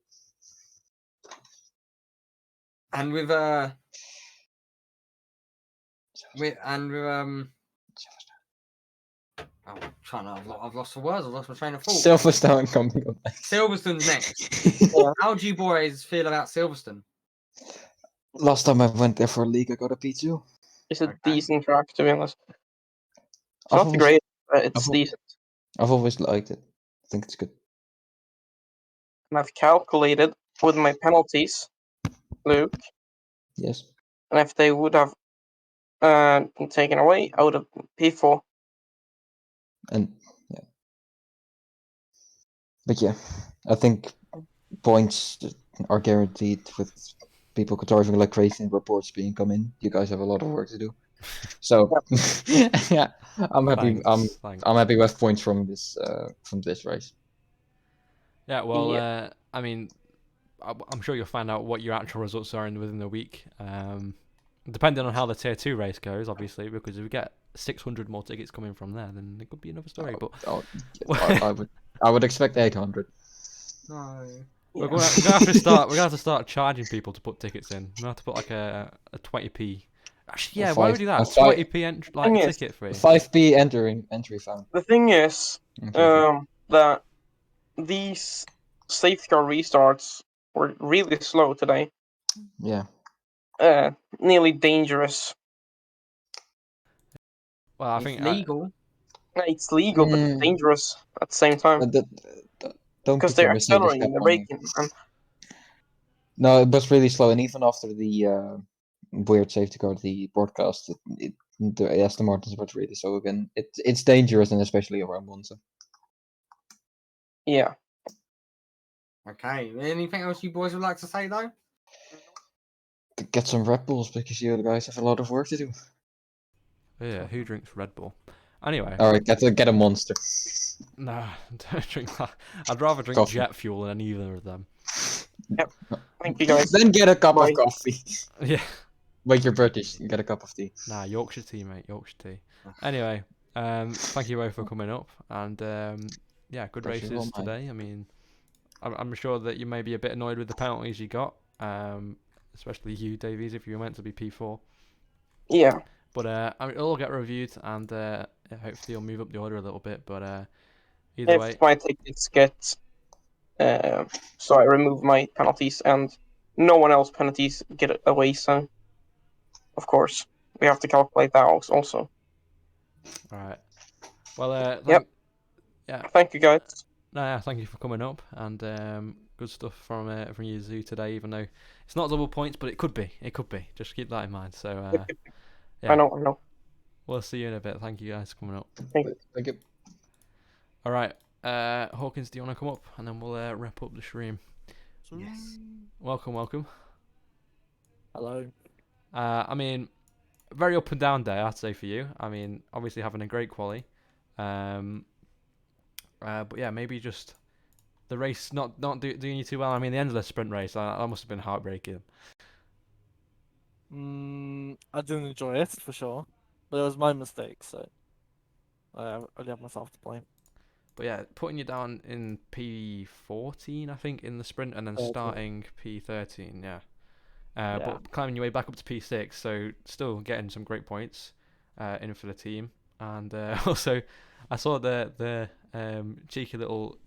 And with I've lost the words. I've lost my train of thought. Silverstone coming up next. Silverstone's next. How do you boys feel about Silverstone? Last time I went there for a league, I got a P2. It's a decent track, to be honest. It's I've not great, but it's decent. I've always liked it. I think it's good. And I've calculated with my penalties, Luke. Yes. And if they would have been taken away, I would have been P4. And but I think points are guaranteed with people driving like crazy and reports being come in. You guys have a lot of work to do. So I'm happy. Thanks. I'm happy with points from this race. Yeah, well, I mean, I'm sure you'll find out what your actual results are within the week. Depending on how the tier 2 race goes, obviously, because if we get 600 more tickets coming from there, then it could be another story. I would expect 800. No. We're gonna have to start charging people to put tickets in. We're gonna have to put like a 20p Actually, yeah, why would we do that? five, 20p Thing like is, ticket fee. 5p entry found. the thing is, Entry fee. that these safety car restarts were really slow today. Yeah. Nearly dangerous. Well, I It's think legal. It's legal, but it's Mm, dangerous at the same time don't because put your they're Mercedes accelerating, cap they're on here. braking, and No, it was really slow, and even after the weird safety car, the broadcast, the Aston Martins was really slow again. It's dangerous, and especially around Monza. yeah. Okay. Anything else you boys would like to say though? Get some Red Bulls because you guys have a lot of work to do. Yeah, who drinks Red Bull? Anyway. All right, get a Monster. Nah, don't drink that. I'd rather drink Coffee. jet fuel than either of them. Yep. Thank you guys. Then get a cup Bye. of coffee. Yeah. Wait, you're British. Get a cup of tea. Nah, Yorkshire tea, mate. Yorkshire tea. Anyway, thank you both for coming up, and yeah, good Pleasure all races mine. today. I mean, I'm sure that you may be a bit annoyed with the penalties you got, especially you, Davies, if you were meant to be P4. Yeah. But I mean, it'll all get reviewed, and hopefully you'll move up the order a little bit. But either way, If my tickets get, so I remove my penalties and no one else penalties get away. So, of course, we have to calculate that also. all right. Well, Yep. yeah. Thank you guys. No, yeah, thank you for coming up, and good stuff from you Zoo today. Even though it's not double points, but it could be. It could be. Just keep that in mind. So yeah, I know. we'll see you in a bit. Thank you guys for coming up. Thank you. Thank you. All right, Hawkins, do you want to come up, and then we'll wrap up the stream. Yes. Welcome. Hello. I mean, very up and down day, I'd say for you. I mean, obviously having a great quali, but yeah, maybe just the race not doing you too well. I mean, the end of the sprint race, that must have been heartbreaking. I didn't enjoy it for sure, but it was my mistake, so I only have myself to blame. But yeah, putting you down in P14, I think, in the sprint, and then 13. starting P13, yeah. Yeah. But climbing your way back up to P6, so still getting some great points in for the team. And also, I saw the cheeky little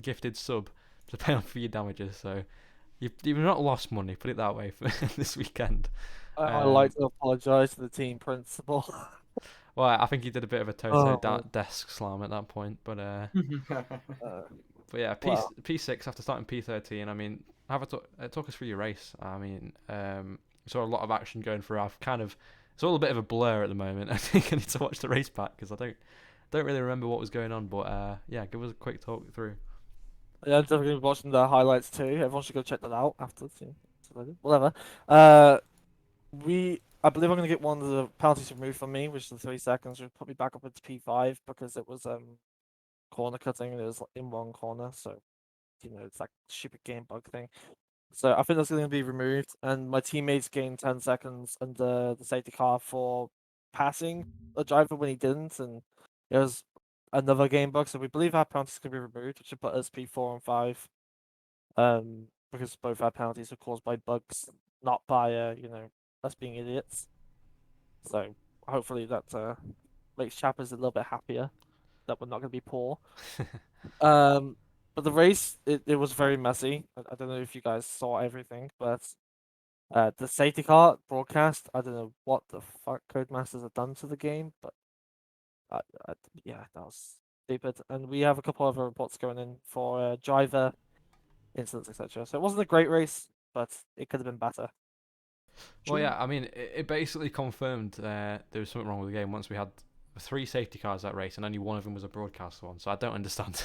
gifted sub to pay off for your damages. So you've not lost money, put it that way, for this weekend. I'd like to apologise to the team principal. Well, I think he did a bit of a desk slam at that point, but yeah, P6 after starting P13. I mean, talk us through your race. I mean, saw a lot of action going through. It's all a bit of a blur at the moment. I think I need to watch the race back because I don't really remember what was going on. But yeah, give us a quick talk through. Yeah, I'm definitely watching the highlights too. Everyone should go check that out after. Whatever. I believe I'm gonna get one of the penalties removed from me, which is the 3 seconds. We'll put me back up into P5 because it was corner cutting and it was in wrong corner. So it's like stupid game bug thing. So I think that's going to be removed, and my teammates gained 10 seconds under the safety car for passing a driver when he didn't, and it was another game bug. So we believe our penalties can be removed, which should put us P4 and 5. Because both our penalties are caused by bugs, not by us being idiots. So hopefully that makes Chappers a little bit happier that we're not going to be poor. But the race, it was very messy. I don't know if you guys saw everything, but the safety car broadcast, I don't know what the fuck Codemasters have done to the game, but yeah, that was stupid. And we have a couple other reports going in for driver incidents, etc. So it wasn't a great race, but it could have been better. Well, yeah, I mean, it basically confirmed there was something wrong with the game once we had 3 safety cars that race, and only one of them was a broadcast one. So I don't understand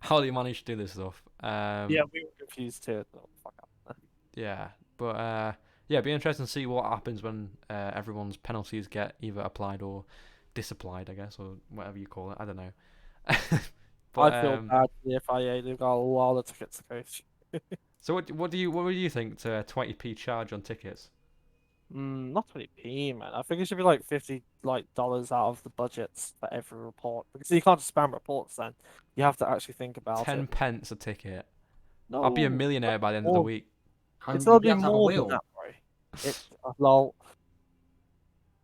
how they managed to do this stuff. Yeah, we were confused too. Oh, fuck up. Yeah, but yeah, it'd be interesting to see what happens when everyone's penalties get either applied or disapplied, I guess, or whatever you call it. I don't know. But, I feel bad for the FIA. They've got a lot of tickets to go through. So what do you think to 20p charge on tickets? Not 20p, man. I think it should be like $50 out of the budgets for every report, because you can't just spam reports. Then you have to actually think about 10 it. pence a ticket. No, I'll be a millionaire by the end of the week. It's gonna be You have to have a more than wheel. that, bro. Lol.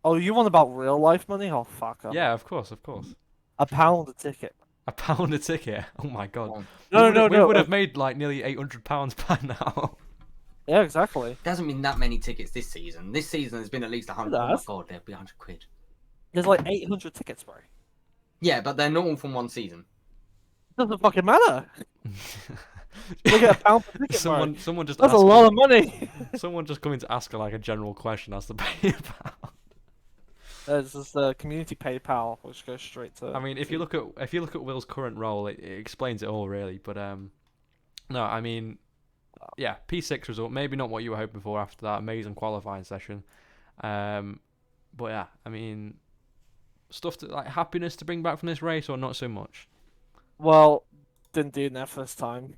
Oh, you want about real life money? Oh fuck. Yeah, of course, of course. £1 a ticket. £1 a ticket. Oh my god. Oh, We would have made like nearly £800 by now. Yeah, exactly. there hasn't been that many tickets this season. This season there's been at least 100. Oh my has. god, there'll be 100 quid. There's like 800 tickets, bro. Yeah, but they're not all from one season. Doesn't fucking matter. Look at £1 per ticket, bro. Someone just That's a asked lot her- of money. Someone just coming to ask her like a general question as to pay £1. There's this community PayPal, which goes straight to. I mean, if you look at Will's current role, it explains it all really. But no, I mean, yeah, P6 result. Maybe not what you were hoping for after that amazing qualifying session. But yeah, I mean, stuff to, like happiness to bring back from this race, or not so much. Well, didn't do enough this time.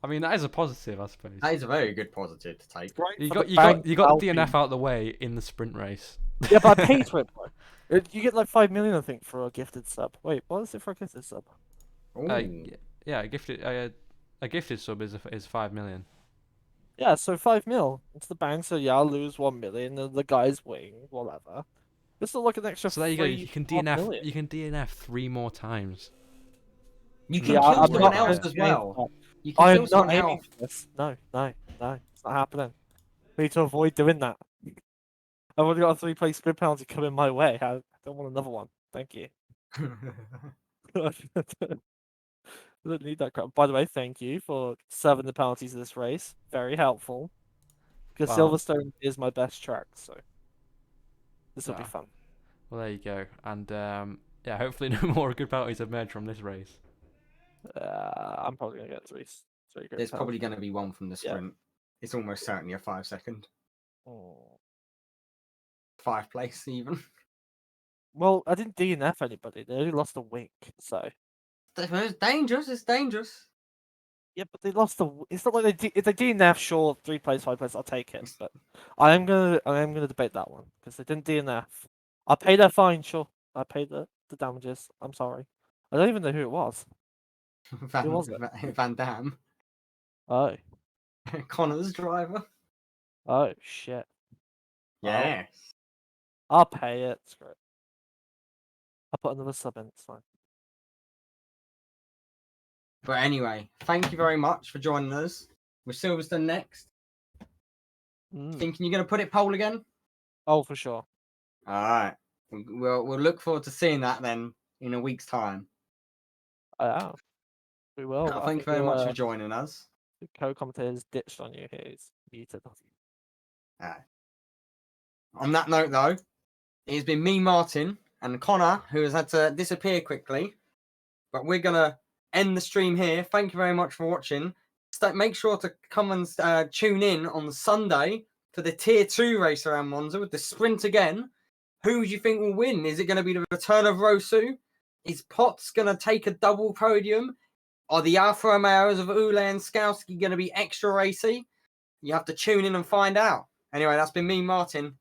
I mean, that is a positive, I suppose. That is a very good positive to take. Right You for got the you got bank you got the Alpine. DNF out of the way in the sprint race. Yeah, but I paid for it, bro. You get like 5 million, I think, for a gifted sub. Wait, what is it for a gifted sub? Yeah, a gifted sub is 5 million. Yeah, so 5 mil into the bank. So yeah, I'll lose 1 million, and the guys win, whatever. This is like an extra. So there you go. You can 3.5 DNF. million. You can DNF 3 more times. You can Yeah, kill I'm someone not else gonna as do anything well. like You can I'm kill not someone aiming else. for this. No, it's not happening. We need to avoid doing that. I've already got a 3-place sprint penalty coming my way. I don't want another one. Thank you. I don't need that crap. By the way, thank you for serving the penalties of this race. Very helpful. Because Wow. Silverstone is my best track, so this will be Wow. fun. Well, there you go. And yeah, hopefully no more good penalties emerge from this race. I'm probably gonna get three good There's probably penalties. going to be one from the Yeah. sprint. It's almost certainly a 5-second. Oh. 5 place even. Well, I didn't DNF anybody. They only lost a wink, so It's dangerous. It's dangerous. yeah. But they lost the. It's not like if they DNF, sure, 3 place, 5 place, I'll take it. But I am gonna debate that one because they didn't DNF. I paid their fine, sure. I paid the damages. I'm sorry. I don't even know who it was. Who was it? Van Dam. Oh, Connor's driver. oh shit. Well, Yes. I'll pay it. Screw it. I'll put another sub in. It's fine. But anyway, thank you very much for joining us. With Silverstone next. Thinking you're going to put it pole again? Oh, for sure. All right. We'll look forward to seeing that then in a week's time. Yeah, we will. Thank you very much for joining us. The co-commentator's ditched on you. He's muted. On that note, though, it has been me, Martin, and Connor, who has had to disappear quickly. But we're going to end the stream here. Thank you very much for watching. Make sure to come and tune in on Sunday for the Tier 2 race around Monza with the sprint again. Who do you think will win? Is it going to be the return of Rosu? Is Potts going to take a double podium? Are the Alfa Romeos of Ule and Skowski going to be extra racy? You have to tune in and find out. Anyway, that's been me, Martin.